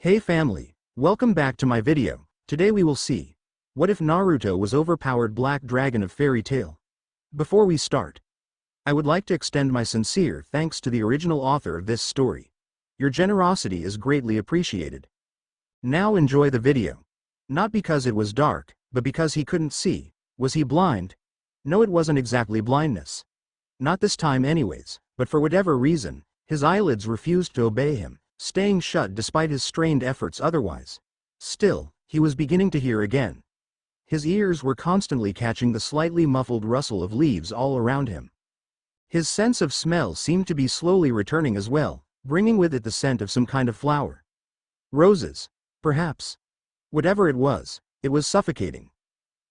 Hey family, welcome back to my video. Today we will see, what if Naruto was overpowered black dragon of fairy tale? Before we start, I would like to extend my sincere thanks to the original author of this story. Your generosity is greatly appreciated. Now enjoy the video. Not because it was dark, but because he couldn't see. Was he blind? No, it wasn't exactly blindness. Not this time anyways, but for whatever reason, his eyelids refused to obey him, staying shut despite his strained efforts otherwise. Still, he was beginning to hear again. His ears were constantly catching the slightly muffled rustle of leaves all around him. His sense of smell seemed to be slowly returning as well, bringing with it the scent of some kind of flower. Roses, perhaps. Whatever it was suffocating.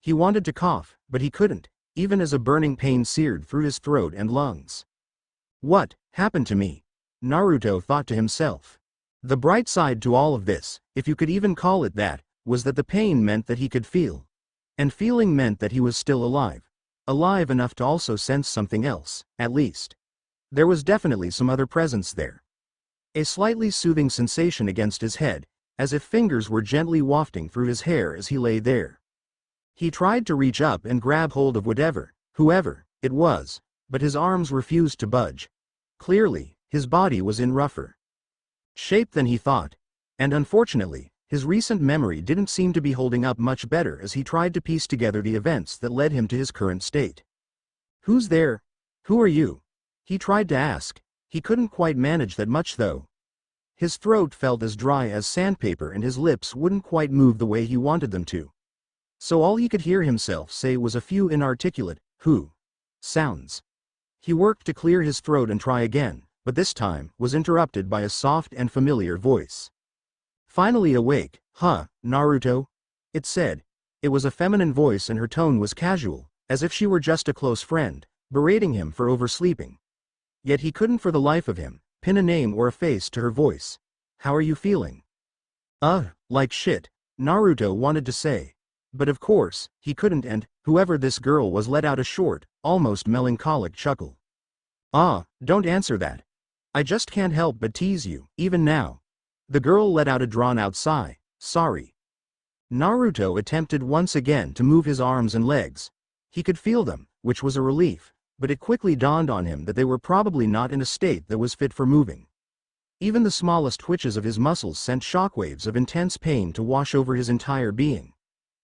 He wanted to cough, but he couldn't, even as a burning pain seared through his throat and lungs. What happened to me? Naruto thought to himself. The bright side to all of this, if you could even call it that, was that the pain meant that he could feel. And feeling meant that he was still alive. Alive enough to also sense something else, at least. There was definitely some other presence there. A slightly soothing sensation against his head, as if fingers were gently wafting through his hair as he lay there. He tried to reach up and grab hold of whoever it was, but his arms refused to budge. Clearly, his body was in rougher shape than he thought, and unfortunately, his recent memory didn't seem to be holding up much better as he tried to piece together the events that led him to his current state. "Who's there? Who are you?" he tried to ask. He couldn't quite manage that much though. His throat felt as dry as sandpaper and his lips wouldn't quite move the way he wanted them to. So all he could hear himself say was a few inarticulate, "who" sounds. He worked to clear his throat and try again, but this time was interrupted by a soft and familiar voice. Finally awake, "Huh, Naruto?" it said. It was a feminine voice and her tone was casual, as if she were just a close friend, berating him for oversleeping. Yet he couldn't for the life of him pin a name or a face to her voice. "How are you feeling?" Like shit," Naruto wanted to say. But of course, he couldn't, and whoever this girl was let out a short, almost melancholic chuckle. Don't answer that. I just can't help but tease you, even now." The girl let out a drawn-out sigh. "Sorry." Naruto attempted once again to move his arms and legs. He could feel them, which was a relief, but it quickly dawned on him that they were probably not in a state that was fit for moving. Even the smallest twitches of his muscles sent shockwaves of intense pain to wash over his entire being.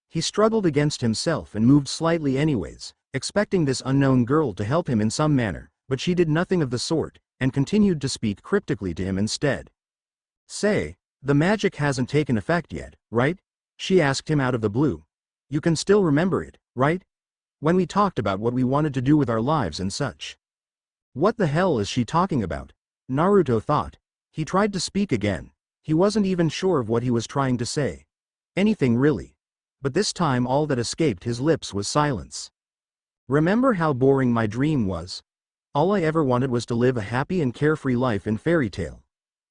He struggled against himself and moved slightly anyways, expecting this unknown girl to help him in some manner, but she did nothing of the sort, and continued to speak cryptically to him instead. "Say, the magic hasn't taken effect yet, right?" she asked him out of the blue. "You can still remember it, right? When we talked about what we wanted to do with our lives and such." What the hell is she talking about? Naruto thought. He tried to speak again. He wasn't even sure of what he was trying to say. Anything really. But this time all that escaped his lips was silence. "Remember how boring my dream was? All I ever wanted was to live a happy and carefree life in fairy tale.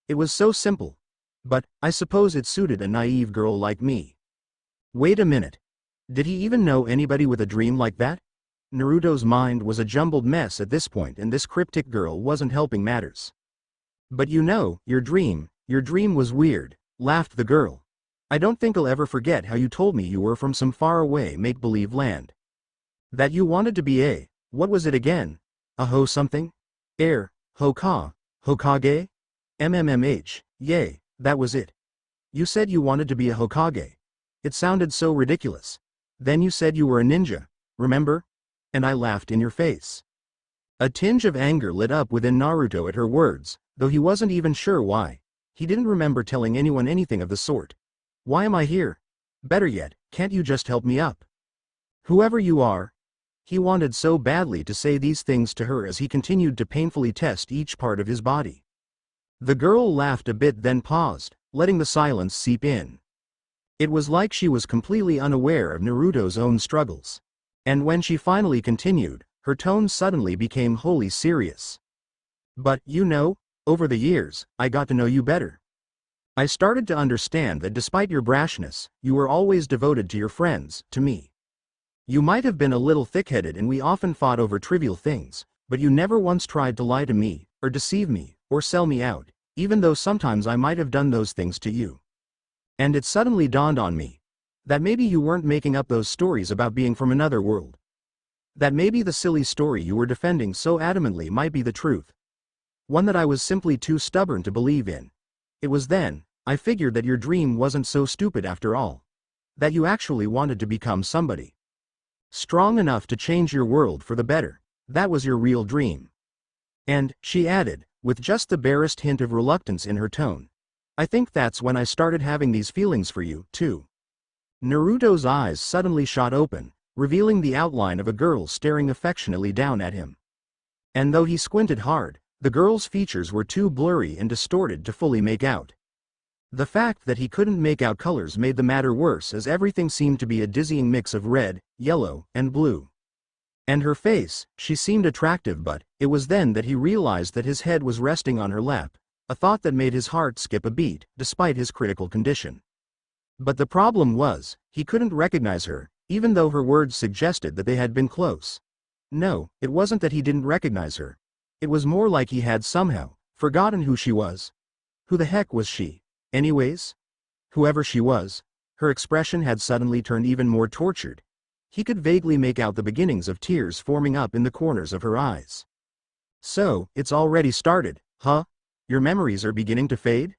It was so simple. But I suppose it suited a naive girl like me." Wait a minute. Did he even know anybody with a dream like that? Naruto's mind was a jumbled mess at this point, and this cryptic girl wasn't helping matters. "But you know, your dream was weird," laughed the girl. "I don't think I'll ever forget how you told me you were from some faraway make-believe land. That you wanted to be what was it again? A something? Hokage? Yay, that was it. You said you wanted to be a Hokage. It sounded so ridiculous. Then you said you were a ninja, remember? And I laughed in your face." A tinge of anger lit up within Naruto at her words, though he wasn't even sure why. He didn't remember telling anyone anything of the sort. "Why am I here? Better yet, can't you just help me up? Whoever you are." He wanted so badly to say these things to her as he continued to painfully test each part of his body. The girl laughed a bit then paused, letting the silence seep in. It was like she was completely unaware of Naruto's own struggles. And when she finally continued, her tone suddenly became wholly serious. "But, over the years, I got to know you better. I started to understand that despite your brashness, you were always devoted to your friends, to me. You might have been a little thick-headed and we often fought over trivial things, but you never once tried to lie to me, or deceive me, or sell me out, even though sometimes I might have done those things to you. And it suddenly dawned on me that maybe you weren't making up those stories about being from another world. That maybe the silly story you were defending so adamantly might be the truth. One that I was simply too stubborn to believe in. It was then I figured that your dream wasn't so stupid after all. That you actually wanted to become somebody strong enough to change your world for the better. That was your real dream. And, she added, with just the barest hint of reluctance in her tone, I think that's when I started having these feelings for you, too. Naruto's eyes suddenly shot open, revealing the outline of a girl staring affectionately down at him. And though he squinted hard, the girl's features were too blurry and distorted to fully make out. The fact that he couldn't make out colors made the matter worse, as everything seemed to be a dizzying mix of red, yellow, and blue. And her face, she seemed attractive, but it was then that he realized that his head was resting on her lap, a thought that made his heart skip a beat, despite his critical condition. But the problem was, he couldn't recognize her, even though her words suggested that they had been close. No, it wasn't that he didn't recognize her. It was more like he had somehow forgotten who she was. Who the heck was she, anyways? Whoever she was, her expression had suddenly turned even more tortured. He could vaguely make out the beginnings of tears forming up in the corners of her eyes. So, it's already started, huh? Your memories are beginning to fade?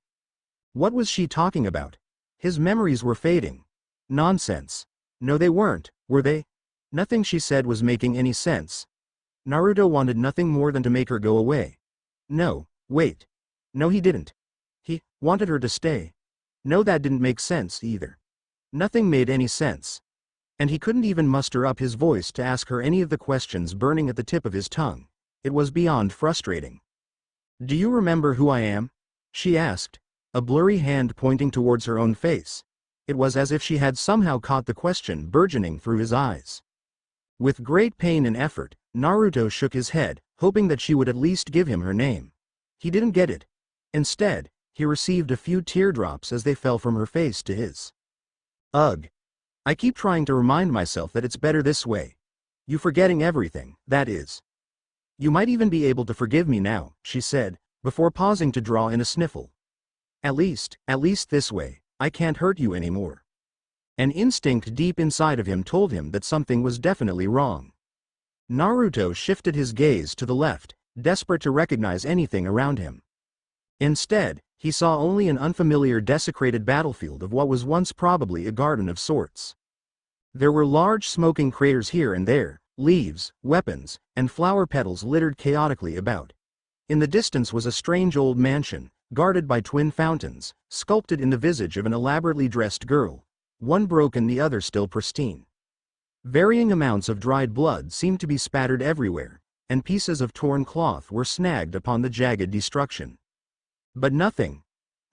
What was she talking about? His memories were fading. Nonsense. No, they weren't, were they? Nothing she said was making any sense. Naruto wanted nothing more than to make her go away. No, wait. No, he didn't. He wanted her to stay. No, that didn't make sense either. Nothing made any sense. And he couldn't even muster up his voice to ask her any of the questions burning at the tip of his tongue. It was beyond frustrating. Do you remember who I am? She asked, a blurry hand pointing towards her own face. It was as if she had somehow caught the question burgeoning through his eyes. With great pain and effort, Naruto shook his head, hoping that she would at least give him her name. He didn't get it. Instead, he received a few teardrops as they fell from her face to his. Ugh. I keep trying to remind myself that it's better this way. You forgetting everything, that is. You might even be able to forgive me now, she said, before pausing to draw in a sniffle. At least this way, I can't hurt you anymore. An instinct deep inside of him told him that something was definitely wrong. Naruto shifted his gaze to the left, desperate to recognize anything around him. Instead, he saw only an unfamiliar desecrated battlefield of what was once probably a garden of sorts. There were large smoking craters here and there, leaves, weapons, and flower petals littered chaotically about. In the distance was a strange old mansion, guarded by twin fountains, sculpted in the visage of an elaborately dressed girl, one broken, the other still pristine. Varying amounts of dried blood seemed to be spattered everywhere, and pieces of torn cloth were snagged upon the jagged destruction. But nothing,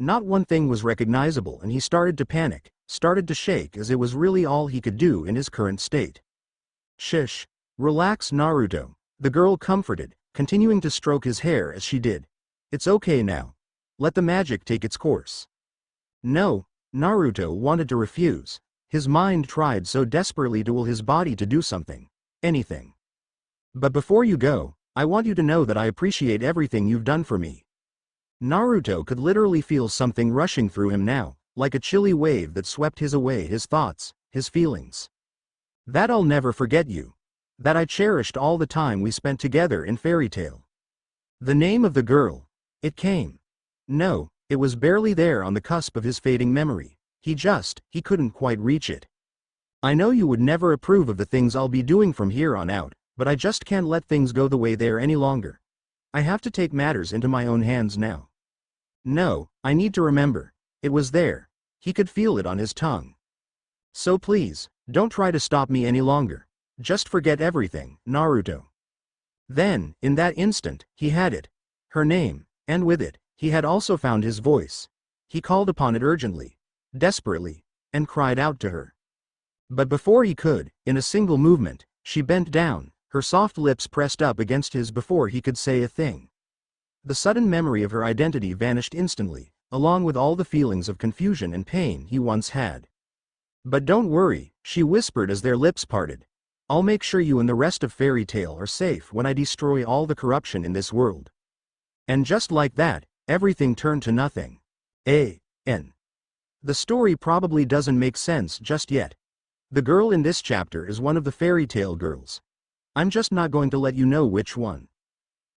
not one thing was recognizable, and he started to panic, started to shake, as it was really all he could do in his current state. Shish. Relax, Naruto, the girl comforted, continuing to stroke his hair as she did. It's okay now. Let the magic take its course. No, Naruto wanted to refuse. His mind tried so desperately to will his body to do something. Anything. But before you go, I want you to know that I appreciate everything you've done for me. Naruto could literally feel something rushing through him now, like a chilly wave that swept his thoughts, his feelings. That I'll never forget you. That I cherished all the time we spent together in Fairy Tail. The name of the girl. It came. No, it was barely there on the cusp of his fading memory. He couldn't quite reach it. I know you would never approve of the things I'll be doing from here on out, but I just can't let things go the way they are any longer. I have to take matters into my own hands now. No, I need to remember. It was there. He could feel it on his tongue. So please, don't try to stop me any longer. Just forget everything, Naruto. Then, in that instant, he had it. Her name, and with it, he had also found his voice. He called upon it urgently, desperately, and cried out to her. But before he could, in a single movement, she bent down, her soft lips pressed up against his before he could say a thing. The sudden memory of her identity vanished instantly, along with all the feelings of confusion and pain he once had. But don't worry, she whispered as their lips parted. I'll make sure you and the rest of Fairy Tail are safe when I destroy all the corruption in this world. And just like that, everything turned to nothing. The story probably doesn't make sense just yet. The girl in this chapter is one of the fairy tale girls. I'm just not going to let you know which one.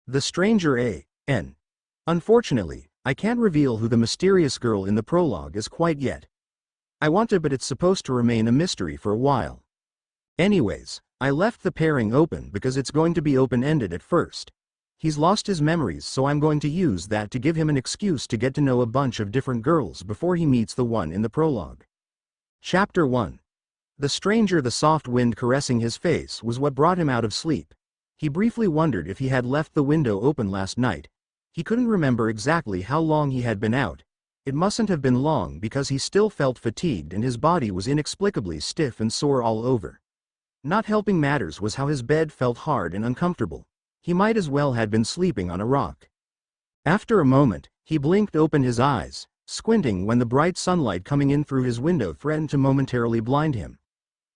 The stranger A.N. Unfortunately, I can't reveal who the mysterious girl in the prologue is quite yet. I want to, but it's supposed to remain a mystery for a while. Anyways, I left the pairing open because it's going to be open-ended at first. He's lost his memories, so I'm going to use that to give him an excuse to get to know a bunch of different girls before he meets the one in the prologue. Chapter 1. The stranger. The soft wind caressing his face was what brought him out of sleep. He briefly wondered if he had left the window open last night. He couldn't remember exactly how long he had been out. It mustn't have been long because he still felt fatigued and his body was inexplicably stiff and sore all over. Not helping matters was how his bed felt hard and uncomfortable. He might as well had been sleeping on a rock. After a moment, he blinked open his eyes, squinting when the bright sunlight coming in through his window threatened to momentarily blind him.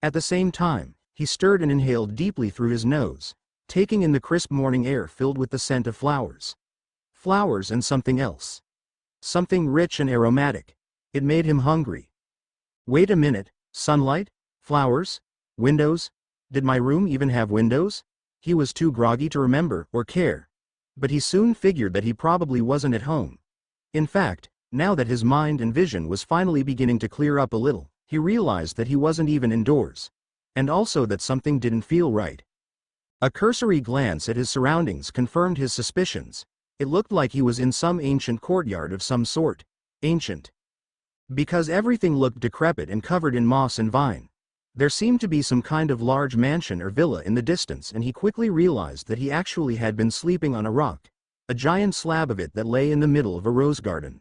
At the same time, he stirred and inhaled deeply through his nose, taking in the crisp morning air filled with the scent of flowers. Flowers and something else. Something rich and aromatic. It made him hungry. Wait a minute, sunlight? Flowers? Windows? Did my room even have windows? He was too groggy to remember or care. But he soon figured that he probably wasn't at home. In fact, now that his mind and vision was finally beginning to clear up a little, he realized that he wasn't even indoors. And also that something didn't feel right. A cursory glance at his surroundings confirmed his suspicions. It looked like he was in some ancient courtyard of some sort. Ancient. Because everything looked decrepit and covered in moss and vine. There seemed to be some kind of large mansion or villa in the distance, and he quickly realized that he actually had been sleeping on a rock, a giant slab of it that lay in the middle of a rose garden.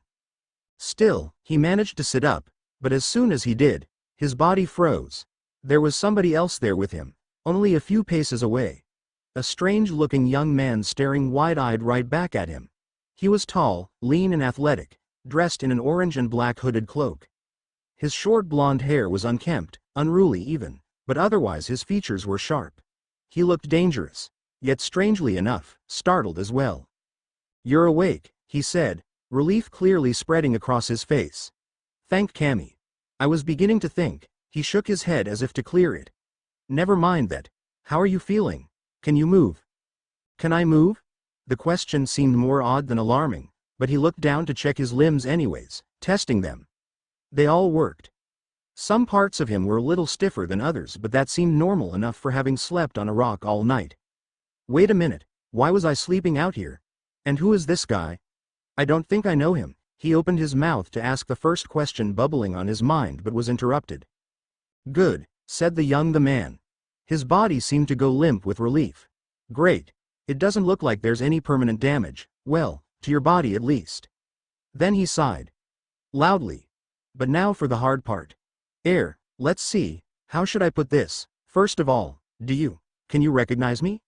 Still, he managed to sit up, but as soon as he did, his body froze. There was somebody else there with him, only a few paces away. A strange-looking young man staring wide-eyed right back at him. He was tall, lean and athletic, dressed in an orange and black hooded cloak. His short blonde hair was unkempt, unruly even, but otherwise his features were sharp. He looked dangerous, yet strangely enough, startled as well. "You're awake," he said, relief clearly spreading across his face. "Thank Cammy. I was beginning to think." He shook his head as if to clear it. "Never mind that. How are you feeling? Can you move?" "Can I move?" The question seemed more odd than alarming, but he looked down to check his limbs anyways, testing them. They all worked. Some parts of him were a little stiffer than others, but that seemed normal enough for having slept on a rock all night. "Wait a minute, why was I sleeping out here? And who is this guy? I don't think I know him." He opened his mouth to ask the first question bubbling on his mind but was interrupted. "Good," said the man. His body seemed to go limp with relief. "Great. It doesn't look like there's any permanent damage, well, to your body at least." Then he sighed. Loudly. "But now for the hard part. Let's see, how should I put this? First of all, can you recognize me?"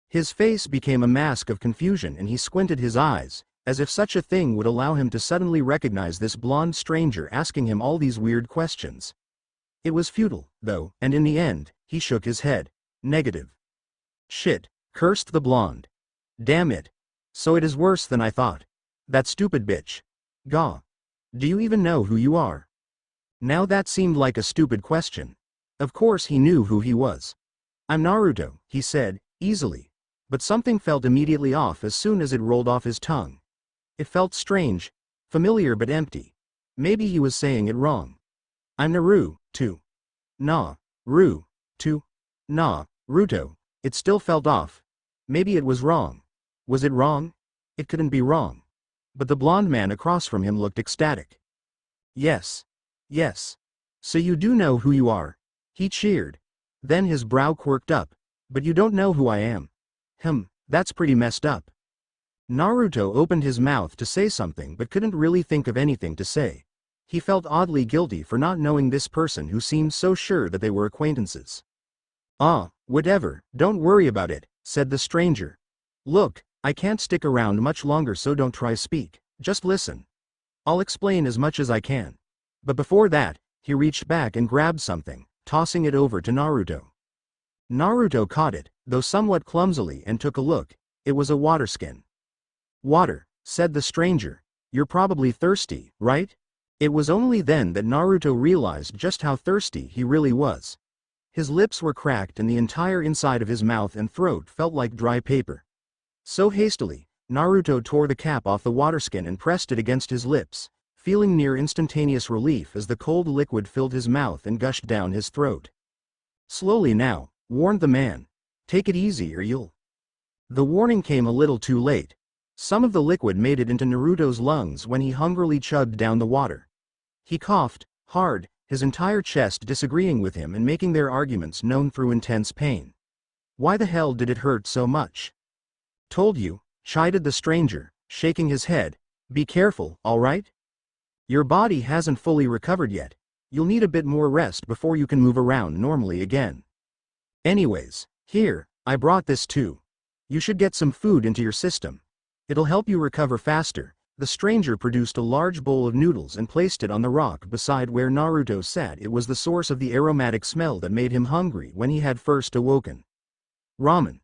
His face became a mask of confusion and he squinted his eyes, as if such a thing would allow him to suddenly recognize this blonde stranger asking him all these weird questions. It was futile, though, and in the end, he shook his head. Negative. "Shit," cursed the blonde. "Damn it. So it is worse than I thought. That stupid bitch. Gah. Do you even know who you are?" Now that seemed like a stupid question. Of course he knew who he was. "I'm Naruto," he said, easily. But something felt immediately off as soon as it rolled off his tongue. It felt strange, familiar but empty. Maybe he was saying it wrong. "I'm Naruto. Naruto. It still felt off. Maybe it was wrong. Was it wrong? It couldn't be wrong. But the blonde man across from him looked ecstatic. Yes. So you do know who you are?" He cheered. Then his brow quirked up. "But you don't know who I am. That's pretty messed up." Naruto opened his mouth to say something but couldn't really think of anything to say. He felt oddly guilty for not knowing this person who seemed so sure that they were acquaintances. Whatever, don't worry about it," said the stranger. "Look, I can't stick around much longer, so don't try speak, just listen. I'll explain as much as I can." But before that, he reached back and grabbed something, tossing it over to Naruto. Naruto caught it, though somewhat clumsily, and took a look. It was a water skin. "Water," said the stranger. "You're probably thirsty, right?" It was only then that Naruto realized just how thirsty he really was. His lips were cracked and the entire inside of his mouth and throat felt like dry paper. So hastily, Naruto tore the cap off the water skin and pressed it against his lips, feeling near instantaneous relief as the cold liquid filled his mouth and gushed down his throat. "Slowly now," warned the man. "Take it easy or you'll—" The warning came a little too late. Some of the liquid made it into Naruto's lungs when he hungrily chugged down the water. He coughed hard, his entire chest disagreeing with him and making their arguments known through intense pain. "Why the hell did it hurt so much?" "Told you," chided the stranger, shaking his head. "Be careful, all right? Your body hasn't fully recovered yet. You'll need a bit more rest before you can move around normally again. Anyways, here, I brought this too. You should get some food into your system. It'll help you recover faster." The stranger produced a large bowl of noodles and placed it on the rock beside where Naruto sat. It was the source of the aromatic smell that made him hungry when he had first awoken. "Ramen.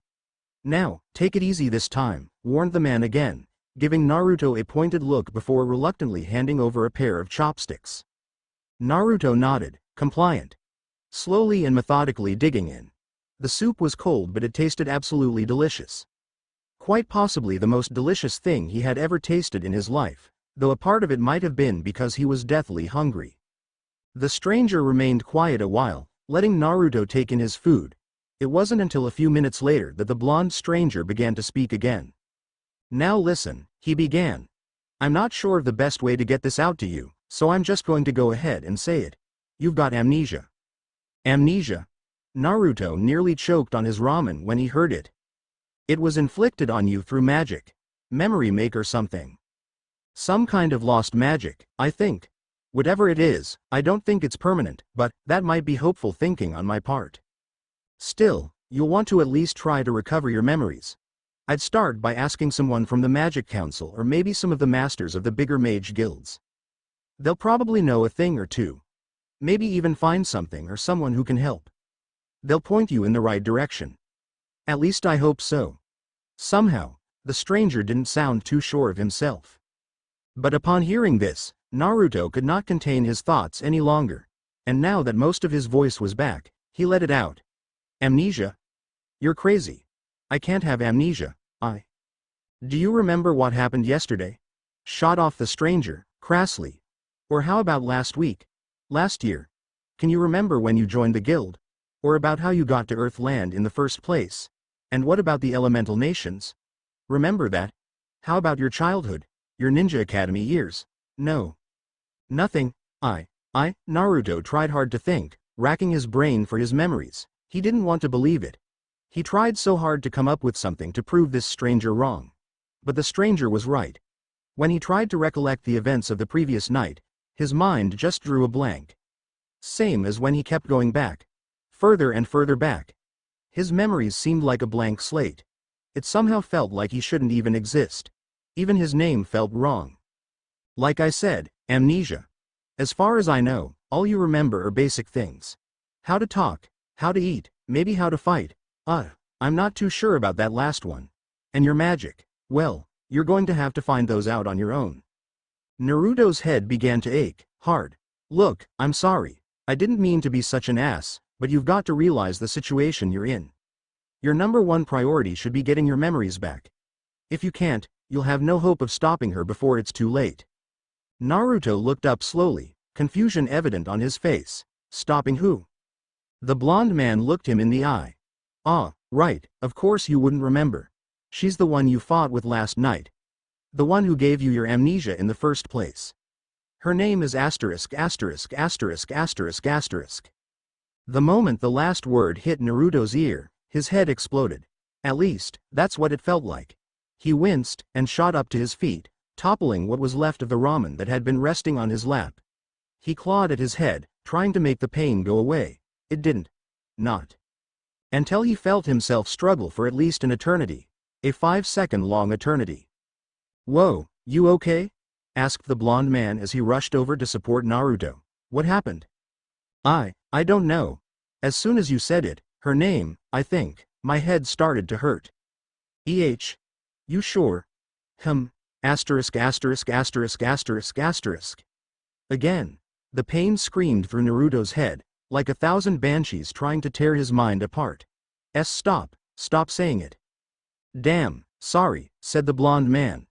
Now, take it easy this time," warned the man again, giving Naruto a pointed look before reluctantly handing over a pair of chopsticks. Naruto nodded, compliant. Slowly and methodically digging in. The soup was cold but it tasted absolutely delicious. Quite possibly the most delicious thing he had ever tasted in his life, though a part of it might have been because he was deathly hungry. The stranger remained quiet a while, letting Naruto take in his food. It wasn't until a few minutes later that the blonde stranger began to speak again. "Now listen," he began. "I'm not sure of the best way to get this out to you, so I'm just going to go ahead and say it. You've got amnesia." "Amnesia?" Naruto nearly choked on his ramen when he heard it. "It was inflicted on you through magic. Memory make or something. Some kind of lost magic, I think. Whatever it is, I don't think it's permanent, but that might be hopeful thinking on my part. Still, you'll want to at least try to recover your memories. I'd start by asking someone from the Magic Council or maybe some of the masters of the bigger mage guilds. They'll probably know a thing or two. Maybe even find something or someone who can help. They'll point you in the right direction. At least I hope so." Somehow, the stranger didn't sound too sure of himself. But upon hearing this, Naruto could not contain his thoughts any longer, and now that most of his voice was back, he let it out. "Amnesia? You're crazy. I can't have amnesia, Do you remember what happened yesterday?" shot off the stranger, crassly. "Or how about last week? Last year? Can you remember when you joined the guild? Or about how you got to Earthland in the first place? And what about the elemental nations? Remember that? How about your childhood, your ninja academy years? No. Nothing. Naruto tried hard to think, racking his brain for his memories. He didn't want to believe it. He tried so hard to come up with something to prove this stranger wrong. But the stranger was right. When he tried to recollect the events of the previous night, his mind just drew a blank. Same as when he kept going back. Further and further back. His memories seemed like a blank slate. It somehow felt like he shouldn't even exist. Even his name felt wrong. Like I said, amnesia. As far as I know, all you remember are basic things. How to talk, how to eat, maybe how to fight. I'm not too sure about that last one. And your magic, well, you're going to have to find those out on your own." Naruto's head began to ache, hard. "Look, I'm sorry. I didn't mean to be such an ass, but you've got to realize the situation you're in. Your number one priority should be getting your memories back. If you can't, you'll have no hope of stopping her before it's too late." Naruto looked up slowly, confusion evident on his face. "Stopping who?" The blonde man looked him in the eye. "Ah, right, of course you wouldn't remember. She's the one you fought with last night. The one who gave you your amnesia in the first place. Her name is asterisk asterisk asterisk asterisk asterisk." The moment the last word hit Naruto's ear, his head exploded. At least, that's what it felt like. He winced, and shot up to his feet, toppling what was left of the ramen that had been resting on his lap. He clawed at his head, trying to make the pain go away. It didn't. Not. Until he felt himself struggle for at least an eternity. A 5-second-long eternity. "Whoa, you okay?" asked the blonde man as he rushed over to support Naruto. "What happened?" I don't know. As soon as you said it, her name, I think, my head started to hurt." You sure? Asterisk asterisk asterisk asterisk asterisk. Again. The pain screamed through Naruto's head, like 1,000 banshees trying to tear his mind apart. Stop saying it. Damn, sorry, said the blonde man.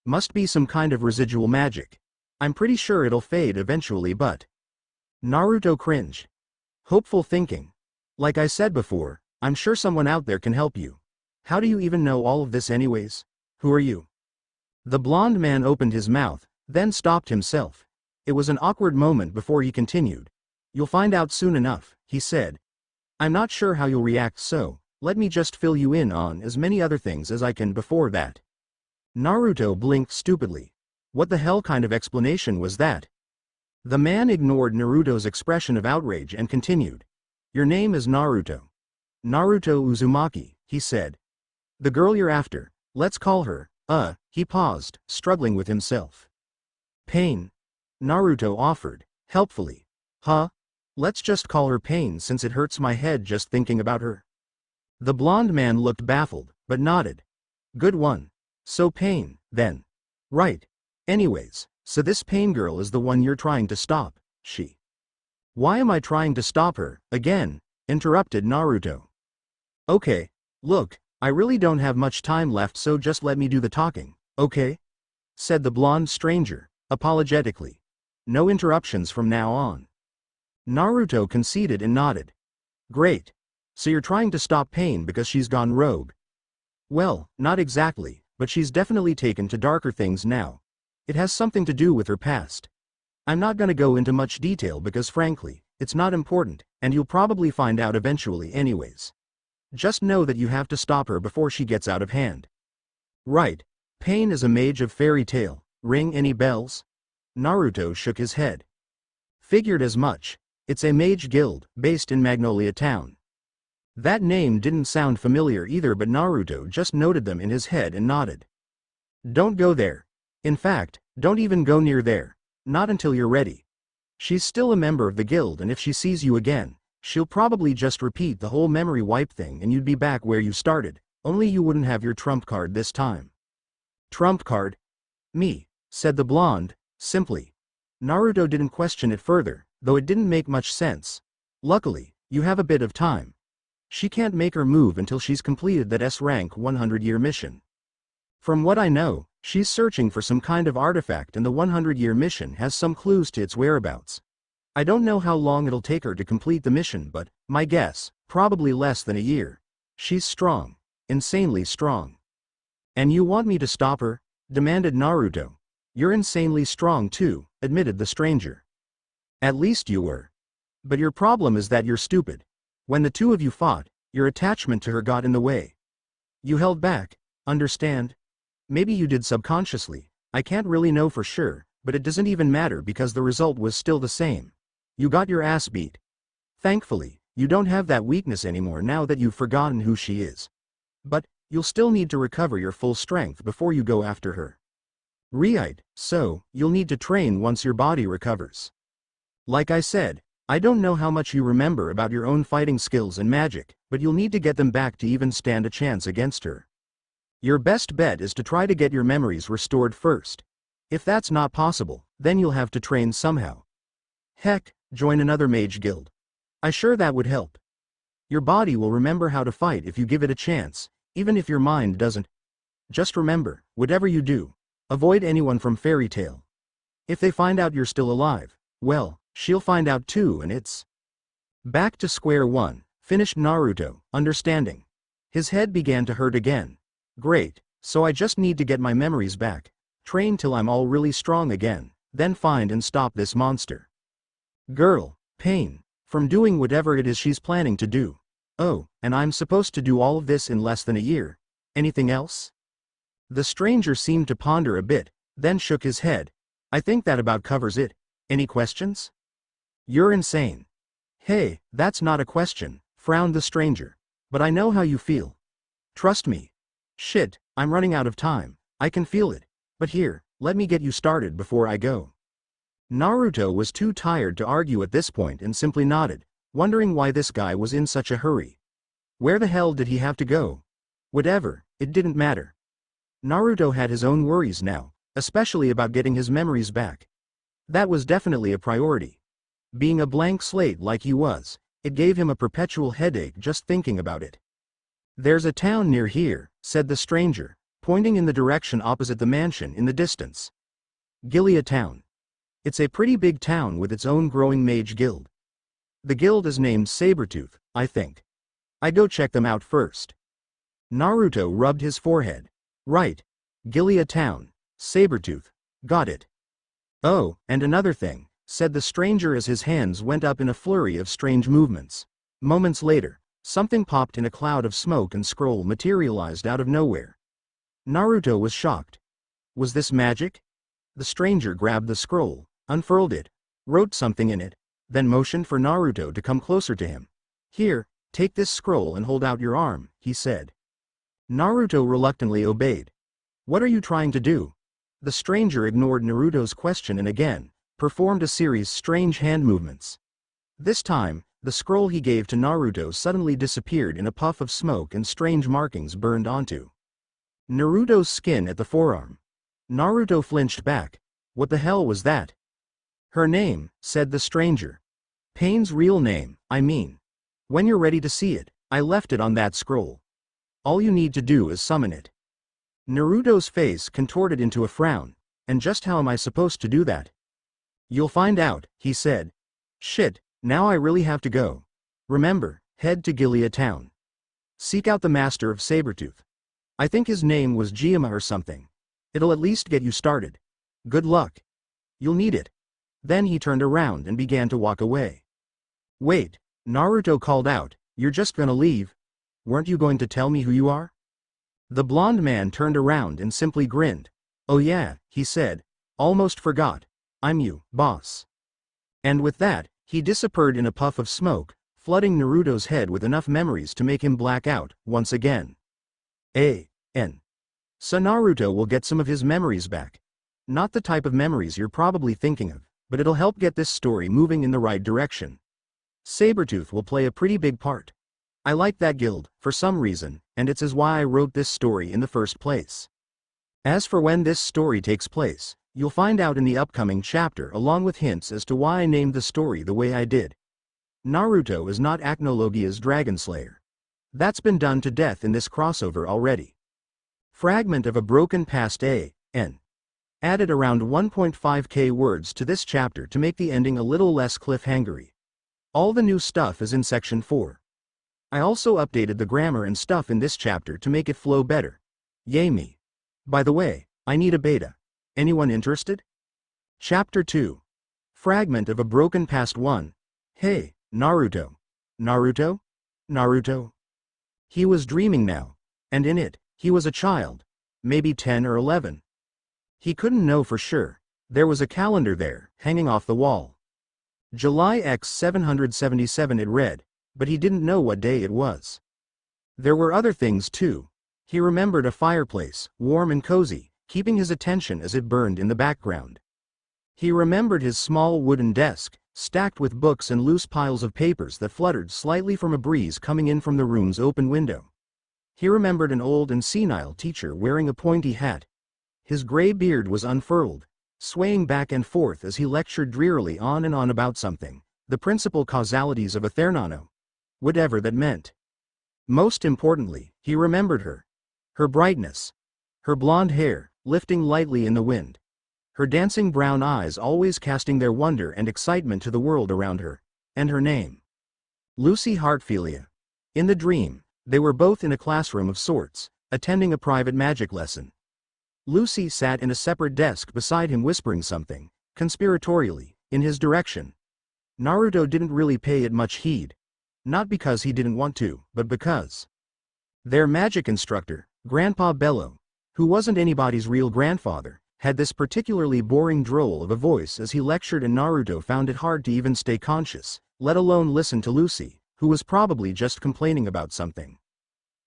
Must be some kind of residual magic. I'm pretty sure it'll fade eventually but. Naruto cringed. Hopeful thinking. Like I said before, I'm sure someone out there can help you. How do you even know all of this anyways? Who are you? The blonde man opened his mouth, then stopped himself. It was an awkward moment before he continued. You'll find out soon enough, he said. I'm not sure how you'll react, so let me just fill you in on as many other things as I can before that. Naruto blinked stupidly. What the hell kind of explanation was that? The man ignored Naruto's expression of outrage and continued. Your name is Naruto. Naruto Uzumaki, he said. The girl you're after, let's call her, he paused, struggling with himself. Pain. Naruto offered, helpfully. Huh? Let's just call her Pain since it hurts my head just thinking about her. The blonde man looked baffled, but nodded. Good one. So Pain, then. Right. Anyways, so this Pain girl is the one you're trying to stop, she. Why am I trying to stop her, again? Interrupted Naruto. Okay, look, I really don't have much time left so just let me do the talking, okay? Said the blonde stranger, apologetically. No interruptions from now on. Naruto conceded and nodded. Great. So you're trying to stop Pain because she's gone rogue? Well, not exactly, but she's definitely taken to darker things now. It has something to do with her past. I'm not gonna go into much detail because frankly, it's not important, and you'll probably find out eventually anyways. Just know that you have to stop her before she gets out of hand. Right. Pain is a mage of fairy tale. Ring any bells? Naruto shook his head. Figured as much. It's a mage guild, based in Magnolia Town. That name didn't sound familiar either but Naruto just noted them in his head and nodded. Don't go there. In fact, don't even go near there. Not until you're ready. She's still a member of the guild and if she sees you again, she'll probably just repeat the whole memory wipe thing and you'd be back where you started, only you wouldn't have your trump card this time. Trump card? Me, said the blonde, simply. Naruto didn't question it further, though it didn't make much sense. Luckily, you have a bit of time. She can't make her move until she's completed that S-rank 100-year mission. From what I know, she's searching for some kind of artifact and the 100-year mission has some clues to its whereabouts. I don't know how long it'll take her to complete the mission but, my guess, probably less than a year. She's strong. Insanely strong. And you want me to stop her? Demanded Naruto. You're insanely strong too, admitted the stranger. At least you were. But your problem is that you're stupid. When the two of you fought, your attachment to her got in the way. You held back, understand? Maybe you did subconsciously, I can't really know for sure, but it doesn't even matter because the result was still the same. You got your ass beat. Thankfully, you don't have that weakness anymore now that you've forgotten who she is. But, you'll still need to recover your full strength before you go after her. Right, so, you'll need to train once your body recovers. Like I said, I don't know how much you remember about your own fighting skills and magic, but you'll need to get them back to even stand a chance against her. Your best bet is to try to get your memories restored first. If that's not possible, then you'll have to train somehow. Heck, join another mage guild. I'm sure that would help. Your body will remember how to fight if you give it a chance, even if your mind doesn't. Just remember, whatever you do, avoid anyone from Fairy Tail. If they find out you're still alive, well, she'll find out too and it's back to square one, finished Naruto, understanding. His head began to hurt again. Great, so I just need to get my memories back, train till I'm all really strong again, then find and stop this monster. Girl, Pain, from doing whatever it is she's planning to do. Oh, and I'm supposed to do all of this in less than a year. Anything else? The stranger seemed to ponder a bit, then shook his head. I think that about covers it. Any questions? You're insane. Hey, that's not a question, frowned the stranger. But I know how you feel. Trust me. Shit, I'm running out of time. I can feel it. But here, let me get you started before I go. Naruto was too tired to argue at this point and simply nodded, wondering why this guy was in such a hurry. Where the hell did he have to go? Whatever, it didn't matter. Naruto had his own worries now, especially about getting his memories back. That was definitely a priority. Being a blank slate like he was, it gave him a perpetual headache just thinking about it. "There's a town near here," said the stranger, pointing in the direction opposite the mansion in the distance. "Gilead town. It's a pretty big town with its own growing mage guild. The guild is named Saber-tooth, I think. I go check them out first." Naruto rubbed his forehead. "Right. Gilead town. Saber-tooth. Got it." "Oh, and another thing," said the stranger as his hands went up in a flurry of strange movements. Moments later, something popped in a cloud of smoke and scroll materialized out of nowhere. Naruto was shocked. Was this magic? The stranger grabbed the scroll, unfurled it, wrote something in it, then motioned for Naruto to come closer to him. "Here, take this scroll and hold out your arm," he said. Naruto reluctantly obeyed. "What are you trying to do?" The stranger ignored Naruto's question and again performed a series of strange hand movements. This time, the scroll he gave to Naruto suddenly disappeared in a puff of smoke and strange markings burned onto Naruto's skin at the forearm. Naruto flinched back. What the hell was that? "Her name," said the stranger. "Pain's real name, I mean. When you're ready to see it, I left it on that scroll. All you need to do is summon it." Naruto's face contorted into a frown. "And just how am I supposed to do that?" "You'll find out," he said. "Shit, now I really have to go. Remember, head to Gilead town. Seek out the master of Saber-tooth. I think his name was Giama or something. It'll at least get you started. Good luck. You'll need it." Then he turned around and began to walk away. "Wait," Naruto called out, "you're just gonna leave? Weren't you going to tell me who you are?" The blonde man turned around and simply grinned. "Oh yeah," he said. "Almost forgot. I'm you, boss." And with that, he disappeared in a puff of smoke, flooding Naruto's head with enough memories to make him black out, once again. So Naruto will get some of his memories back. Not the type of memories you're probably thinking of, but it'll help get this story moving in the right direction. Saber-tooth will play a pretty big part. I like that guild, for some reason, and it's as why I wrote this story in the first place. As for when this story takes place, you'll find out in the upcoming chapter along with hints as to why I named the story the way I did. Naruto is not Acnologia's Dragon Slayer. That's been done to death in this crossover already. Fragment of a Broken Past A.N. Added around 1.5k words to this chapter to make the ending a little less cliffhangery. All the new stuff is in section 4. I also updated the grammar and stuff in this chapter to make it flow better. Yay me. By the way, I need a beta. Anyone interested? Chapter 2. Fragment of a Broken Past 1. Hey, Naruto. Naruto? Naruto? He was dreaming now. And in it, he was a child. Maybe 10 or 11. He couldn't know for sure. There was a calendar there, hanging off the wall. July X 777 it read, but he didn't know what day it was. There were other things too. He remembered a fireplace, warm and cozy, keeping his attention as it burned in the background. He remembered his small wooden desk, stacked with books and loose piles of papers that fluttered slightly from a breeze coming in from the room's open window. He remembered an old and senile teacher wearing a pointy hat. His gray beard was unfurled, swaying back and forth as he lectured drearily on and on about something, the principal causalities of Aeternano. Whatever that meant. Most importantly, he remembered her. Her brightness. Her blonde hair, lifting lightly in the wind. Her dancing brown eyes always casting their wonder and excitement to the world around her. And her name. Lucy Hartfilia. In the dream, they were both in a classroom of sorts, attending a private magic lesson. Lucy sat in a separate desk beside him whispering something, conspiratorially, in his direction. Naruto didn't really pay it much heed. Not because he didn't want to, but because their magic instructor, Grandpa Bello, who wasn't anybody's real grandfather, had this particularly boring droll of a voice as he lectured, and Naruto found it hard to even stay conscious, let alone listen to Lucy, who was probably just complaining about something.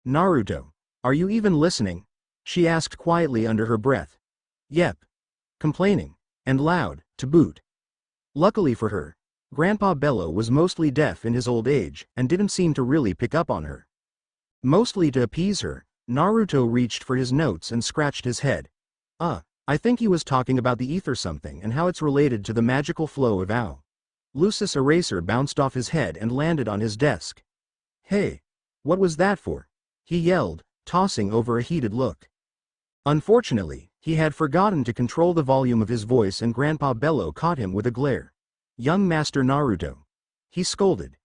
"Naruto, are you even listening?" she asked quietly under her breath. "Yep. Complaining. And loud, to boot." Luckily for her, Grandpa Bello was mostly deaf in his old age and didn't seem to really pick up on her. Mostly to appease her, Naruto reached for his notes and scratched his head. I think he was talking about the ether something and how it's related to the magical flow of Ao. Lucis' eraser bounced off his head and landed on his desk. Hey! What was that for? He yelled, tossing over a heated look. Unfortunately, he had forgotten to control the volume of his voice and Grandpa Bello caught him with a glare. Young Master Naruto. He scolded.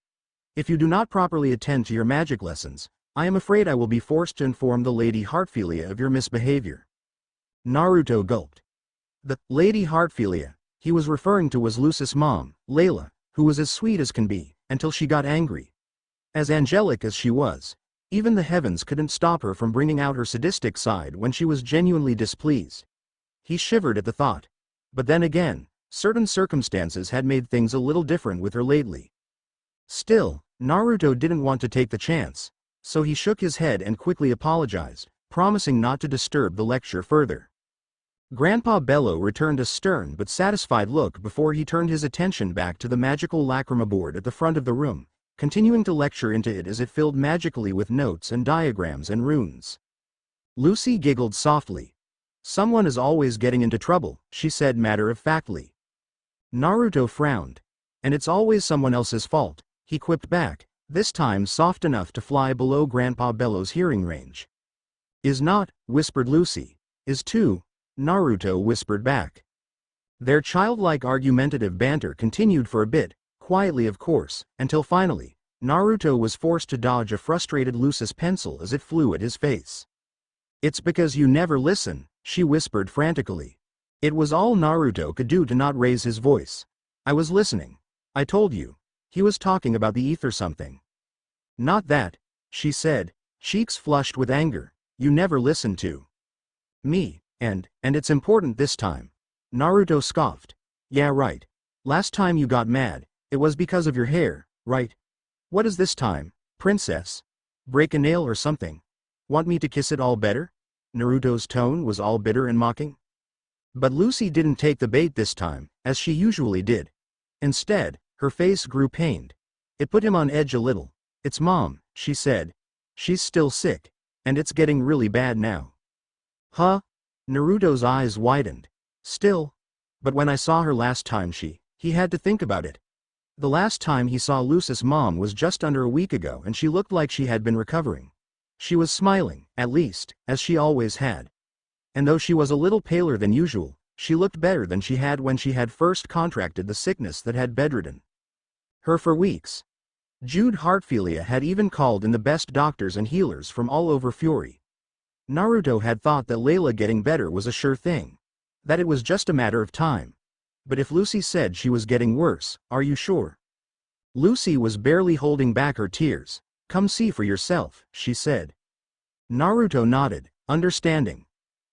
If you do not properly attend to your magic lessons, I am afraid I will be forced to inform the Lady Heartfilia of your misbehavior. Naruto gulped. The Lady Heartfilia he was referring to was Lucis' mom, Layla, who was as sweet as can be, until she got angry. As angelic as she was, even the heavens couldn't stop her from bringing out her sadistic side when she was genuinely displeased. He shivered at the thought. But then again, certain circumstances had made things a little different with her lately. Still, Naruto didn't want to take the chance, so he shook his head and quickly apologized, promising not to disturb the lecture further. Grandpa Bello returned a stern but satisfied look before he turned his attention back to the magical lacrima board at the front of the room, continuing to lecture into it as it filled magically with notes and diagrams and runes. Lucy giggled softly. Someone is always getting into trouble, she said matter-of-factly. Naruto frowned. And it's always someone else's fault, he quipped back, this time soft enough to fly below Grandpa Bello's hearing range. Is not, whispered Lucy. Is too, Naruto whispered back. Their childlike argumentative banter continued for a bit, quietly of course, until finally, Naruto was forced to dodge a frustrated Lucis pencil as it flew at his face. It's because you never listen, she whispered frantically. It was all Naruto could do to not raise his voice. I was listening. I told you. He was talking about the ether something. Not that, she said, cheeks flushed with anger. You never listened to me, and it's important this time. Naruto scoffed. Yeah, right. Last time you got mad, it was because of your hair, right? What is this time, princess? Break a nail or something? Want me to kiss it all better? Naruto's tone was all bitter and mocking. But Lucy didn't take the bait this time, as she usually did. Instead, her face grew pained. It put him on edge a little. It's Mom, she said. She's still sick, and it's getting really bad now. Huh? Naruto's eyes widened. Still? But when I saw her last time he had to think about it. The last time he saw Lucis' mom was just under a week ago and she looked like she had been recovering. She was smiling, at least, as she always had. And though she was a little paler than usual, she looked better than she had when she had first contracted the sickness that had bedridden her for weeks. Jude Heartfilia had even called in the best doctors and healers from all over Fury. Naruto had thought that Layla getting better was a sure thing. That it was just a matter of time. But if Lucy said she was getting worse, are you sure? Lucy was barely holding back her tears. Come see for yourself, she said. Naruto nodded, understanding.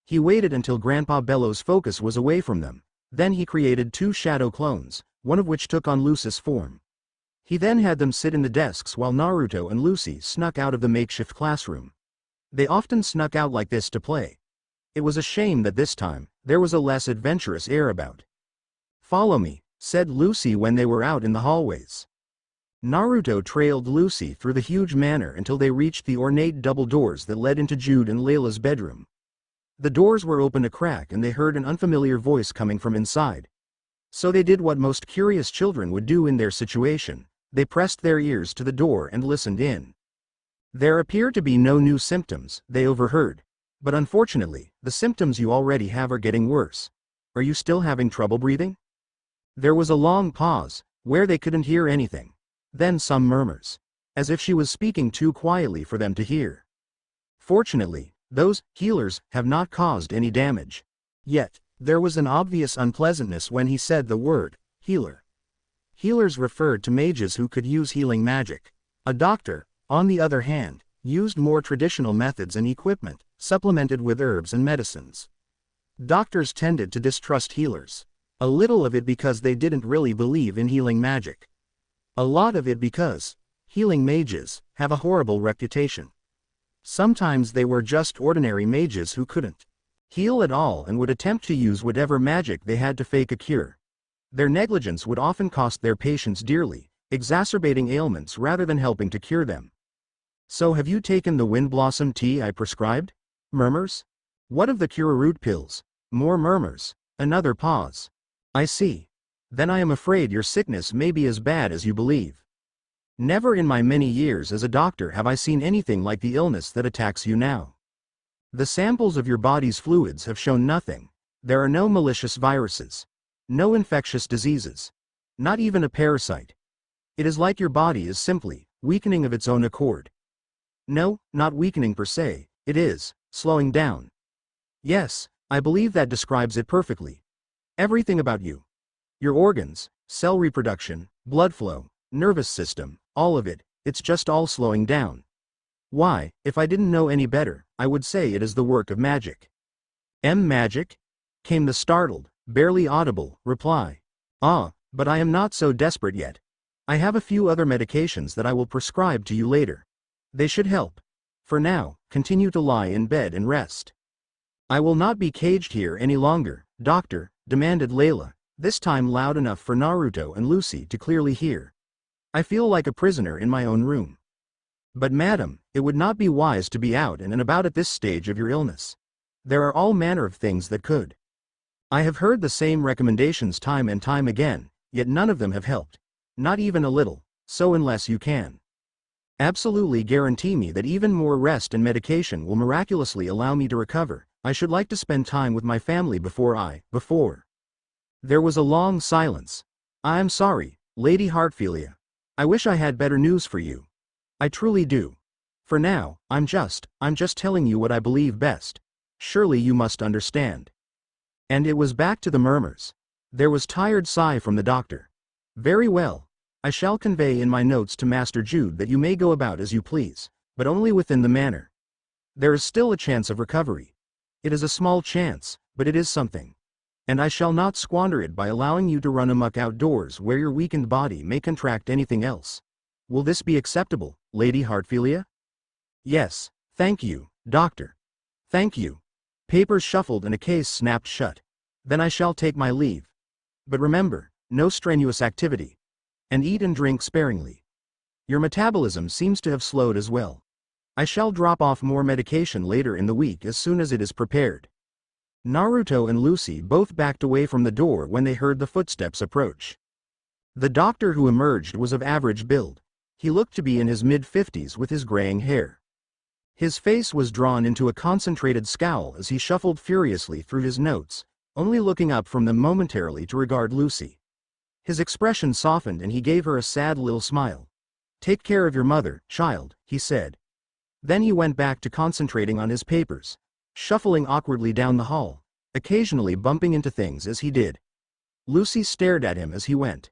He waited until Grandpa Bello's focus was away from them. Then he created 2 shadow clones, one of which took on Lucis' form. He then had them sit in the desks while Naruto and Lucy snuck out of the makeshift classroom. They often snuck out like this to play. It was a shame that this time, there was a less adventurous air about. Follow me, said Lucy when they were out in the hallways. Naruto trailed Lucy through the huge manor until they reached the ornate double doors that led into Jude and Layla's bedroom. The doors were open a crack and they heard an unfamiliar voice coming from inside. So they did what most curious children would do in their situation. They pressed their ears to the door and listened in. There appear to be no new symptoms, they overheard. But unfortunately, the symptoms you already have are getting worse. Are you still having trouble breathing? There was a long pause, where they couldn't hear anything. Then some murmurs. As if she was speaking too quietly for them to hear. Fortunately, those healers have not caused any damage. Yet, there was an obvious unpleasantness when he said the word, healer. Healers referred to mages who could use healing magic. A doctor, on the other hand, used more traditional methods and equipment, supplemented with herbs and medicines. Doctors tended to distrust healers. A little of it because they didn't really believe in healing magic. A lot of it because healing mages have a horrible reputation. Sometimes they were just ordinary mages who couldn't heal at all and would attempt to use whatever magic they had to fake a cure. Their negligence would often cost their patients dearly, exacerbating ailments rather than helping to cure them. So have you taken the wind blossom tea I prescribed? Murmurs. What of the cure root pills? More murmurs. Another pause. I see. Then I am afraid your sickness may be as bad as you believe. Never in my many years as a doctor have I seen anything like the illness that attacks you now. The samples of your body's fluids have shown nothing. There are no malicious viruses. No infectious diseases. Not even a parasite. It is like your body is simply weakening of its own accord. No, not weakening per se, it is slowing down. Yes, I believe that describes it perfectly. Everything about you. Your organs, cell reproduction, blood flow, nervous system, all of it, it's just all slowing down. Why, if I didn't know any better, I would say it is the work of magic. Magic? Came the startled, barely audible reply. Ah, but I am not so desperate yet. I have a few other medications that I will prescribe to you later. They should help. For now, continue to lie in bed and rest. I will not be caged here any longer, doctor, demanded Layla, this time loud enough for Naruto and Lucy to clearly hear. I feel like a prisoner in my own room. But madam, it would not be wise to be out and about at this stage of your illness. There are all manner of things that could. I have heard the same recommendations time and time again, yet none of them have helped. Not even a little, so unless you can absolutely guarantee me that even more rest and medication will miraculously allow me to recover, I should like to spend time with my family before. There was a long silence. I am sorry, Lady Heartfilia. I wish I had better news for you. I truly do. For now, I'm just telling you what I believe best. Surely you must understand. And it was back to the murmurs. There was tired sigh from the doctor. Very well. I shall convey in my notes to Master Jude that you may go about as you please, but only within the manor. There is still a chance of recovery. It is a small chance, but it is something. And I shall not squander it by allowing you to run amok outdoors where your weakened body may contract anything else. Will this be acceptable, Lady Heartfilia? Yes, thank you, doctor. Thank you. Papers shuffled and a case snapped shut. Then I shall take my leave. But remember, no strenuous activity. And eat and drink sparingly. Your metabolism seems to have slowed as well. I shall drop off more medication later in the week as soon as it is prepared. Naruto and Lucy both backed away from the door when they heard the footsteps approach. The doctor who emerged was of average build. He looked to be in his mid-50s with his graying hair. His face was drawn into a concentrated scowl as he shuffled furiously through his notes, only looking up from them momentarily to regard Lucy. His expression softened and he gave her a sad little smile. Take care of your mother, child, he said. Then he went back to concentrating on his papers, shuffling awkwardly down the hall, occasionally bumping into things as he did. Lucy stared at him as he went.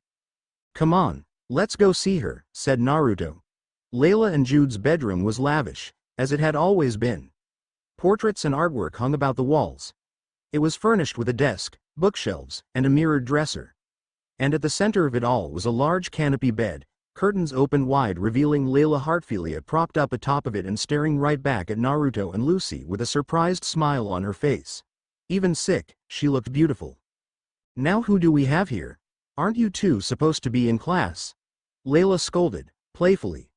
Come on, let's go see her, said Naruto. Layla and Jude's bedroom was lavish, as it had always been. Portraits and artwork hung about the walls. It was furnished with a desk, bookshelves, and a mirrored dresser. And at the center of it all was a large canopy bed, curtains open wide revealing Layla Heartfilia propped up atop of it and staring right back at Naruto and Lucy with a surprised smile on her face. Even sick, she looked beautiful. Now who do we have here? Aren't you two supposed to be in class? Layla scolded, playfully.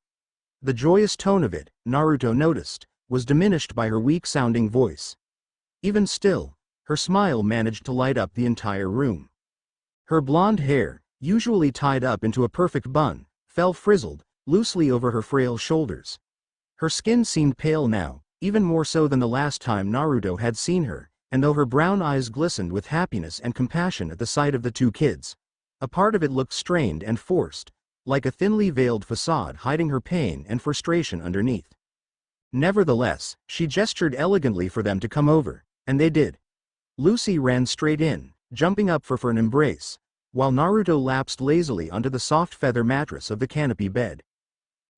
The joyous tone of it, Naruto noticed, was diminished by her weak-sounding voice. Even still, her smile managed to light up the entire room. Her blonde hair, usually tied up into a perfect bun, fell frizzled, loosely over her frail shoulders. Her skin seemed pale now, even more so than the last time Naruto had seen her, and though her brown eyes glistened with happiness and compassion at the sight of the two kids, a part of it looked strained and forced, like a thinly veiled facade hiding her pain and frustration underneath. Nevertheless, she gestured elegantly for them to come over, and they did. Lucy ran straight in, jumping up for an embrace, while Naruto lapsed lazily onto the soft feather mattress of the canopy bed.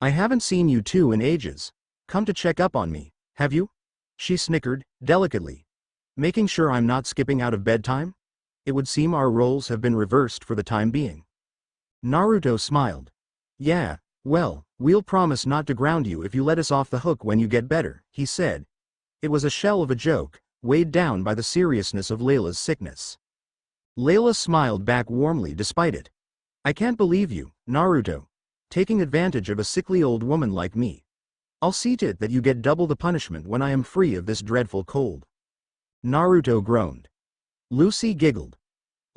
I haven't seen you two in ages. Come to check up on me, have you? She snickered, delicately. Making sure I'm not skipping out of bedtime? It would seem our roles have been reversed for the time being. Naruto smiled. Yeah, well, we'll promise not to ground you if you let us off the hook when you get better, he said. It was a shell of a joke, weighed down by the seriousness of Layla's sickness. Layla smiled back warmly despite it. I can't believe you, Naruto, taking advantage of a sickly old woman like me. I'll see to it that you get double the punishment when I am free of this dreadful cold. Naruto groaned. Lucy giggled.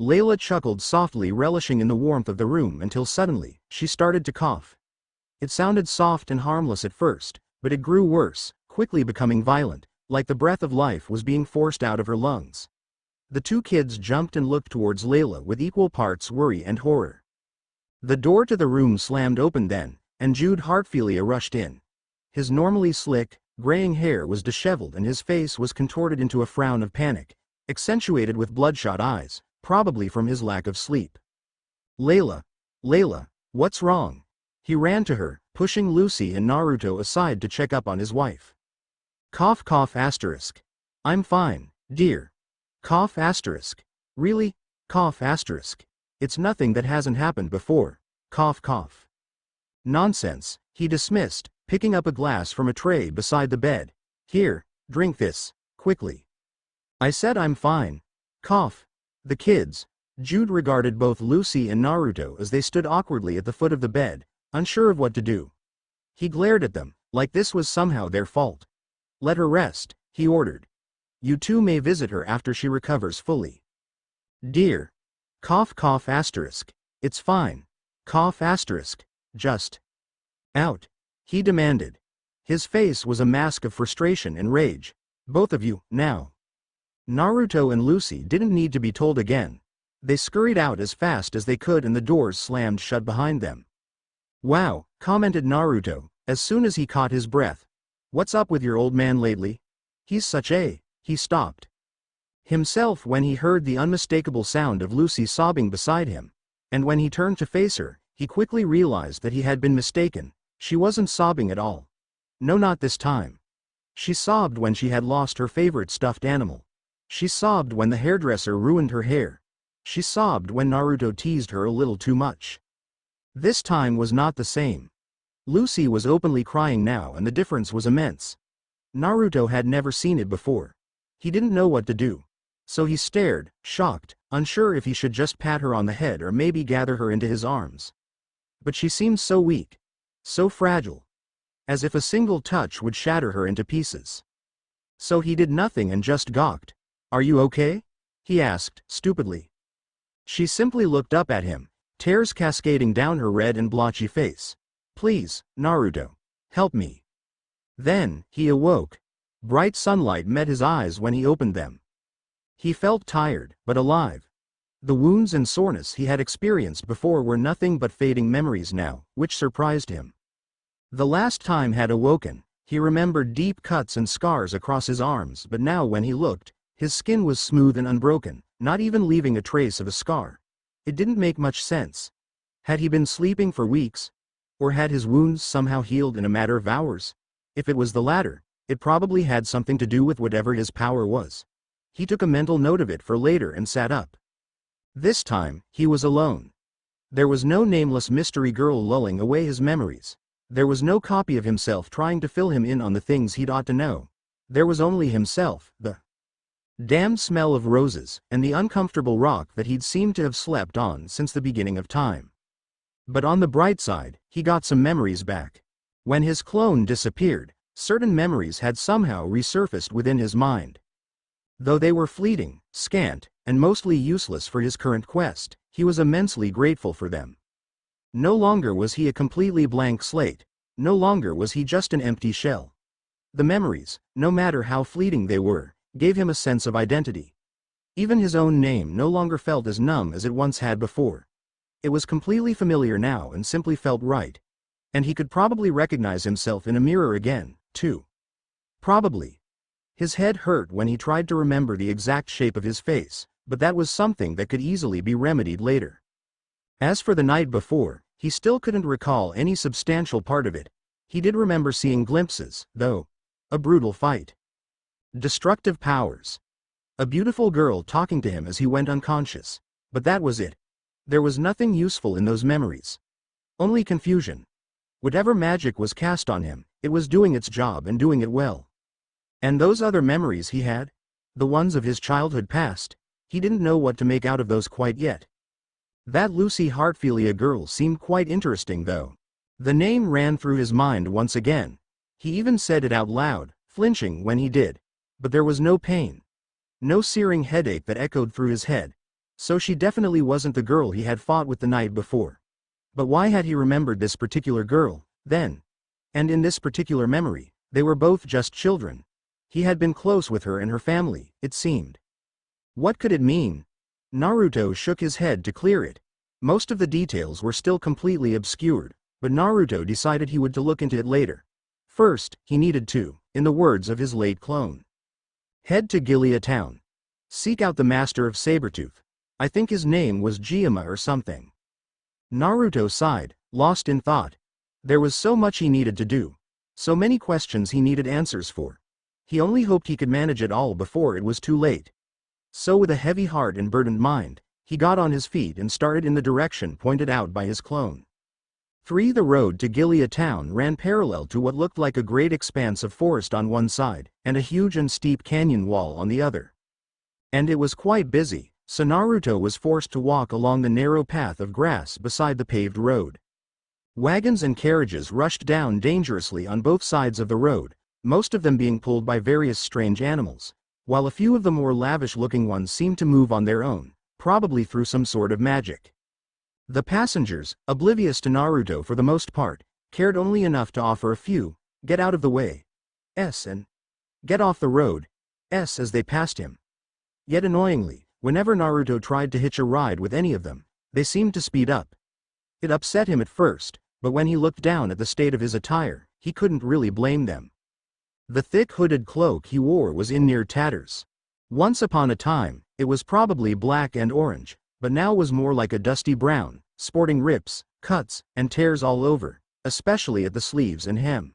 Layla chuckled softly, relishing in the warmth of the room until suddenly, she started to cough. It sounded soft and harmless at first, but it grew worse, quickly becoming violent, like the breath of life was being forced out of her lungs. The two kids jumped and looked towards Layla with equal parts worry and horror. The door to the room slammed open then, and Jude Hartfilia rushed in. His normally slick, graying hair was disheveled and his face was contorted into a frown of panic, accentuated with bloodshot eyes, probably from his lack of sleep. Layla, what's wrong? He ran to her, pushing Lucy and Naruto aside to check up on his wife. Cough cough asterisk. I'm fine, dear. Cough asterisk. Really? Cough asterisk. It's nothing that hasn't happened before. Cough cough. Nonsense, he dismissed, picking up a glass from a tray beside the bed. Here, drink this, quickly. I said I'm fine. Cough. The kids. Jude regarded both Lucy and Naruto as they stood awkwardly at the foot of the bed, unsure of what to do. He glared at them, like this was somehow their fault. Let her rest, he ordered. You two may visit her after she recovers fully. Dear. Cough cough asterisk. It's fine. Cough asterisk. Just. Out. He demanded. His face was a mask of frustration and rage. Both of you, now. Naruto and Lucy didn't need to be told again. They scurried out as fast as they could and the doors slammed shut behind them. Wow, commented Naruto, as soon as he caught his breath. What's up with your old man lately? He's such a... He stopped himself when he heard the unmistakable sound of Lucy sobbing beside him, and when he turned to face her, he quickly realized that he had been mistaken. She wasn't sobbing at all. No, not this time. She sobbed when she had lost her favorite stuffed animal. She sobbed when the hairdresser ruined her hair. She sobbed when Naruto teased her a little too much. This time was not the same. Lucy was openly crying now and the difference was immense. Naruto had never seen it before. He didn't know what to do. So he stared, shocked, unsure if he should just pat her on the head or maybe gather her into his arms. But she seemed so weak. So fragile. As if a single touch would shatter her into pieces. So he did nothing and just gawked. Are you okay? He asked, stupidly. She simply looked up at him, tears cascading down her red and blotchy face. Please, Naruto. Help me. Then, he awoke. Bright sunlight met his eyes when he opened them. He felt tired, but alive. The wounds and soreness he had experienced before were nothing but fading memories now, which surprised him. The last time had awoken, he remembered deep cuts and scars across his arms, but now when he looked, his skin was smooth and unbroken, not even leaving a trace of a scar. It didn't make much sense. Had he been sleeping for weeks? Or had his wounds somehow healed in a matter of hours? If it was the latter, it probably had something to do with whatever his power was. He took a mental note of it for later and sat up. This time, he was alone. There was no nameless mystery girl lulling away his memories. There was no copy of himself trying to fill him in on the things he'd ought to know. There was only himself, the damned smell of roses, and the uncomfortable rock that he'd seemed to have slept on since the beginning of time. But on the bright side, he got some memories back. When his clone disappeared, certain memories had somehow resurfaced within his mind. Though they were fleeting, scant, and mostly useless for his current quest, he was immensely grateful for them. No longer was he a completely blank slate. No longer was he just an empty shell. The memories, no matter how fleeting they were, gave him a sense of identity. Even his own name no longer felt as numb as it once had before. It was completely familiar now and simply felt right. And he could probably recognize himself in a mirror again, too. Probably. His head hurt when he tried to remember the exact shape of his face, but that was something that could easily be remedied later. As for the night before, he still couldn't recall any substantial part of it. He did remember seeing glimpses, though. A brutal fight. Destructive powers. A beautiful girl talking to him as he went unconscious. But that was it. There was nothing useful in those memories. Only confusion. Whatever magic was cast on him, it was doing its job and doing it well. And those other memories he had? The ones of his childhood past? He didn't know what to make out of those quite yet. That Lucy Hartfilia girl seemed quite interesting though. The name ran through his mind once again. He even said it out loud, flinching when he did. But there was no pain. No searing headache that echoed through his head. So she definitely wasn't the girl he had fought with the night before. But why had he remembered this particular girl, then? And in this particular memory, they were both just children. He had been close with her and her family, it seemed. What could it mean? Naruto shook his head to clear it. Most of the details were still completely obscured, but Naruto decided he would look into it later. First, he needed to, in the words of his late clone, head to Gilead town. Seek out the master of Saber-tooth. I think his name was Gyama or something. Naruto sighed, lost in thought. There was so much he needed to do. So many questions he needed answers for. He only hoped he could manage it all before it was too late. So with a heavy heart and burdened mind, he got on his feet and started in the direction pointed out by his clone. The road to Gilead town ran parallel to what looked like a great expanse of forest on one side, and a huge and steep canyon wall on the other. And it was quite busy, so Naruto was forced to walk along the narrow path of grass beside the paved road. Wagons and carriages rushed down dangerously on both sides of the road, most of them being pulled by various strange animals, while a few of the more lavish-looking ones seemed to move on their own, probably through some sort of magic. The passengers, oblivious to Naruto for the most part, cared only enough to offer a few, "Get out of the way," and "Get off the road," as they passed him. Yet annoyingly, whenever Naruto tried to hitch a ride with any of them, they seemed to speed up. It upset him at first, but when he looked down at the state of his attire, he couldn't really blame them. The thick hooded cloak he wore was in near tatters. Once upon a time, it was probably black and orange, but now was more like a dusty brown, sporting rips, cuts, and tears all over, especially at the sleeves and hem.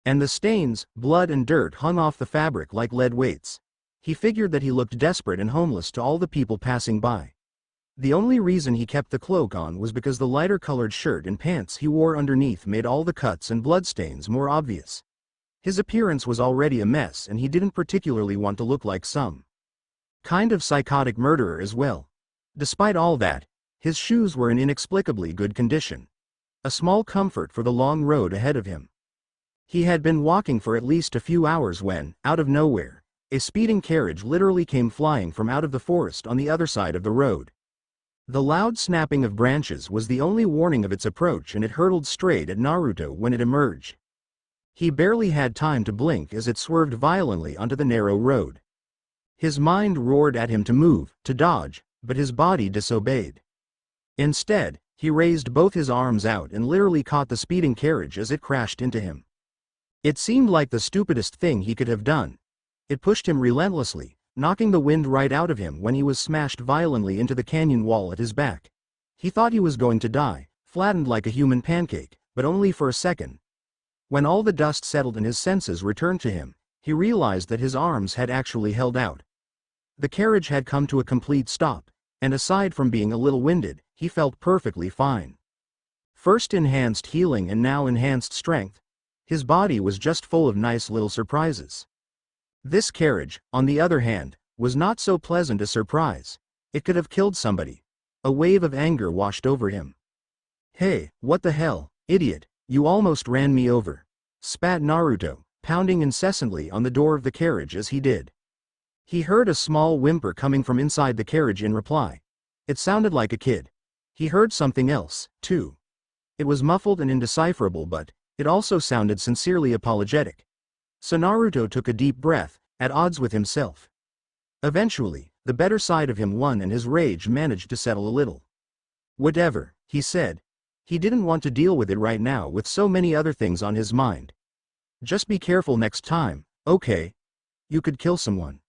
And the stains, blood and dirt hung off the fabric like lead weights. He figured that he looked desperate and homeless to all the people passing by. The only reason he kept the cloak on was because the lighter-colored shirt and pants he wore underneath made all the cuts and bloodstains more obvious. His appearance was already a mess and he didn't particularly want to look like some kind of psychotic murderer as well. Despite all that, his shoes were in inexplicably good condition. A small comfort for the long road ahead of him. He had been walking for at least a few hours when, out of nowhere, a speeding carriage literally came flying from out of the forest on the other side of the road. The loud snapping of branches was the only warning of its approach, and it hurtled straight at Naruto when it emerged. He barely had time to blink as it swerved violently onto the narrow road. His mind roared at him to move, to dodge, but his body disobeyed. Instead, he raised both his arms out and literally caught the speeding carriage as it crashed into him. It seemed like the stupidest thing he could have done. It pushed him relentlessly, knocking the wind right out of him when he was smashed violently into the canyon wall at his back. He thought he was going to die, flattened like a human pancake, but only for a second. When all the dust settled and his senses returned to him, he realized that his arms had actually held out. The carriage had come to a complete stop, and aside from being a little winded, he felt perfectly fine. First enhanced healing and now enhanced strength. His body was just full of nice little surprises. This carriage, on the other hand, was not so pleasant a surprise. It could have killed somebody. A wave of anger washed over him. "Hey, what the hell, idiot, you almost ran me over," spat Naruto, pounding incessantly on the door of the carriage as he did. He heard a small whimper coming from inside the carriage in reply. It sounded like a kid. He heard something else, too. It was muffled and indecipherable, but it also sounded sincerely apologetic. So Naruto took a deep breath, at odds with himself. Eventually, the better side of him won and his rage managed to settle a little. "Whatever," he said. He didn't want to deal with it right now with so many other things on his mind. "Just be careful next time, okay? You could kill someone."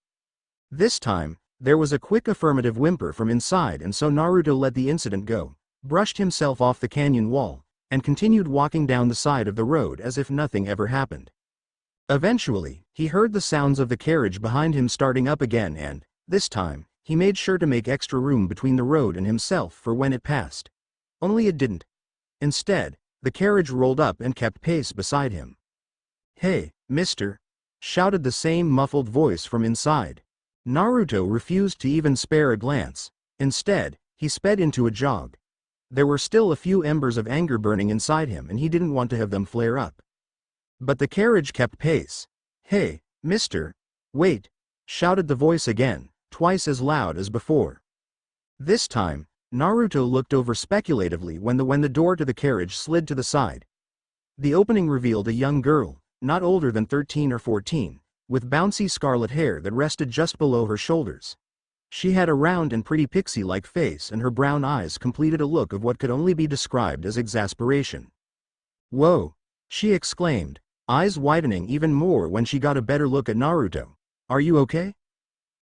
This time, there was a quick affirmative whimper from inside, and so Naruto let the incident go, brushed himself off the canyon wall, and continued walking down the side of the road as if nothing ever happened. Eventually, he heard the sounds of the carriage behind him starting up again and, this time, he made sure to make extra room between the road and himself for when it passed. Only it didn't. Instead, the carriage rolled up and kept pace beside him. "Hey, mister!" shouted the same muffled voice from inside. Naruto refused to even spare a glance. Instead, he sped into a jog. There were still a few embers of anger burning inside him and he didn't want to have them flare up. But the carriage kept pace. "Hey, mister! Wait!" shouted the voice again, twice as loud as before. This time, Naruto looked over speculatively when the door to the carriage slid to the side. The opening revealed a young girl, not older than 13 or 14, with bouncy scarlet hair that rested just below her shoulders. She had a round and pretty pixie-like face, and her brown eyes completed a look of what could only be described as exasperation. "Whoa!" she exclaimed, eyes widening even more when she got a better look at Naruto. "Are you okay?"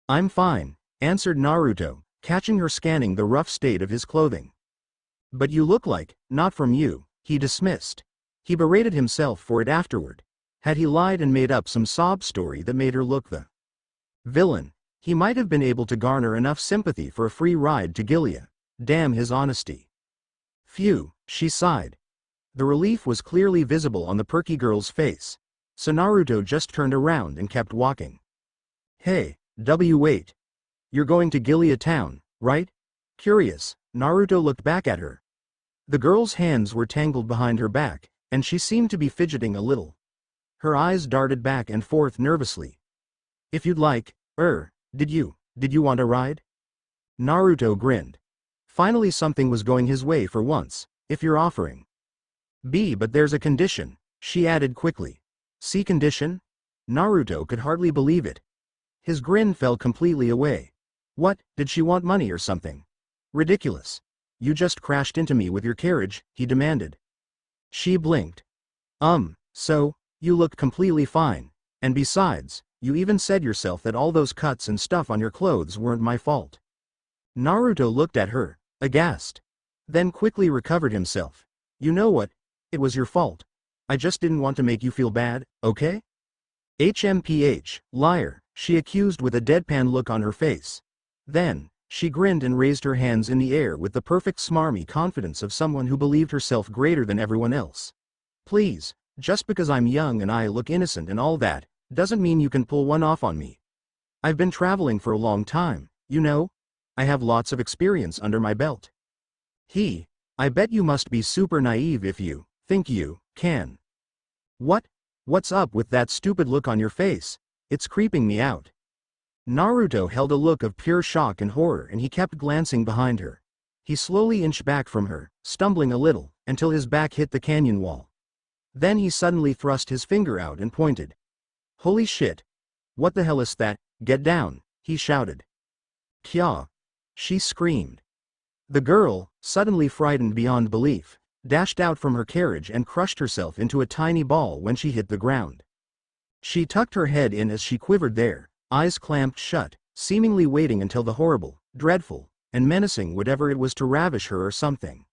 "I'm fine," answered Naruto, catching her scanning the rough state of his clothing. "But you look like, not from you," he dismissed. He berated himself for it afterward. Had he lied and made up some sob story that made her look the villain, he might have been able to garner enough sympathy for a free ride to Gilead. Damn his honesty. Phew, she sighed. The relief was clearly visible on the perky girl's face, so Naruto just turned around and kept walking. "Hey, wait. You're going to Gilead town, right?" Curious, Naruto looked back at her. The girl's hands were tangled behind her back, and she seemed to be fidgeting a little. Her eyes darted back and forth nervously. "If you'd like, did you want a ride?" Naruto grinned. Finally something was going his way for once, if you're offering. But there's a condition," she added quickly. "See condition?" Naruto could hardly believe it. His grin fell completely away. What, did she want money or something? Ridiculous. "You just crashed into me with your carriage," he demanded. She blinked. So, you look completely fine, and besides, you even said yourself that all those cuts and stuff on your clothes weren't my fault." Naruto looked at her, aghast. Then quickly recovered himself. "You know what? It was your fault. I just didn't want to make you feel bad, okay?" "HMPH, liar," she accused with a deadpan look on her face. Then, she grinned and raised her hands in the air with the perfect smarmy confidence of someone who believed herself greater than everyone else. "Please, just because I'm young and I look innocent and all that, doesn't mean you can pull one off on me. I've been traveling for a long time, you know? I have lots of experience under my belt." I bet you must be super naive if you think you can." What's up with that stupid look on your face? It's creeping me out." Naruto held a look of pure shock and horror, and he kept glancing behind her. He slowly inched back from her, stumbling a little, until his back hit the canyon wall. Then he suddenly thrust his finger out and pointed. "Holy shit! What the hell is that? Get down!" he shouted. "Kya!" she screamed. The girl, suddenly frightened beyond belief, dashed out from her carriage and crushed herself into a tiny ball when she hit the ground. She tucked her head in as she quivered there, eyes clamped shut, seemingly waiting until the horrible, dreadful, and menacing whatever it was to ravish her or something.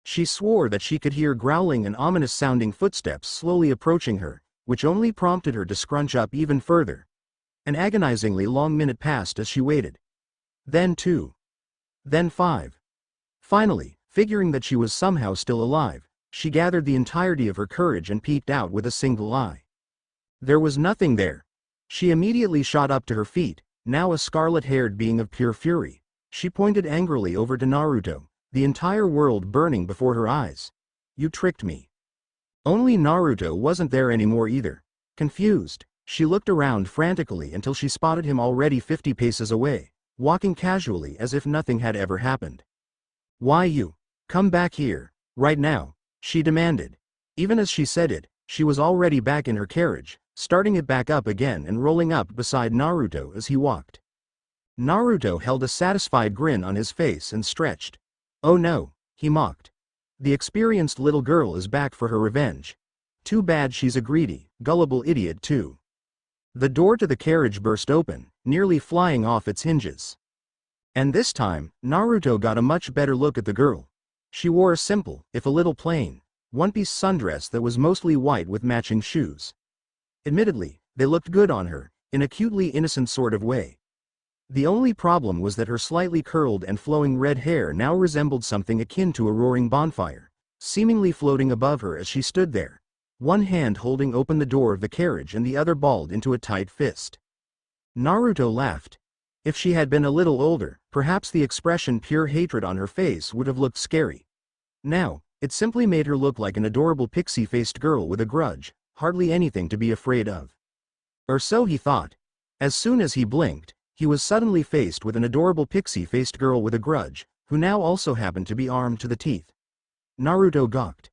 She swore that she could hear growling and ominous-sounding footsteps slowly approaching her, which only prompted her to scrunch up even further. An agonizingly long minute passed as she waited. Then 2. Then 5. Finally, figuring that she was somehow still alive, she gathered the entirety of her courage and peeked out with a single eye. There was nothing there. She immediately shot up to her feet, now a scarlet-haired being of pure fury. She pointed angrily over to Naruto, the entire world burning before her eyes. "You tricked me." Only Naruto wasn't there anymore either. Confused, she looked around frantically until she spotted him already 50 paces away, walking casually as if nothing had ever happened. "Why you? Come back here, right now," she demanded. Even as she said it, she was already back in her carriage, starting it back up again and rolling up beside Naruto as he walked. Naruto held a satisfied grin on his face and stretched. "Oh no," he mocked. "The experienced little girl is back for her revenge. Too bad she's a greedy, gullible idiot too." The door to the carriage burst open, nearly flying off its hinges. And this time, Naruto got a much better look at the girl. She wore a simple, if a little plain, one-piece sundress that was mostly white with matching shoes. Admittedly, they looked good on her, in a cutely innocent sort of way. The only problem was that her slightly curled and flowing red hair now resembled something akin to a roaring bonfire, seemingly floating above her as she stood there, one hand holding open the door of the carriage and the other balled into a tight fist. Naruto laughed. If she had been a little older, perhaps the expression pure hatred on her face would have looked scary. Now, it simply made her look like an adorable pixie-faced girl with a grudge, hardly anything to be afraid of. Or so he thought. As soon as he blinked, he was suddenly faced with an adorable pixie-faced girl with a grudge, who now also happened to be armed to the teeth. Naruto gawked.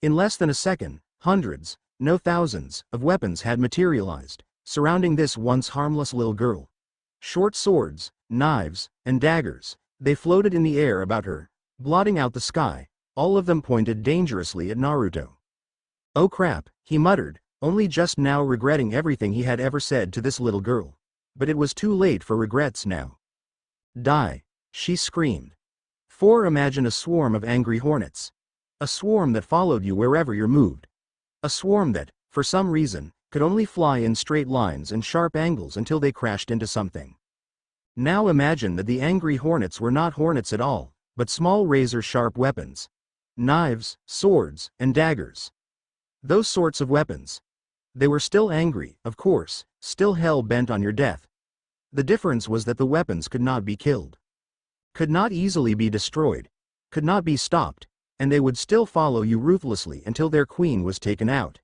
In less than a second, hundreds, no thousands, of weapons had materialized, surrounding this once harmless little girl. Short swords, knives, and daggers, they floated in the air about her, blotting out the sky, all of them pointed dangerously at Naruto. Oh crap, he muttered, only just now regretting everything he had ever said to this little girl. But it was too late for regrets now. Die, she screamed. Imagine a swarm of angry hornets. A swarm that followed you wherever you moved. A swarm that, for some reason, could only fly in straight lines and sharp angles until they crashed into something. Now imagine that the angry hornets were not hornets at all, but small razor-sharp weapons. Knives, swords, and daggers. Those sorts of weapons. They were still angry, of course, still hell-bent on your death. The difference was that the weapons could not be killed. Could not easily be destroyed. Could not be stopped, and they would still follow you ruthlessly until their queen was taken out.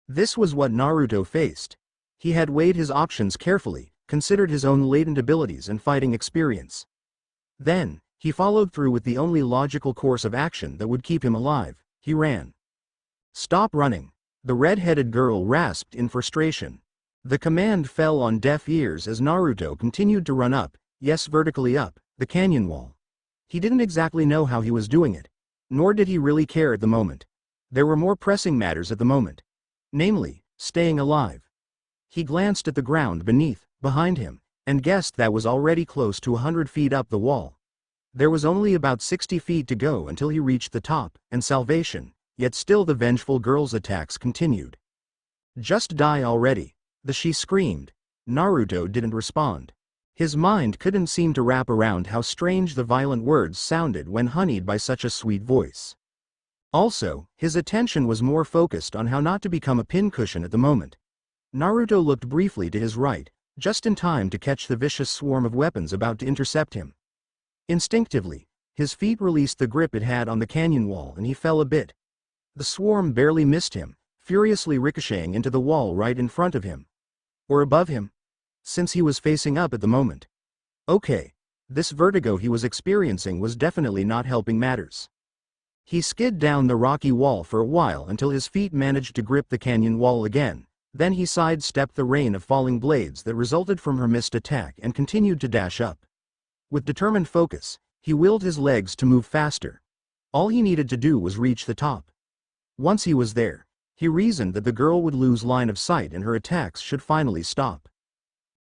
This was what Naruto faced. He had weighed his options carefully, considered his own latent abilities and fighting experience. Then, he followed through with the only logical course of action that would keep him alive. He ran. Stop running, the red-headed girl rasped in frustration. The command fell on deaf ears as Naruto continued to run up, yes, vertically up, the canyon wall. He didn't exactly know how he was doing it, nor did he really care at the moment. There were more pressing matters at the moment. Namely, staying alive. He glanced at the ground behind him, and guessed that was already close to 100 feet up the wall. There was only about 60 feet to go until he reached the top, and salvation, yet still the vengeful girl's attacks continued. Just die already, she screamed. Naruto didn't respond. His mind couldn't seem to wrap around how strange the violent words sounded when honeyed by such a sweet voice. Also, his attention was more focused on how not to become a pincushion at the moment. Naruto looked briefly to his right, just in time to catch the vicious swarm of weapons about to intercept him. Instinctively, his feet released the grip it had on the canyon wall and he fell a bit. The swarm barely missed him, furiously ricocheting into the wall right in front of him. Or above him, since he was facing up at the moment. Okay, this vertigo he was experiencing was definitely not helping matters. He skid down the rocky wall for a while until his feet managed to grip the canyon wall again, then he sidestepped the rain of falling blades that resulted from her missed attack and continued to dash up. With determined focus, he willed his legs to move faster. All he needed to do was reach the top. Once he was there, he reasoned that the girl would lose line of sight and her attacks should finally stop.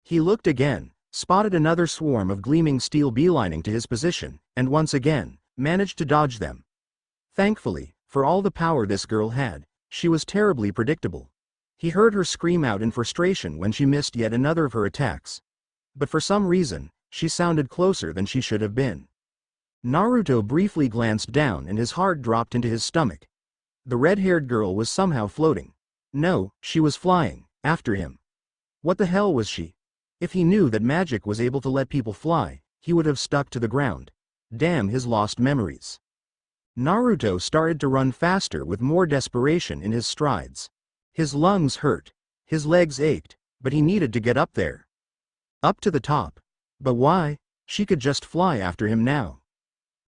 He looked again, spotted another swarm of gleaming steel beelining to his position, and once again, managed to dodge them. Thankfully, for all the power this girl had, she was terribly predictable. He heard her scream out in frustration when she missed yet another of her attacks. But for some reason, she sounded closer than she should have been. Naruto briefly glanced down and his heart dropped into his stomach. The red-haired girl was somehow floating. No, she was flying, after him. What the hell was she? If he knew that magic was able to let people fly, he would have stuck to the ground. Damn his lost memories. Naruto started to run faster with more desperation in his strides. His lungs hurt, his legs ached, but he needed to get up there. Up to the top. But why? She could just fly after him now.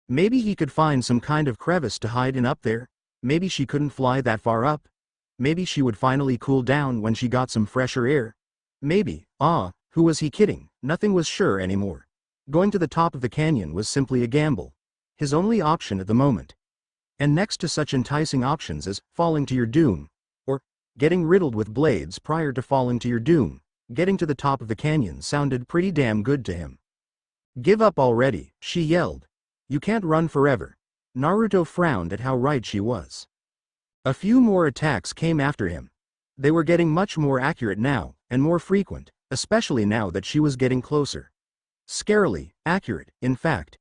Maybe he could find some kind of crevice to hide in up there. Maybe she couldn't fly that far up. Maybe she would finally cool down when she got some fresher air. Maybe, who was he kidding? Nothing was sure anymore. Going to the top of the canyon was simply a gamble. His only option at the moment. And next to such enticing options as falling to your doom, or getting riddled with blades prior to falling to your doom, getting to the top of the canyon sounded pretty damn good to him. Give up already, she yelled. You can't run forever. Naruto frowned at how right she was. A few more attacks came after him. They were getting much more accurate now, and more frequent, especially now that she was getting closer. Scarily accurate, in fact.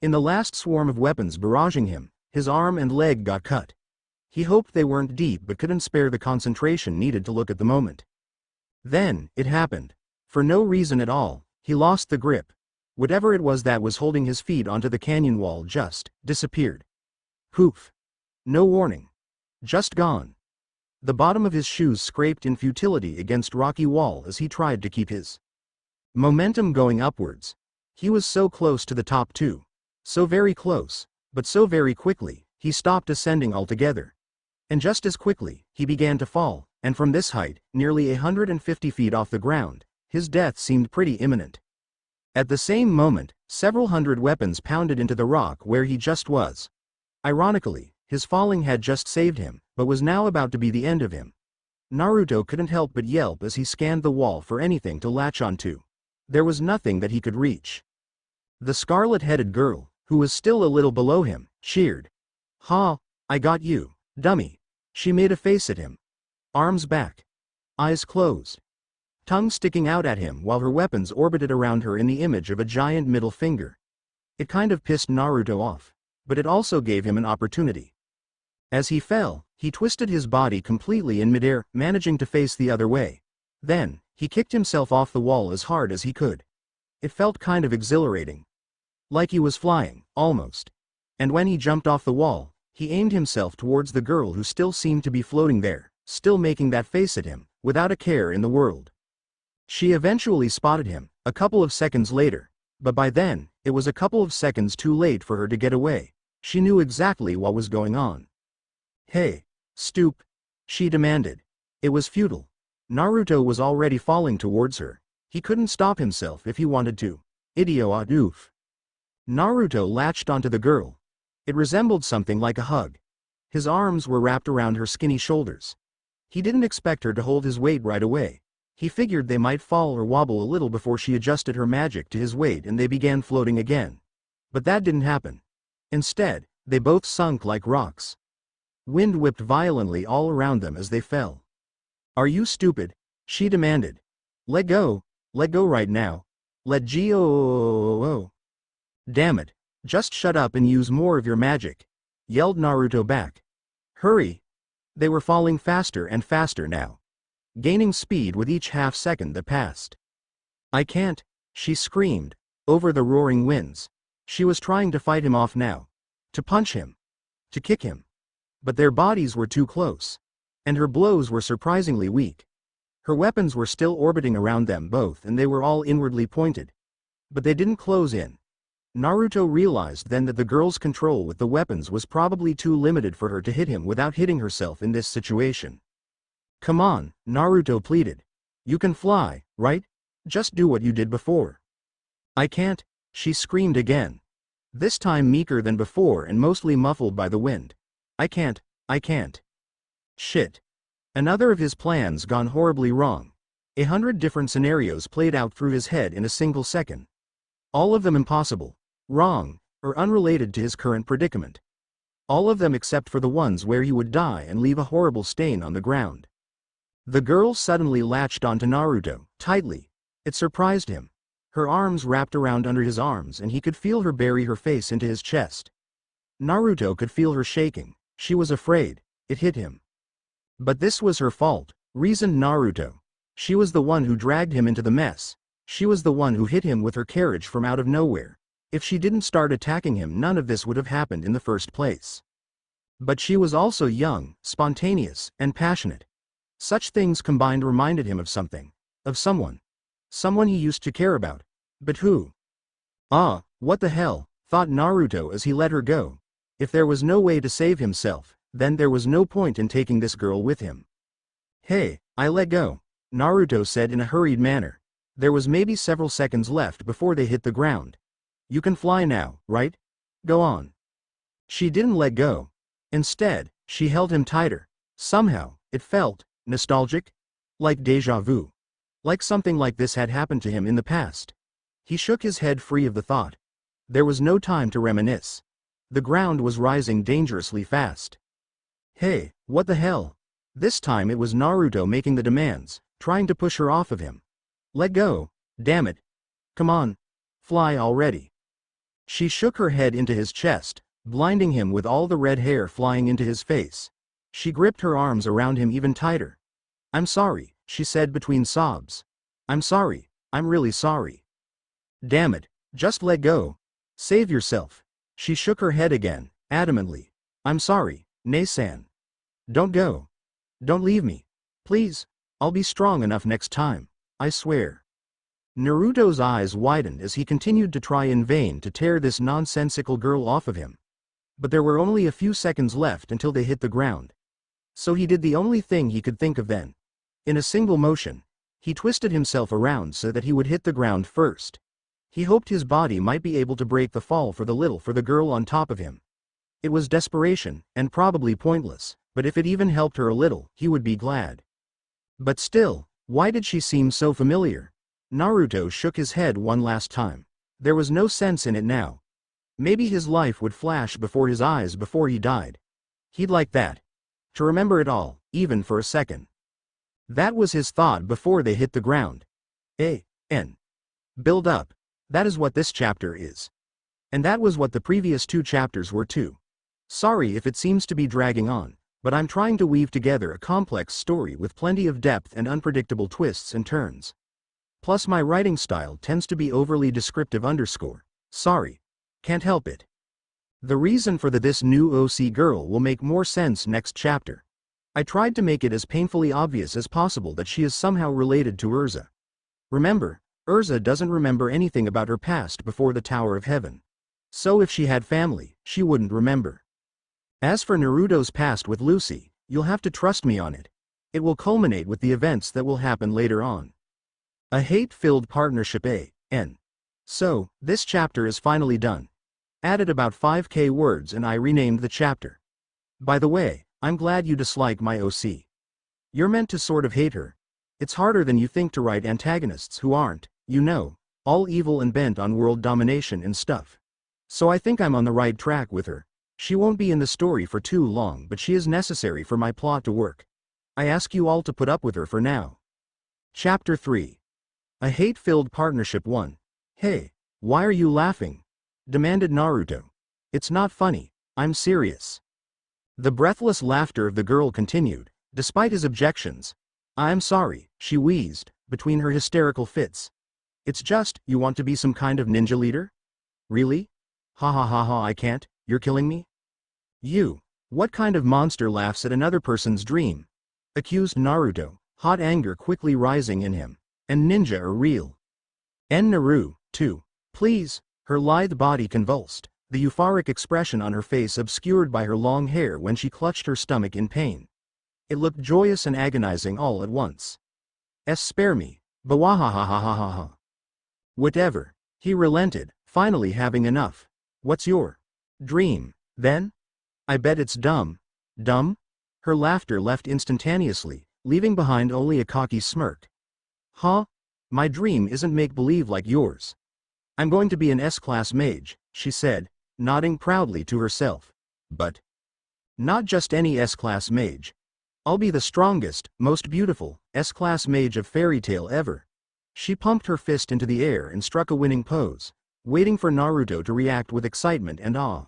In the last swarm of weapons barraging him, his arm and leg got cut. He hoped they weren't deep but couldn't spare the concentration needed to look at the moment. Then, it happened. For no reason at all, he lost the grip. Whatever it was that was holding his feet onto the canyon wall just disappeared. Poof. No warning. Just gone. The bottom of his shoes scraped in futility against rocky wall as he tried to keep his momentum going upwards. He was so close to the top too. So very close, but so very quickly, he stopped ascending altogether. And just as quickly, he began to fall, and from this height, nearly 150 feet off the ground, his death seemed pretty imminent. At the same moment, several hundred weapons pounded into the rock where he just was. Ironically, his falling had just saved him, but was now about to be the end of him. Naruto couldn't help but yelp as he scanned the wall for anything to latch onto. There was nothing that he could reach. The scarlet-headed girl, who was still a little below him, cheered. "Ha, I got you, dummy." She made a face at him. Arms back. Eyes closed. Tongue sticking out at him while her weapons orbited around her in the image of a giant middle finger. It kind of pissed Naruto off, but it also gave him an opportunity. As he fell, he twisted his body completely in midair, managing to face the other way. Then, he kicked himself off the wall as hard as he could. It felt kind of exhilarating. Like he was flying, almost. And when he jumped off the wall, he aimed himself towards the girl who still seemed to be floating there, still making that face at him, without a care in the world. She eventually spotted him, a couple of seconds later, but by then, it was a couple of seconds too late for her to get away. She knew exactly what was going on. "Hey, stoop," she demanded. It was futile. Naruto was already falling towards her. He couldn't stop himself if he wanted to. Idiot oof. Naruto latched onto the girl. It resembled something like a hug. His arms were wrapped around her skinny shoulders. He didn't expect her to hold his weight right away. He figured they might fall or wobble a little before she adjusted her magic to his weight and they began floating again. But that didn't happen. Instead, they both sunk like rocks. Wind whipped violently all around them as they fell. "Are you stupid?" she demanded. Let go right now. Let go. "Damn it, just shut up and use more of your magic," yelled Naruto back. "Hurry." They were falling faster and faster now, gaining speed with each half-second that passed. "I can't," she screamed, over the roaring winds. She was trying to fight him off now. To punch him. To kick him. But their bodies were too close. And her blows were surprisingly weak. Her weapons were still orbiting around them both and they were all inwardly pointed. But they didn't close in. Naruto realized then that the girl's control with the weapons was probably too limited for her to hit him without hitting herself in this situation. "Come on," Naruto pleaded. "You can fly, right? Just do what you did before." "I can't," she screamed again. This time meeker than before and mostly muffled by the wind. I can't. Shit. Another of his plans gone horribly wrong. 100 different scenarios played out through his head in a single second. All of them impossible, wrong, or unrelated to his current predicament. All of them except for the ones where he would die and leave a horrible stain on the ground. The girl suddenly latched onto Naruto, tightly. It surprised him. Her arms wrapped around under his arms and he could feel her bury her face into his chest. Naruto could feel her shaking. She was afraid. It hit him. But this was her fault, reasoned Naruto. She was the one who dragged him into the mess. She was the one who hit him with her carriage from out of nowhere. If she didn't start attacking him, none of this would have happened in the first place. But she was also young, spontaneous, and passionate. Such things combined reminded him of something. Of someone. Someone he used to care about. But who? Ah, what the hell, thought Naruto as he let her go. If there was no way to save himself, then there was no point in taking this girl with him. "Hey, I let go," Naruto said in a hurried manner. There was maybe several seconds left before they hit the ground. "You can fly now, right? Go on." She didn't let go. Instead, she held him tighter. Somehow, it felt nostalgic, like déjà vu. Like something like this had happened to him in the past. He shook his head free of the thought. There was no time to reminisce. The ground was rising dangerously fast. "Hey, what the hell?" This time it was Naruto making the demands, trying to push her off of him. "Let go, damn it. Come on. Fly already." She shook her head into his chest, blinding him with all the red hair flying into his face. She gripped her arms around him even tighter. "I'm sorry," she said between sobs. "I'm sorry, I'm really sorry." "Damn it, just let go. Save yourself." She shook her head again, adamantly. "I'm sorry, Nei-san. Don't go." Don't leave me. Please. I'll be strong enough next time. I swear. Naruto's eyes widened as he continued to try in vain to tear this nonsensical girl off of him. But there were only a few seconds left until they hit the ground. So he did the only thing he could think of then. In a single motion, he twisted himself around so that he would hit the ground first. He hoped his body might be able to break the fall for the girl on top of him. It was desperation, and probably pointless, but if it even helped her a little, he would be glad. But still, why did she seem so familiar? Naruto shook his head one last time. There was no sense in it now. Maybe his life would flash before his eyes before he died. He'd like that. To remember it all, even for a second. That was his thought before they hit the ground. Build up. That is what this chapter is. And that was what the previous 2 chapters were too. Sorry if it seems to be dragging on, but I'm trying to weave together a complex story with plenty of depth and unpredictable twists and turns. Plus my writing style tends to be overly descriptive _ Sorry. Can't help it. The reason for this new OC girl will make more sense next chapter. I tried to make it as painfully obvious as possible that she is somehow related to Urza. Remember, Urza doesn't remember anything about her past before the Tower of Heaven. So if she had family, she wouldn't remember. As for Naruto's past with Lucy, you'll have to trust me on it. It will culminate with the events that will happen later on. A hate-filled partnership So, this chapter is finally done. Added about 5k words and I renamed the chapter. By the way, I'm glad you dislike my OC. You're meant to sort of hate her. It's harder than you think to write antagonists who aren't, all evil and bent on world domination and stuff. So I think I'm on the right track with her. She won't be in the story for too long, but she is necessary for my plot to work. I ask you all to put up with her for now. Chapter 3. A hate-filled partnership 1. Hey, why are you laughing? Demanded Naruto. It's not funny, I'm serious. The breathless laughter of the girl continued, despite his objections. I'm sorry, she wheezed, between her hysterical fits. It's just, you want to be some kind of ninja leader? Really? Ha ha ha ha, I can't, you're killing me? What kind of monster laughs at another person's dream? Accused Naruto, hot anger quickly rising in him. And ninja are real. Naru, too. Please, her lithe body convulsed, the euphoric expression on her face obscured by her long hair when she clutched her stomach in pain. It looked joyous and agonizing all at once. Spare me, bawahahahahaha. Whatever. He relented, finally having enough. What's your dream, then? I bet it's dumb. Dumb? Her laughter left instantaneously, leaving behind only a cocky smirk. Huh? My dream isn't make-believe like yours. I'm going to be an S-class mage, she said, nodding proudly to herself. But not just any S-class mage. I'll be the strongest, most beautiful, S-class mage of fairy tale ever. She pumped her fist into the air and struck a winning pose, waiting for Naruto to react with excitement and awe.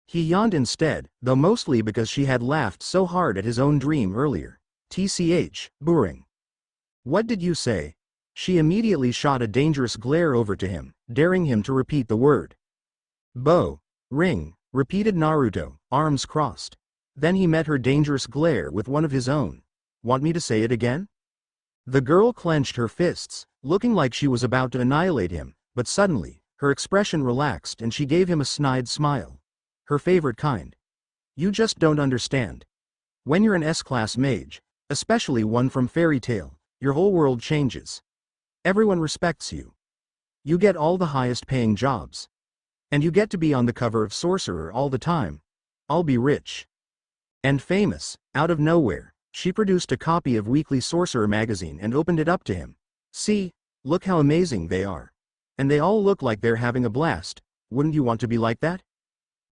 He yawned instead, though mostly because she had laughed so hard at his own dream earlier. Boring. What did you say? She immediately shot a dangerous glare over to him, daring him to repeat the word. Ring, repeated Naruto, arms crossed. Then he met her dangerous glare with one of his own. Want me to say it again? The girl clenched her fists, looking like she was about to annihilate him, but suddenly, her expression relaxed and she gave him a snide smile. Her favorite kind. You just don't understand. When you're an S-class mage, especially one from fairy tale, your whole world changes. Everyone respects you. You get all the highest paying jobs. And you get to be on the cover of Sorcerer all the time. I'll be rich. And famous. Out of nowhere, she produced a copy of Weekly Sorcerer magazine and opened it up to him. See, look how amazing they are. And they all look like they're having a blast. Wouldn't you want to be like that?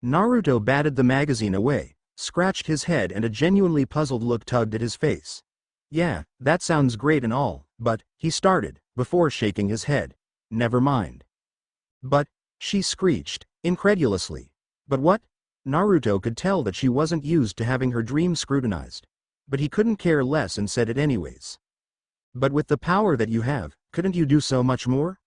Naruto batted the magazine away, scratched his head and a genuinely puzzled look tugged at his face. Yeah, that sounds great and all, but, he started, before shaking his head. Never mind. But, she screeched, incredulously. But what? Naruto could tell that she wasn't used to having her dream scrutinized. But he couldn't care less and said it anyways. But with the power that you have, couldn't you do so much more?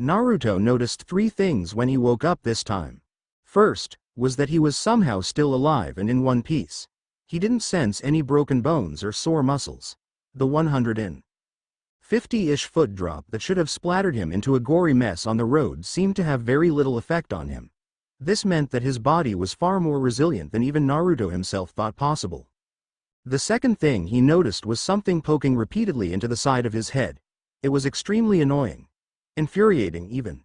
Naruto noticed 3 things when he woke up this time. First, was that he was somehow still alive and in one piece. He didn't sense any broken bones or sore muscles. The 150-ish foot drop that should have splattered him into a gory mess on the road seemed to have very little effect on him. This meant that his body was far more resilient than even Naruto himself thought possible. The second thing he noticed was something poking repeatedly into the side of his head. It was extremely annoying. Infuriating even.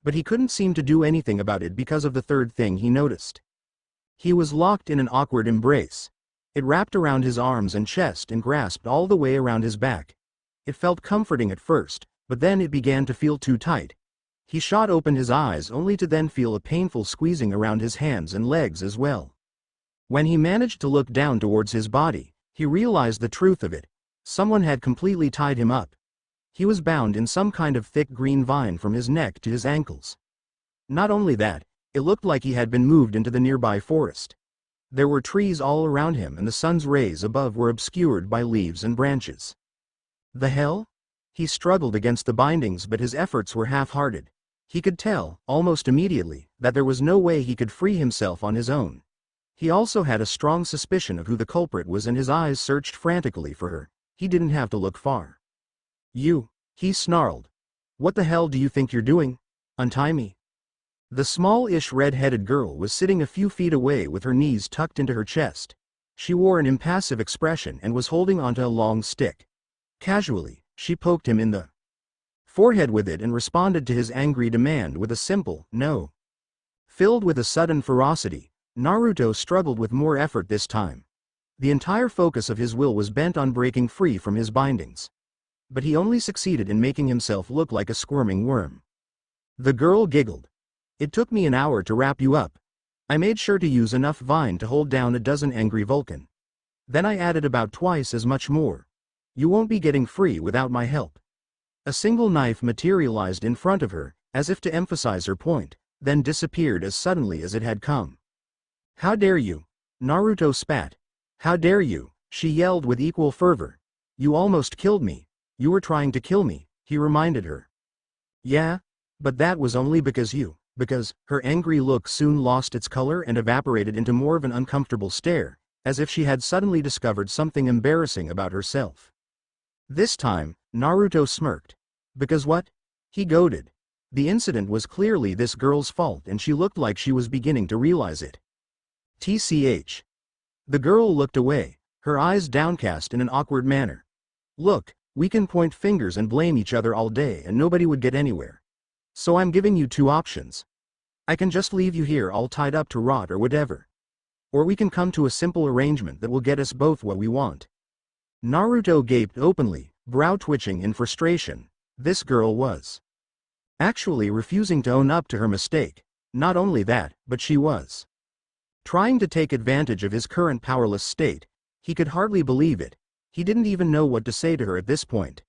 But he couldn't seem to do anything about it because of the third thing he noticed. He was locked in an awkward embrace. It wrapped around his arms and chest and grasped all the way around his back. It felt comforting at first, but then it began to feel too tight. He shot open his eyes only to then feel a painful squeezing around his hands and legs as well. When he managed to look down towards his body, he realized the truth of it. Someone had completely tied him up. He was bound in some kind of thick green vine from his neck to his ankles. Not only that, it looked like he had been moved into the nearby forest. There were trees all around him and the sun's rays above were obscured by leaves and branches. The hell? He struggled against the bindings, but his efforts were half-hearted. He could tell, almost immediately, that there was no way he could free himself on his own. He also had a strong suspicion of who the culprit was and his eyes searched frantically for her. He didn't have to look far. "You," he snarled. "What the hell do you think you're doing? Untie me." The small-ish red-headed girl was sitting a few feet away with her knees tucked into her chest. She wore an impassive expression and was holding onto a long stick. Casually, she poked him in the forehead with it and responded to his angry demand with a simple, "No." Filled with a sudden ferocity, Naruto struggled with more effort this time. The entire focus of his will was bent on breaking free from his bindings. But he only succeeded in making himself look like a squirming worm. The girl giggled. "It took me an hour to wrap you up. I made sure to use enough vine to hold down a dozen angry Vulcan. Then I added about twice as much more. You won't be getting free without my help." A single knife materialized in front of her, as if to emphasize her point, then disappeared as suddenly as it had come. "How dare you?" Naruto spat. "How dare you?" she yelled with equal fervor. "You almost killed me. You were trying to kill me," he reminded her. "Yeah? But that was only because her angry look soon lost its color and evaporated into more of an uncomfortable stare, as if she had suddenly discovered something embarrassing about herself. This time, Naruto smirked. "Because what?" he goaded. The incident was clearly this girl's fault and she looked like she was beginning to realize it. TCH. The girl looked away, her eyes downcast in an awkward manner. "Look, we can point fingers and blame each other all day and nobody would get anywhere. So I'm giving you two options. I can just leave you here all tied up to rot or whatever. Or we can come to a simple arrangement that will get us both what we want." Naruto gaped openly, brow twitching in frustration. This girl was actually refusing to own up to her mistake. Not only that, but she was trying to take advantage of his current powerless state. He could hardly believe it. He didn't even know what to say to her at this point.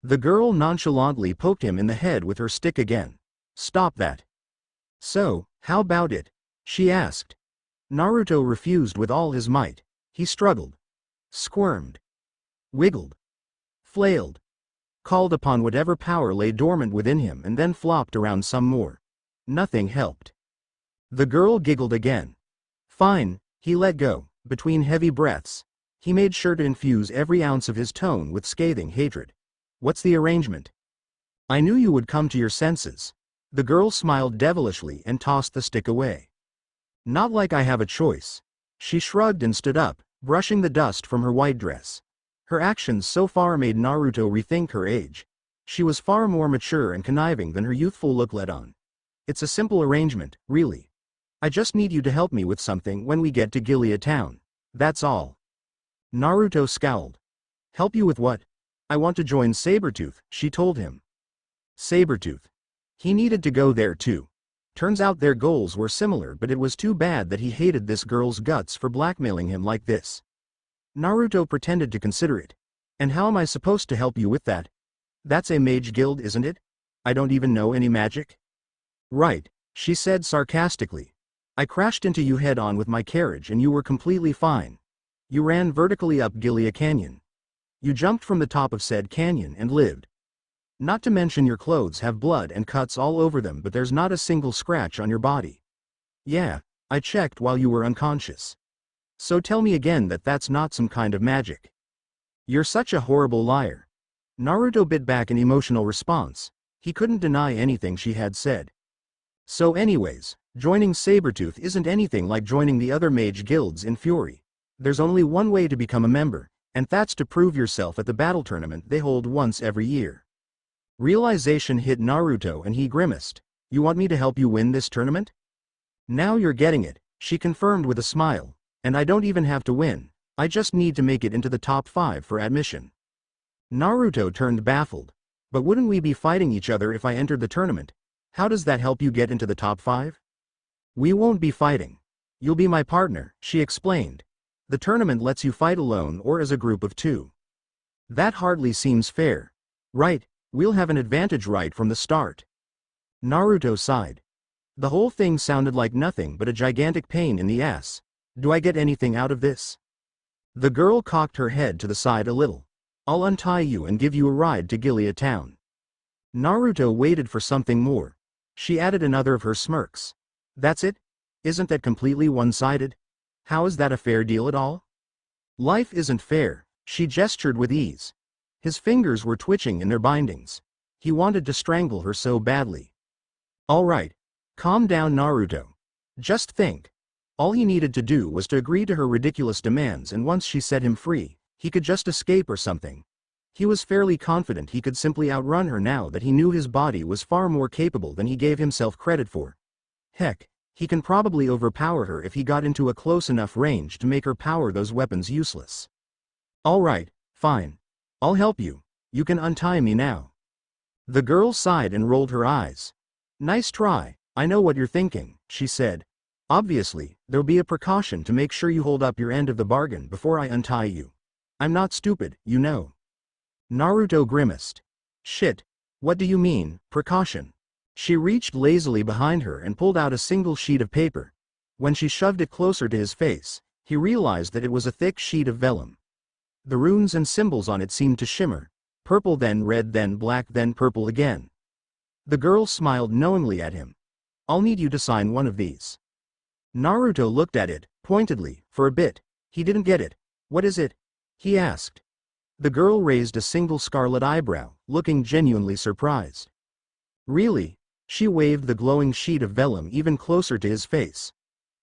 The girl nonchalantly poked him in the head with her stick again. "Stop that." "So, how about it?" she asked. Naruto refused with all his might. He struggled, squirmed, wiggled, flailed, called upon whatever power lay dormant within him and then flopped around some more. Nothing helped. The girl giggled again. "Fine," he let go, between heavy breaths. He made sure to infuse every ounce of his tone with scathing hatred. "What's the arrangement?" "I knew you would come to your senses." The girl smiled devilishly and tossed the stick away. "Not like I have a choice." She shrugged and stood up, brushing the dust from her white dress. Her actions so far made Naruto rethink her age. She was far more mature and conniving than her youthful look let on. "It's a simple arrangement, really. I just need you to help me with something when we get to Gilead town. That's all." Naruto scowled. "Help you with what?" "I want to join Saber-tooth," she told him. Saber-tooth. He needed to go there too. Turns out their goals were similar, but it was too bad that he hated this girl's guts for blackmailing him like this. Naruto pretended to consider it. "And how am I supposed to help you with that?" "That's a mage guild, isn't it? I don't even know any magic." "Right," she said sarcastically. "I crashed into you head on with my carriage and you were completely fine. You ran vertically up Gilead Canyon. You jumped from the top of said canyon and lived. Not to mention your clothes have blood and cuts all over them, but there's not a single scratch on your body. Yeah, I checked while you were unconscious. So tell me again that that's not some kind of magic. You're such a horrible liar. Naruto bit back an emotional response. He couldn't deny anything she had said. So anyways, joining Saber-tooth isn't anything like joining the other mage guilds in Fury. There's only one way to become a member, and that's to prove yourself at the battle tournament they hold once every year. Realization hit Naruto and he grimaced. You want me to help you win this tournament? Now you're getting it, she confirmed with a smile. And I don't even have to win, I just need to make it into the top 5 for admission. Naruto turned baffled. But wouldn't we be fighting each other if I entered the tournament? How does that help you get into the top 5? We won't be fighting. You'll be my partner, she explained. The tournament lets you fight alone or as a group of 2. That hardly seems fair. Right, we'll have an advantage right from the start. Naruto sighed. The whole thing sounded like nothing but a gigantic pain in the ass. Do I get anything out of this? The girl cocked her head to the side a little. I'll untie you and give you a ride to Gilead town. Naruto waited for something more. She added another of her smirks. That's it? Isn't that completely one-sided? How is that a fair deal at all? Life isn't fair, she gestured with ease. His fingers were twitching in their bindings. He wanted to strangle her so badly. All right. Calm down, Naruto. Just think. All he needed to do was to agree to her ridiculous demands, and once she set him free, he could just escape or something. He was fairly confident he could simply outrun her now that he knew his body was far more capable than he gave himself credit for. Heck, he can probably overpower her if he got into a close enough range to make her power those weapons useless. All right, fine. I'll help you. You can untie me now. The girl sighed and rolled her eyes. Nice try, I know what you're thinking, she said. Obviously, there'll be a precaution to make sure you hold up your end of the bargain before I untie you. I'm not stupid, you know. Naruto grimaced. Shit. What do you mean, precaution? She reached lazily behind her and pulled out a single sheet of paper. When she shoved it closer to his face, he realized that it was a thick sheet of vellum. The runes and symbols on it seemed to shimmer. Purple, then red, then black, then purple again. The girl smiled knowingly at him. I'll need you to sign one of these. Naruto looked at it, pointedly, for a bit. He didn't get it. What is it? He asked. The girl raised a single scarlet eyebrow, looking genuinely surprised. Really? She waved the glowing sheet of vellum even closer to his face.